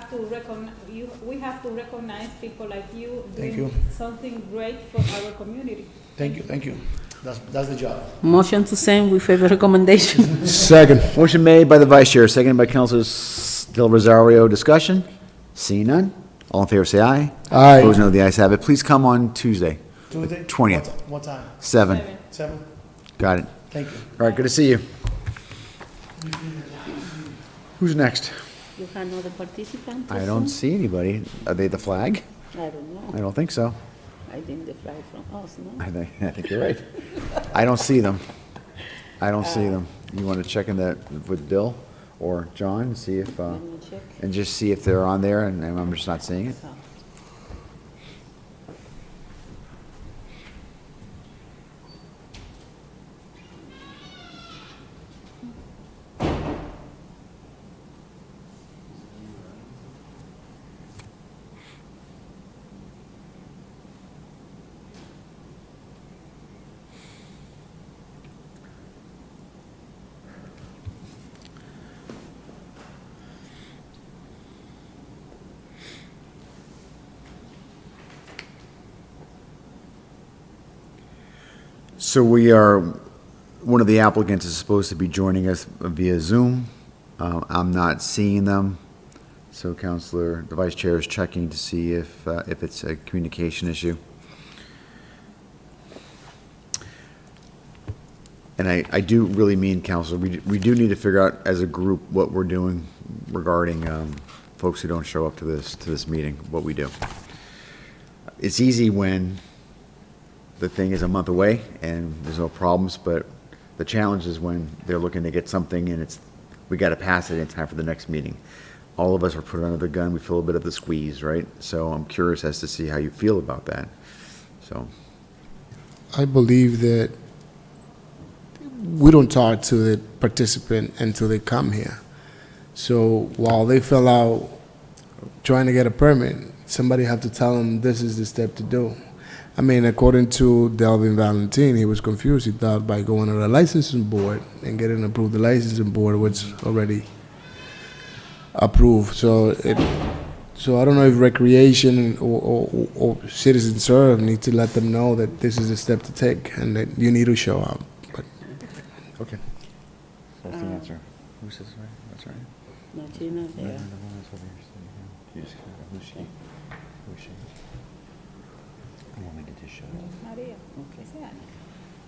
to recognize you. We have to recognize people like you Thank doing you. something great for our community. Thank you. That's the job. Motion to send with favor recommendation. Second. Motion made by the vice chair, seconded by Councilors Del Rosario. Discussion? Seeing none? All in favor, say aye. Aye. Opposed, no. The ayes have it. Please come on Tuesday. Tuesday? 20th. What time? 7. 7? Got it. Thank you. All right, good to see you. Who's next? You have another participant? I don't see anybody. Are they the flag? I don't know. I don't think so. I think they fly from us, no? I think you're right. I don't see them. I don't see them. You want to check in that with Bill or John and see if, Let me check. and just see if they're on there and I'm just not seeing it? So, So we are, one of the applicants is supposed to be joining us via Zoom. I'm not seeing them. So Counselor, the Vice Chair is checking to see if it's a communication issue. And I do really mean, Counselor, we do need to figure out as a group what we're doing regarding folks who don't show up to this meeting, what we do. It's easy when the thing is a month away and there's no problems, but the challenge is when they're looking to get something and we got to pass it in time for the next meeting. All of us are put under the gun. We feel a bit of the squeeze, right? So I'm curious as to see how you feel about that. So I believe that we don't talk to the participant until they come here. So while they fill out trying to get a permit, somebody have to tell them this is the step to do. I mean, according to Delvin Valentin, he was confused. He thought by going to the licensing board and getting approved, the licensing board was already approved. So I don't know if recreation or citizen serve need to let them know that this is a step to take and that you need to show up. But okay, that's the answer. Who says right? That's right. No, Gina, there. Who's she? Who's she? I want me to just show up. Maria. Okay.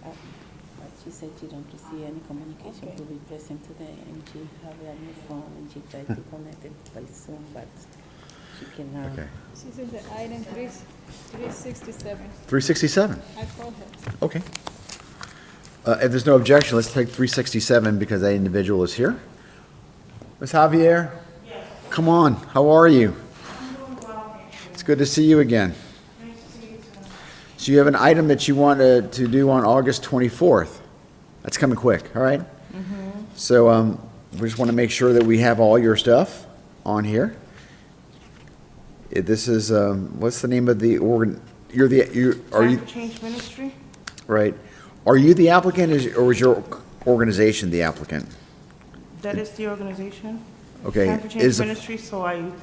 But she said she don't receive any communication to be present today, and she have a new phone, and she tried to connect it by Zoom, but she cannot. Okay. This is the item 367. 367. I called her. Okay. If there's no objection, let's take 367 because that individual is here. Ms. Javier? Yes. Come on, how are you? I'm doing well. It's good to see you again. Nice to see you too. So you have an item that you want to do on August 24th. That's coming quick, all right? Mm-hmm. So we just want to make sure that we have all your stuff on here. This is, what's the name of the organ? Are you? Change Ministry? Right. Are you the applicant or is your organization the applicant? That is the organization. Okay. Time for Change Ministry, so I'm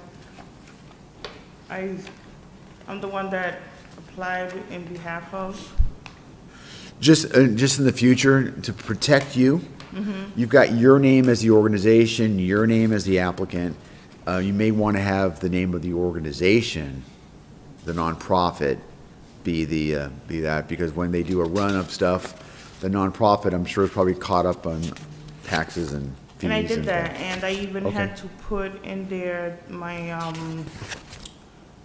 the one that applied in behalf of. Just in the future, to protect you, you've got your name as the organization, your name as the applicant. You may want to have the name of the organization, the nonprofit, be that, because when they do a run of stuff, the nonprofit, I'm sure, is probably caught up on taxes and fees. And I did that, and I even Okay. had to put in there my,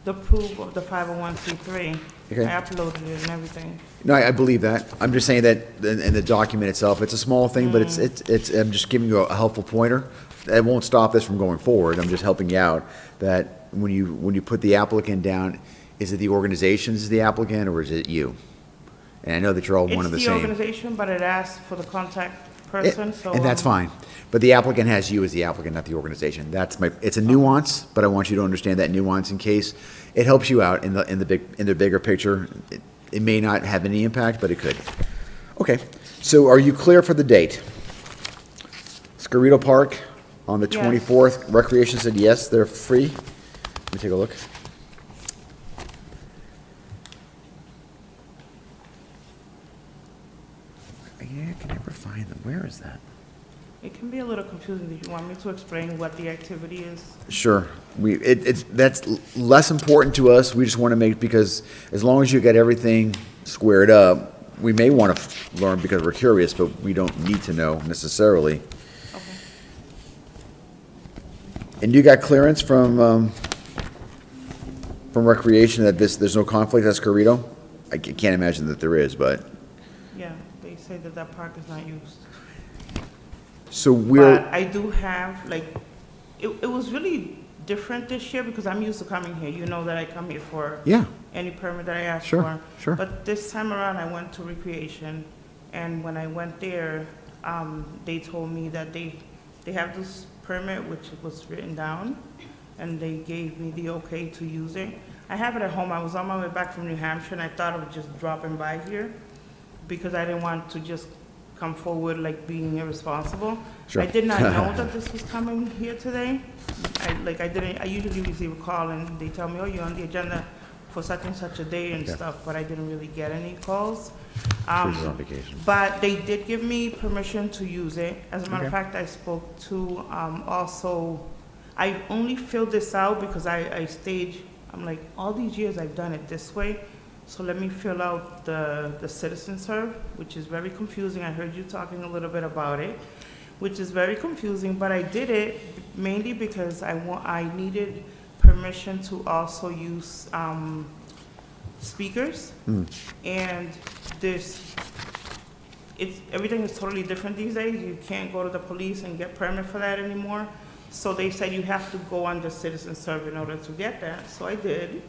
the proof of the 501c3. Okay. I uploaded it and everything. No, I believe that. I'm just saying that in the document itself, it's a small thing, but it's, I'm just giving you a helpful pointer. It won't stop this from going forward. I'm just helping you out, that when you put the applicant down, is it the organization is the applicant, or is it you? And I know that you're all one and the It's same. the organization, but it asks for the contact person, so. And that's fine. But the applicant has you as the applicant, not the organization. It's a nuance, but I want you to understand that nuance in case it helps you out in the bigger picture. It may not have any impact, but it could. Okay, so are you clear for the date? Scarrito Park on the Yes. 24th. Recreation said yes, they're free. Let me take a look. I can never find them. Where is that? It can be a little confusing. Did you want me to explain what the activity is? Sure. That's less important to us. We just want to make, because as long as you get everything squared up, we may want to learn because we're curious, but we don't need to know necessarily. Okay. And you got clearance from Recreation that there's no conflict at Scarrito? I can't imagine that there is, but, Yeah, they say that that park is not used. so we're, But I do have, like, it was really different this year because I'm used to coming here. You know that I come here for yeah, any permit that I ask Sure, for. sure. But this time around, I went to recreation, and when I went there, they told me that they have this permit, which was written down, and they gave me the okay to use it. I have it at home. I was on my way back from New Hampshire, and I thought of just dropping by here because I didn't want to just come forward like being irresponsible. Sure. I did not know that this was coming here today. I usually receive a call and they tell me, oh, you're on the agenda for such and such a day and Yeah. stuff, but I didn't really get any calls. Cruise is on vacation. But they did give me permission to use it. As a matter of Okay. fact, I spoke to, also, I only filled this out because I stayed, I'm like, all these years I've done it this way. So let me fill out the citizen serve, which is very confusing. I heard you talking a little bit about it, which is very confusing, but I did it mainly because I needed permission to also use, speakers. And everything is totally different these days. You can't go to the police and get permit for that anymore. So they said you have to go under citizen serve in order to get that. So I did.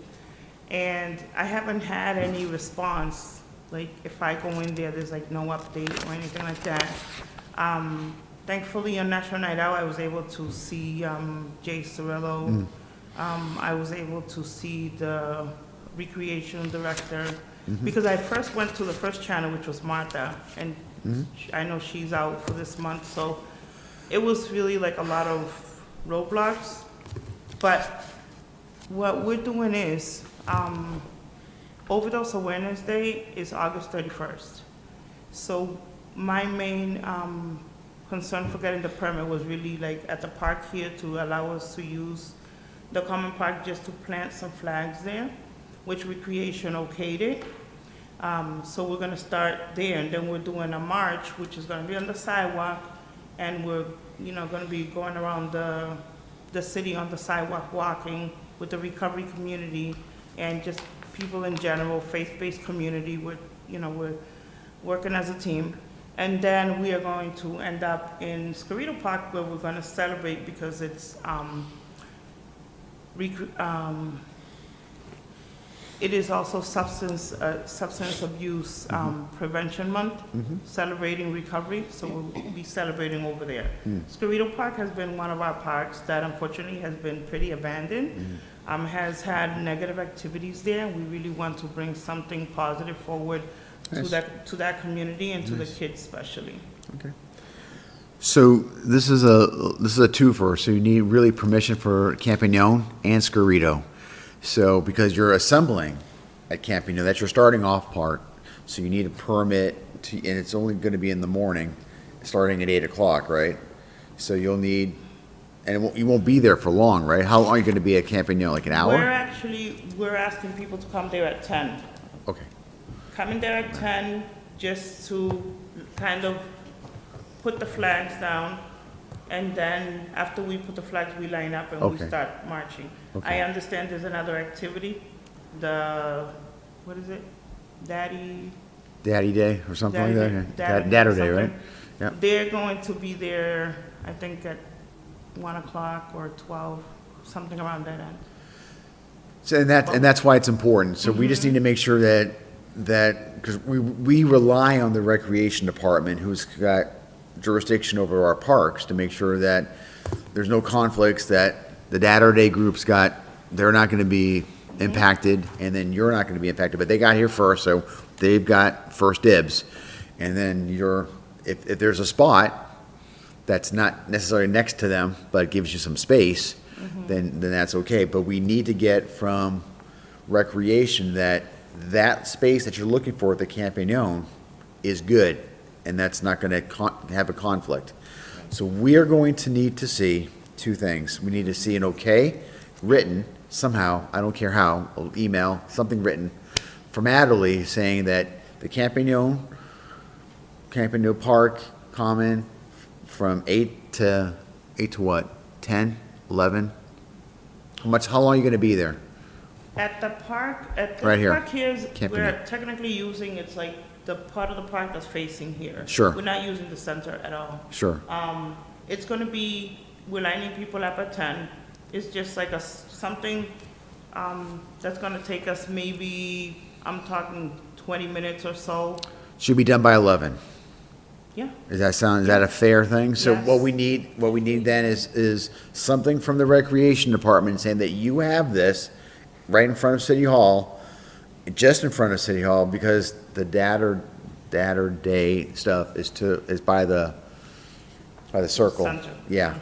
And I haven't had any response. Like if I go in there, there's like no update or anything like that. Thankfully on National Night Out, I was able to see Jay Cirillo. I was able to see the recreation director because I first went to the first channel, which was Martha, and I know she's out for this month. So it was really like a lot of roadblocks. But what we're doing is Overdose Awareness Day is August 31st. So my main concern for getting the permit was really like at the park here to allow us to use the common park just to plant some flags there, which recreation okayed it. So we're gonna start there, and then we're doing a march, which is gonna be on the sidewalk, and we're, gonna be going around the city on the sidewalk, walking with the recovery community and just people in general, faith-based community. We're working as a team. And then we are going to end up in Scarrito Park where we're gonna celebrate because it's, it is also substance abuse prevention month, celebrating recovery, so we'll be celebrating over there. Scarrito Park has been one of our parks that unfortunately has been pretty abandoned, has had negative activities there. We really want to bring something positive forward to that community and to the kids especially. Okay. So this is a twofer, so you need really permission for Campagnon and Scarrito. So, because you're assembling at Campagnon, that's your starting off part, so you need a permit and it's only gonna be in the morning, starting at 8 o'clock, right? So you'll need, and you won't be there for long, right? How long are you gonna be at Campagnon, like an hour? We're asking people to come there at 10. Okay, Coming there at 10 just to kind of put the flags down, and then after we put the flags, we line up and we Okay. start marching. Okay. I understand there's another activity, what is it? Daddy Day or something like that? Yeah. Daddy Daddo Day, right? something. Yeah. They're going to be there, I think at 1 o'clock or 12, something around that end. So, and that's why it's important. So we just need to make sure that, because we rely on the recreation department, who's got jurisdiction over our parks, to make sure that there's no conflicts, that the Day group's they're not gonna be impacted, and then you're not gonna be impacted, but they got here first, so they've got first dibs. And then if there's a spot that's not necessarily next to them, but it gives you some space, then that's okay. But we need to get from recreation that space that you're looking for at the Campagnon is good, and that's not gonna have a conflict. So we are going to need to see two things. We need to see an okay written somehow, I don't care how, email, something written from Adderley saying that the Campagnon Park Common from 8 to what? 10, 11? How long are you gonna be there? At the park, at Right this here. park here, Camping we're it. technically using, it's like the part of the park that's facing here. Sure. We're not using the center at all. Sure. It's gonna be, we're lining people up at 10. It's just like something, that's gonna take us maybe, I'm talking 20 minutes or so. Should be done by 11. Yeah. Is that a fair thing? So Yes. what we need then is something from the recreation department saying that you have this right in front of City Hall, just in front of City Hall, because the dad or day stuff is by the circle. Center. Yeah.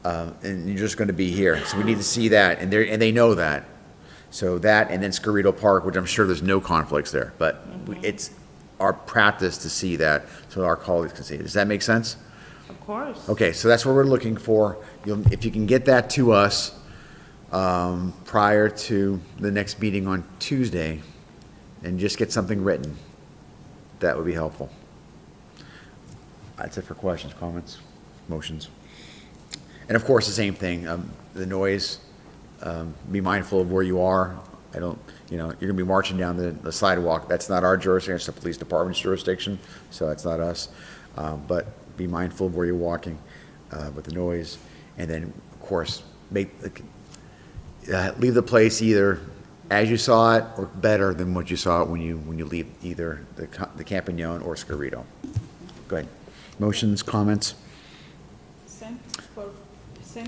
And you're just gonna be here. So we need to see that, and they know that. So that, and then Scarrito Park, which I'm sure there's no conflicts there, but it's our practice to see that, so our colleagues can see it. Does that make sense? Of course. Okay, so that's what we're looking for. If you can get that to us prior to the next meeting on Tuesday, and just get something written, that would be helpful. That's it for questions, comments, motions. And of course, the same thing, the noise, be mindful of where you are. You're gonna be marching down the sidewalk. That's not our jurisdiction, it's the police department's jurisdiction, so that's not us. But be mindful of where you're walking with the noise. And then, of course, leave the place either as you saw it or better than what you saw it when you leave either the Campagnon or Scarrito. Go ahead. Motions, comments? Send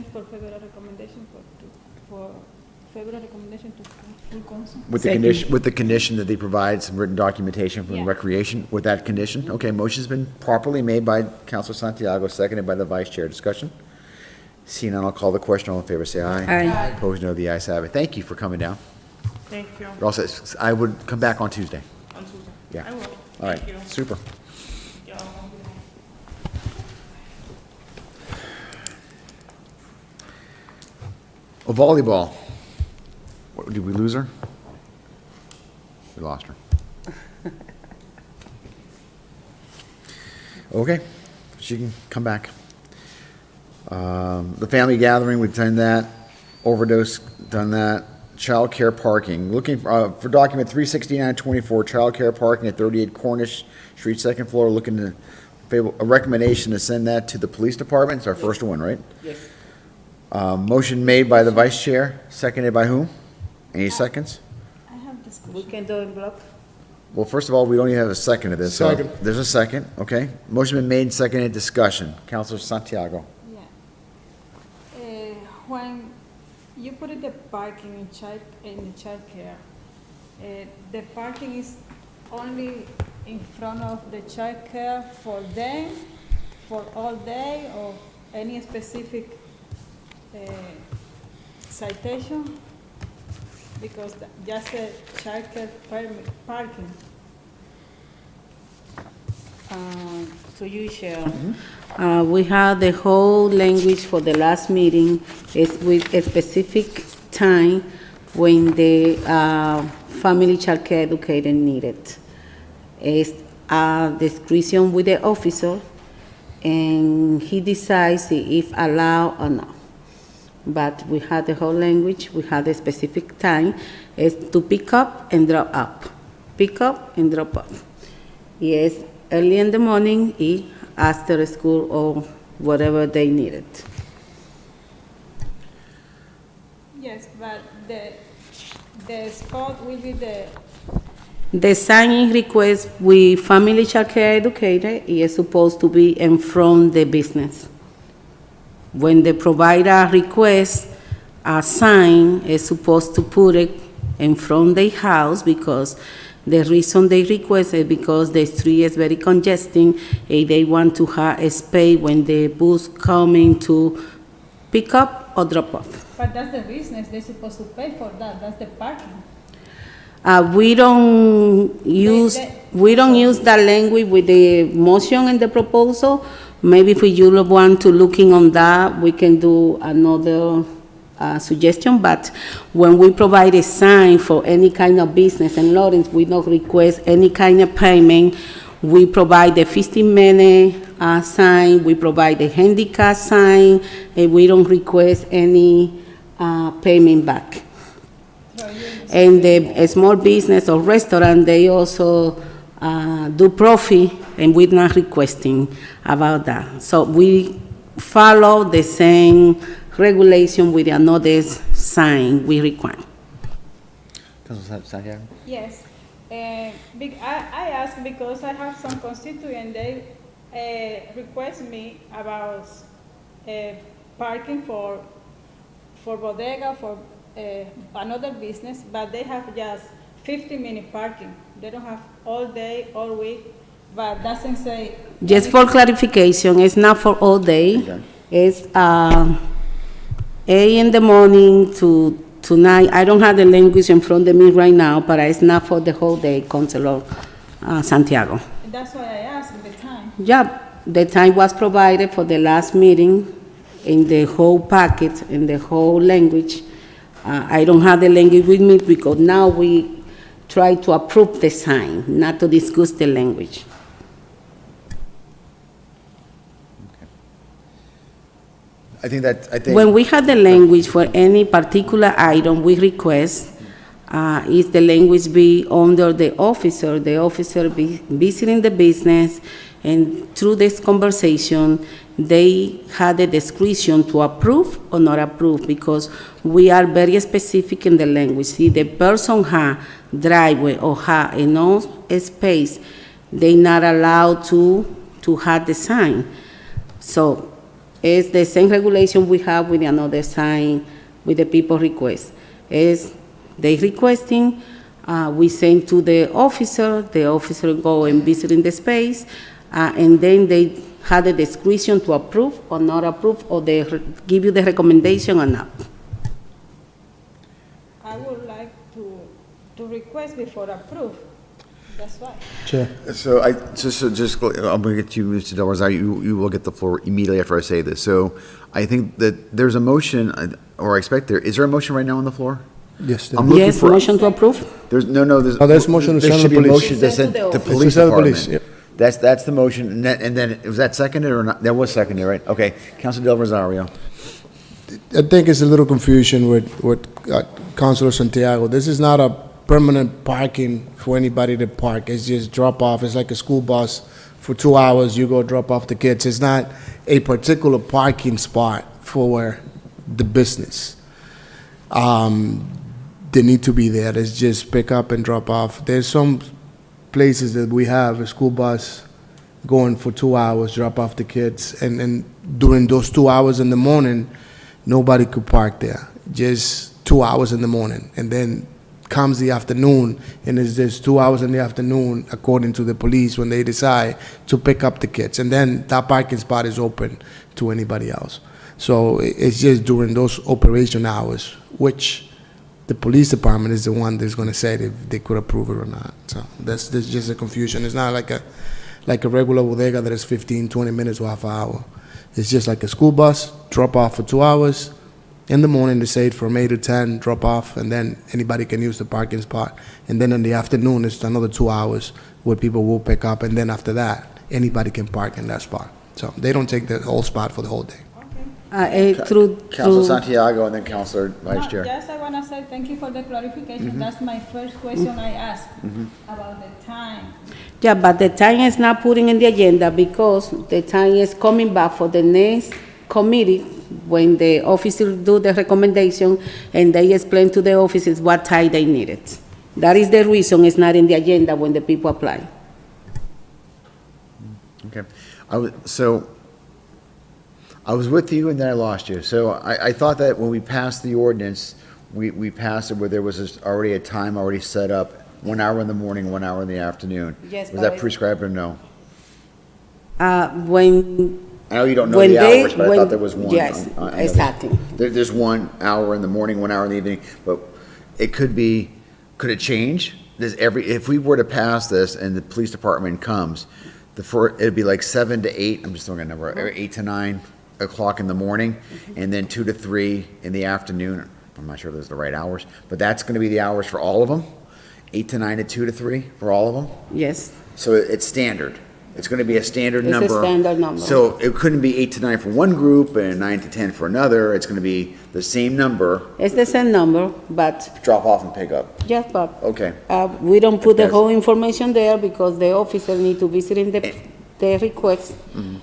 for February recommendation for February recommendation to full council. With the condition that they provide some written documentation from Yeah. Recreation, with that condition? Okay, motion's been properly made by Councilor Santiago, seconded by the Vice Chair. Discussion? Seeing none, I'll call the question. All in favor, say aye. Aye. Opposed, no. The ayes have it. Thank you for coming down. Thank you. You're all set. I would come back on Tuesday. On Tuesday. Yeah. I will. All right, Thank you. super. Yeah. Oh, volleyball. What, did we lose her? We lost her. Okay, she can come back. The family gathering, we've done that. Overdose, done that. Childcare parking, looking for document 36924, childcare parking at 38 Cornish Street, second floor, looking to, a recommendation to send that to the police department. It's our first one, right? Yes. Motion made by the vice chair, seconded by whom? Any seconds? I have discussion. We can do it in block? Well, first of all, we don't even have a second of this. so Second. There's a second, okay? Motion been made and seconded, discussion. Counselor Santiago. Yeah. When you put in the parking in the childcare, the parking is only in front of the childcare for them, for all day, or any specific citation? Because just the childcare parking. To you, Cheryl. We have the whole language for the last meeting is with a specific time when the family child care educator needed. It's a discretion with the officer, and he decides if allow or not. But we have the whole language, we have the specific time, is to pick up and drop up. Pick up and drop up. Yes, early in the morning, after school, or whatever they needed. Yes, but the spot will be The signing request with family child care educator is supposed to be in front the business. When the provider requests a sign, is supposed to put it in front the house, because the reason they request it because the street is very congesting and they want to have a space when the bus coming to pick up or drop off. But that's the business, they're supposed to pay for that, that's the parking. We don't use that language with the motion and the proposal. Maybe if you want to looking on that, we can do another suggestion. But when we provide a sign for any kind of business in Lawrence, we don't request any kind of payment. We provide the 15-minute sign, we provide the handicap sign, and we don't request any payment back. And the small business or restaurant, they also do profit, and we're not requesting about that. So we follow the same regulation with another sign we require. Councilor Santiago? Yes. I ask because I have some constituents, they request me about parking for bodega, for another business, but they have just 50-minute parking. They don't have all day, all week, but doesn't say. Just for clarification, it's not for all day. Okay. It's 8 in the morning to 9. I don't have the language in front of me right now, but it's not for the whole day, Councilor Santiago. That's why I asked the time. Yeah, the time was provided for the last meeting in the whole packet, in the whole language. I don't have the language with me because now we try to approve the sign, not to discuss the language. I think. When we have the language for any particular item we request, is the language be under the officer be visiting the business, and through this conversation, they had the discretion to approve or not approve, because we are very specific in the language. See, the person have driveway or have enough space, they not allowed to have the sign. So it's the same regulation we have with another sign with the people request. Is they requesting, we send to the officer go and visit in the space, and then they have the discretion to approve or not approve, or they give you the recommendation or not. I would like to request before approve. That's why. Chair. So I'm going to get you, Mr. Del Rosario, you will get the floor immediately after I say this. So I think that there's a motion, or I expect is there a motion right now on the floor? Yes. I'm looking Yes, for- motion to approve? There's motion to there send should the be a police. motion to Send send to the to office. police To send the department. police, yep. That's the motion, and then, was that seconded or not? That was seconded, right? Okay, Councilor Del Rosario. I think it's a little confusion with Councilor Santiago. This is not a permanent parking for anybody to park. It's just drop off. It's like a school bus. For 2 hours, you go drop off the kids. It's not a particular parking spot for the business. They need to be there. It's just pick up and drop off. There's some places that we have a school bus going for 2 hours, drop off the kids, and during those 2 hours in the morning, nobody could park there. Just 2 hours in the morning, and then comes the afternoon, and it's just 2 hours in the afternoon, according to the police, when they decide to pick up the kids, and then that parking spot is open to anybody else. So it's just during those operation hours, which the police department is the one that's going to say if they could approve it or not. So that's just a confusion. It's not like a regular bodega that is 15, 20 minutes or half an hour. It's just like a school bus, drop off for 2 hours. In the morning, they say from 8 to 10, drop off, and then anybody can use the parking spot. And then in the afternoon, it's another 2 hours where people will pick up, and then after that, anybody can park in that spot. So they don't take the whole spot for the whole day. Councilor Santiago and then Councilor Vice Chair. Just I want to say thank you for the clarification. That's my first question I asked about the time. Yeah, but the time is not putting in the agenda because the time is coming back for the next committee when the officers do the recommendation and they explain to the officers what time they need it. That is the reason it's not in the agenda when the people apply. Okay. I was with you and then I lost you. So I thought that when we passed the ordinance, we passed it where there was already a time already set up, 1 hour in the morning, 1 hour in the afternoon. Yes, Was but that prescribed or no? When I know you don't know when the they- hours, but I when- thought there was one. yes, I know exactly. There's 1 hour in the morning, 1 hour in the evening, but it could it change? If we were to pass this and the police department comes, it'd be like 7 to 8, I'm just throwing a number, or 8 to 9 o'clock in the morning, and then 2 to 3 in the afternoon. I'm not sure if those are the right hours, but that's gonna be the hours for all of them? 8 to 9 to 2 to 3 for all of them? Yes, So it's standard? It's gonna be a standard It's a number. standard number. So it couldn't be 8 to 9 for one group and 9 to 10 for another. It's gonna be the same number, It's the same number, but, drop off and pick up. yes, but Okay. we don't put the Yes. whole information there because the officer need to visit in the request,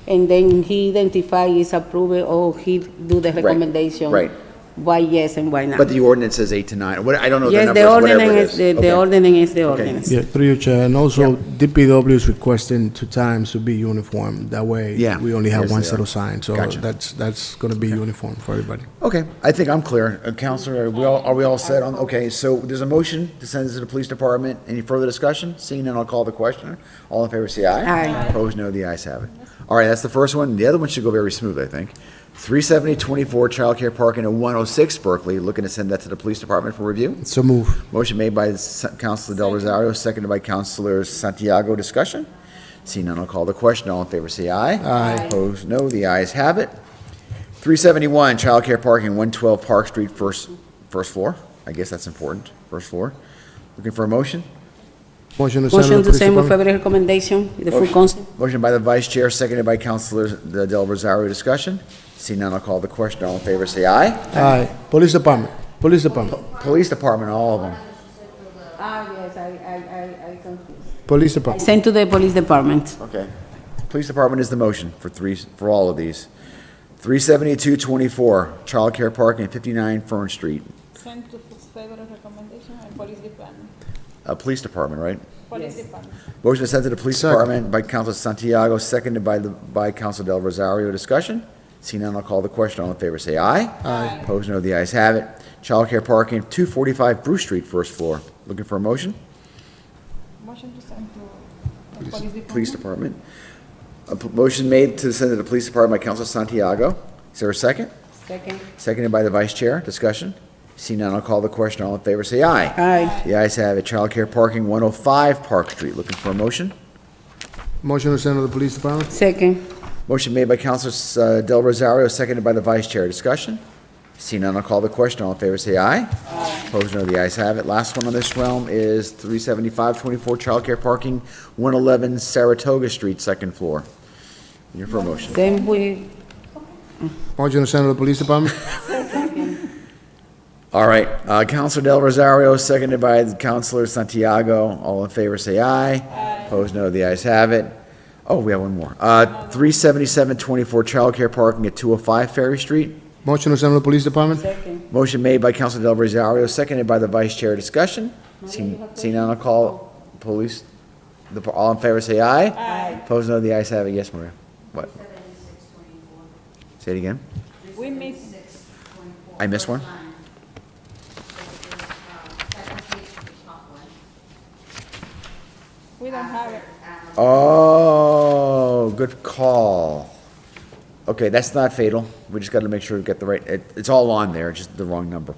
and then he identify is approved or he do the recommendation. right. Why yes and why not. But the ordinance says 8 to 9. What, I don't know the Yes, numbers, the whatever it ordinance, is. the Okay. ordinance is the ordinance. Yeah, through your chair, and also DPW is requesting 2 times to be uniform. That way, Yeah. we only have Yes, one they set are. of signs, so Gotcha. that's gonna be uniform for everybody. Okay, I think I'm clear. Counselor, are we all set on, okay, so there's a motion to send this to the police department. Any further discussion? Seeing none, I'll call the questioner. All in favor, say aye. Aye. Opposed, no, the ayes have it. All right, that's the first one. The other one should go very smooth, I think. 37024 childcare parking at 106 Berkeley, looking to send that to the police department for review. So move. Motion made by Councilor Del Rosario, seconded by Councilor Santiago. Discussion? Seeing none, I'll call the question. All in favor, say aye. Aye. Opposed, no. The ayes have it. 371, childcare parking, 112 Park Street, first floor. I guess that's important, first floor. Looking for a motion? Motion to send to the Motion to police send with department. favorable recommendation, with the full Motion. council. Motion by the Vice Chair, seconded by Councilor Del Rosario. Discussion? Seeing none, I'll call the question. All in favor, say aye. Aye. Police department, police department, Police Department, all of them. Yes, I confused. police department. Send to the police department. Okay. Police Department is the motion for all of these. 37224, childcare parking at 59 Fern Street. Send to favorable recommendation and police department. Police Department, right? Police department. Motion is sent to the Police Second. Department by Council Santiago, seconded by Council Del Rosario. Discussion? Seeing none, I'll call the question. All in favor, say aye. Aye. Opposed, no. The ayes have it. Childcare parking, 245 Bruce Street, first floor. Looking for a motion? Motion to send to the police department. Police Department. Motion made to send to the Police Department by Council Santiago. Is there a second? Second. Seconded by the Vice Chair. Discussion? Seeing none, I'll call the question. All in favor, say aye. Aye. The ayes have it. Childcare parking, 105 Park Street. Looking for a motion? Motion to send to the police department. Second. Motion made by Councilor Del Rosario, seconded by the Vice Chair. Discussion? Seeing none, I'll call the question. All in favor, say aye. Opposed, no. The ayes have it. Last one on this realm is 37524 childcare parking, 111 Saratoga Street, second floor. You're for a motion. Then we, Motion to send to the police department. All right, Councilor Del Rosario, seconded by Councilor Santiago. All in favor, say aye. Opposed, no. The ayes have it. Oh, we have one more. 37724 childcare parking at 205 Ferry Street. Motion to send to the police department. second. Motion made by Councilor Del Rosario, seconded by the Vice Chair. Discussion? Seeing none, I'll call police. All in favor, say aye. Aye. Opposed, no. The ayes have it. Yes, Maria. What? Say it again. We miss, I missed one? we don't have it. Oh, good call. Okay, that's not fatal. We just got to make sure we get the right, it's all on there, just the wrong number.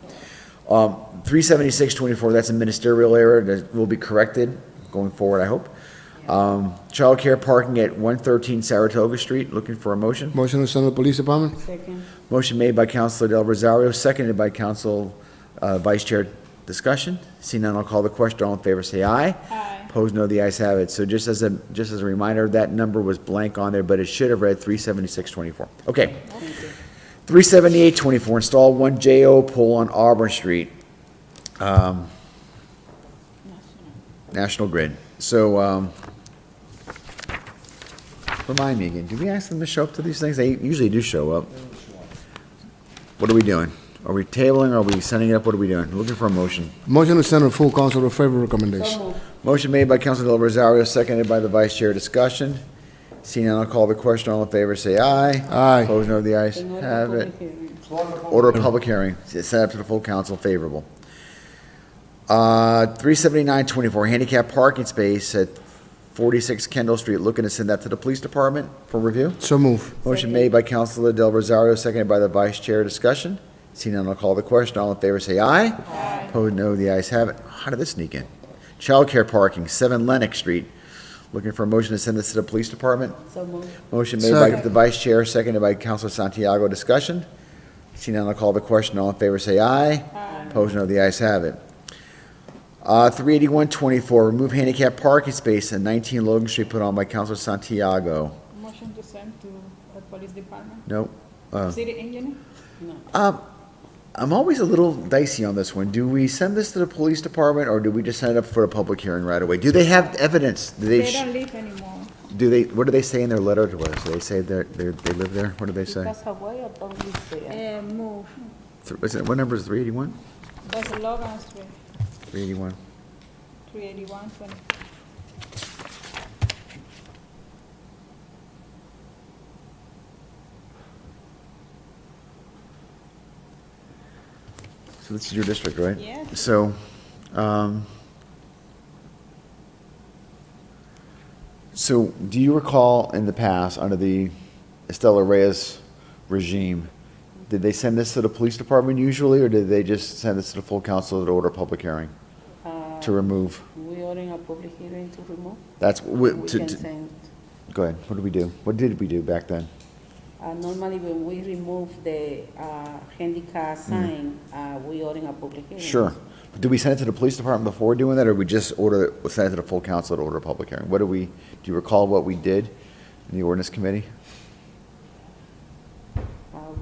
37624, that's a ministerial error that will be corrected going forward, I hope. Childcare parking at 113 Saratoga Street, looking for a motion. Motion to send to the police department. Second. Motion made by Councilor Del Rosario, seconded by Council Vice Chair. Discussion? Seeing none, I'll call the question. All in favor, say aye. Aye. Opposed, no. The ayes have it. So just as a reminder, that number was blank on there, but it should have read 37624. Okay. 37824, install one JO pole on Auburn Street. National Grid. So, remind me again, do we ask them to show up to these things? They usually do show up. What are we doing? Are we tabling, are we sending it up, what are we doing? Looking for a motion. Motion to send to full council with favorable recommendation. Motion made by Councilor Del Rosario, seconded by the Vice Chair. Discussion? Seeing none, I'll call the question. All in favor, say aye. Aye. Opposed, no. The ayes have it. Order of public hearing. It's set up to the full council, favorable. 37924, handicap parking space at 46 Kendall Street. Looking to send that to the police department for review. So move. Motion made by Councilor Del Rosario, seconded by the Vice Chair. Discussion? Seeing none, I'll call the question. All in favor, say aye. Aye. Opposed, no. The ayes have it. How did this sneak in? Childcare parking, 7 Lennox Street. Looking for a motion to send this to the police department. So moved. Motion made by Second. the Vice Chair, seconded by Councilor Santiago. Discussion? Seeing none, I'll call the question. All in favor, say aye. Aye. Opposed, no. The ayes have it. 38124, remove handicap parking space at 19 Logan Street, put on by Councilor Santiago. Motion to send to the police department. Nope. City engineer? I'm always a little dicey on this one. Do we send this to the police department, or do we just send it up for a public hearing right away? Do they have evidence? Do They don't live anymore. what do they say in their letter to us? Do they say that they live there? What do they say? Move. What number is 381? That's Logan Street, 381. 381, 20. So this is your district, right? Yeah. So, so do you recall in the past, under the Estela Reyes regime, did they send this to the police department usually, or did they just send this to the full council to order a public hearing to remove? We ordering a public hearing to remove? That's, We can send, go ahead, what did we do? What did we do back then? normally when we remove the handicap sign, we ordering a public hearing. Sure. But did we send it to the police department before doing that, or we just send it to the full council to order a public hearing? What do you recall what we did in the ordinance committee?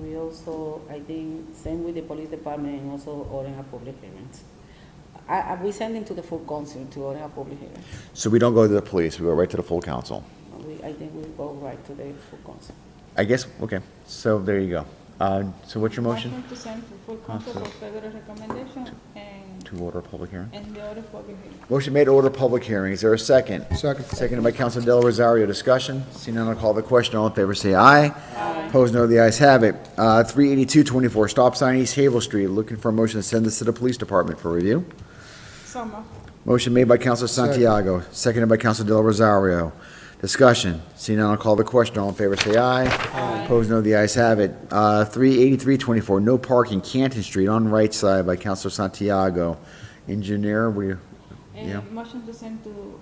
We also, I think, same with the police department and also ordering a public hearing. We send them to the full council to order a public hearing. So we don't go to the police, we go right to the full council? I think we go right to the full council. I guess, okay, so there you go. So what's your motion? Motion to send to full council for further recommendation and To order a public hearing? the order public hearing. Motion made to order public hearing. Is there a second? Second. Seconded by Council Del Rosario. Discussion? Seeing none, I'll call the question. All in favor, say aye. Aye. Opposed, no. The ayes have it. 38224, stop sign East Havel Street. Looking for a motion to send this to the police department for review. Summer. Motion made by Council Santiago, seconded by Council Del Rosario. Discussion? Seeing none, I'll call the question. All in favor, say aye. Aye. Opposed, no. The ayes have it. 38324, no parking, Canton Street, on right side by Council Santiago. Engineer, yeah. Motion to send to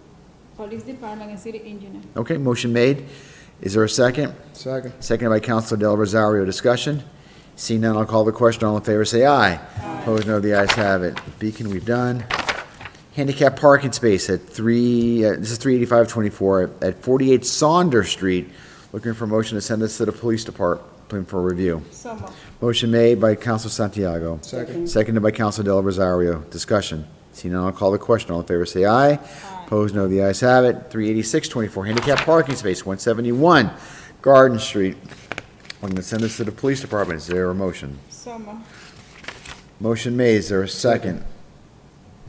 police department and city engineer. Okay, motion made. Is there a second? Second. Seconded by Councilor Del Rosario. Discussion? Seeing none, I'll call the question. All in favor, say aye. Aye. Opposed, no. The ayes have it. Beacon, we've done. Handicap parking space at this is 38524 at 48 Saunders Street. Looking for a motion to send this to the police department for review. Summer. Motion made by Council Santiago. Second. Seconded by Council Del Rosario. Discussion? Seeing none, I'll call the question. All in favor, say aye. Aye. Opposed, no. The ayes have it. 38624, handicap parking space, 171 Garden Street. I'm going to send this to the police department. Is there a motion? Summer. Motion made. Is there a second?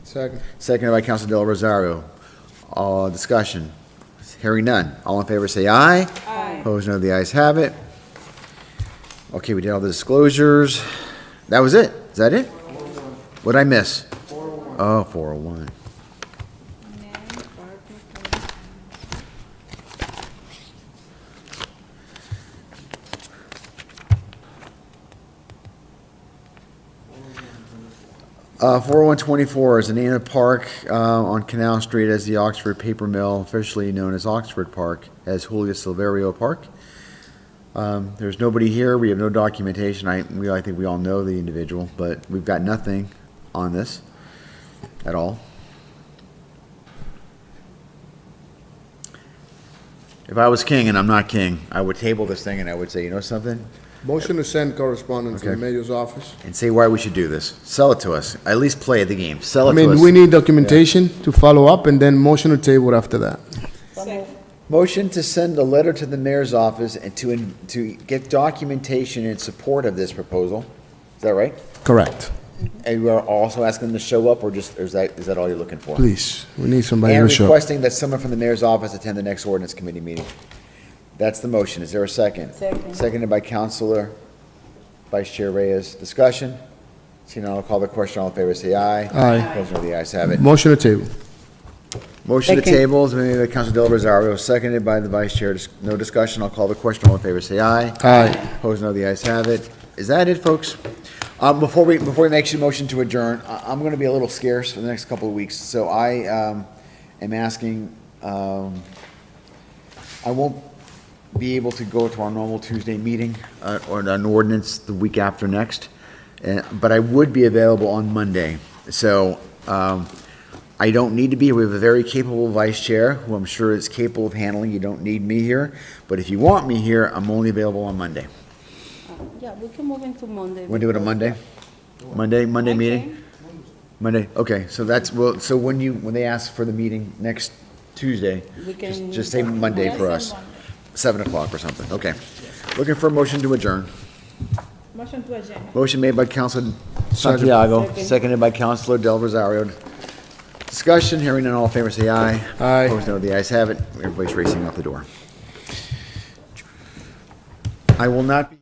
Second. Seconded by Council Del Rosario. Discussion? Hearing none. All in favor, say aye. Aye. Opposed, no. The ayes have it. Okay, we did all the disclosures. That was it? Is that it? What'd I miss? 401. Oh, 401. 40124 is the name of the park on Canal Street as the Oxford Paper Mill, officially known as Oxford Park, as Julio Silverio Park. There's nobody here. We have no documentation. I think we all know the individual, but we've got nothing on this at all. If I was king, and I'm not king, I would table this thing and I would say, you know something? Motion to send correspondence to the Okay. mayor's office. And say why we should do this. Sell it to us. At least play the game. Sell I it to us. mean, we need documentation to follow up, and then motion to table after that. Second. Motion to send a letter to the mayor's office and to get documentation in support of this proposal. Is that right? Correct. And you are also asking them to show up, or is that all you're looking for? Please, we need somebody And to show. requesting that someone from the mayor's office attend the next ordinance committee meeting. That's the motion. Is there a second? Second. Seconded by Councilor Vice Chair Reyes. Discussion? Seeing none, I'll call the question. All in favor, say aye. Aye. Opposed, no. The ayes have it. Motion to table. Motion to Second. table is made by Council Del Rosario, seconded by the Vice Chair. No discussion. I'll call the question. All in favor, say aye. Aye. Opposed, no. The ayes have it. Is that it, folks? Before we make a motion to adjourn, I'm going to be a little scarce for the next couple of weeks, so I am asking, I won't be able to go to our normal Tuesday meeting or an ordinance the week after next, but I would be available on Monday. So I don't need to be here. We have a very capable vice chair, who I'm sure is capable of handling. You don't need me here. But if you want me here, I'm only available on Monday. Yeah, we can move into Monday. Want to do it on Monday? Monday meeting? Monday, okay, so that's, well, so when they ask for the meeting next Tuesday, We can- just say Monday for us. 7 o'clock or something, okay. Looking for a motion to adjourn. Motion to adjourn. Motion made by Councilor Santiago, seconded by Councilor Del Rosario. Discussion, hearing none, all in favor, say aye. Aye. Opposed, no, the ayes have it. Everybody's racing out the door. I will not be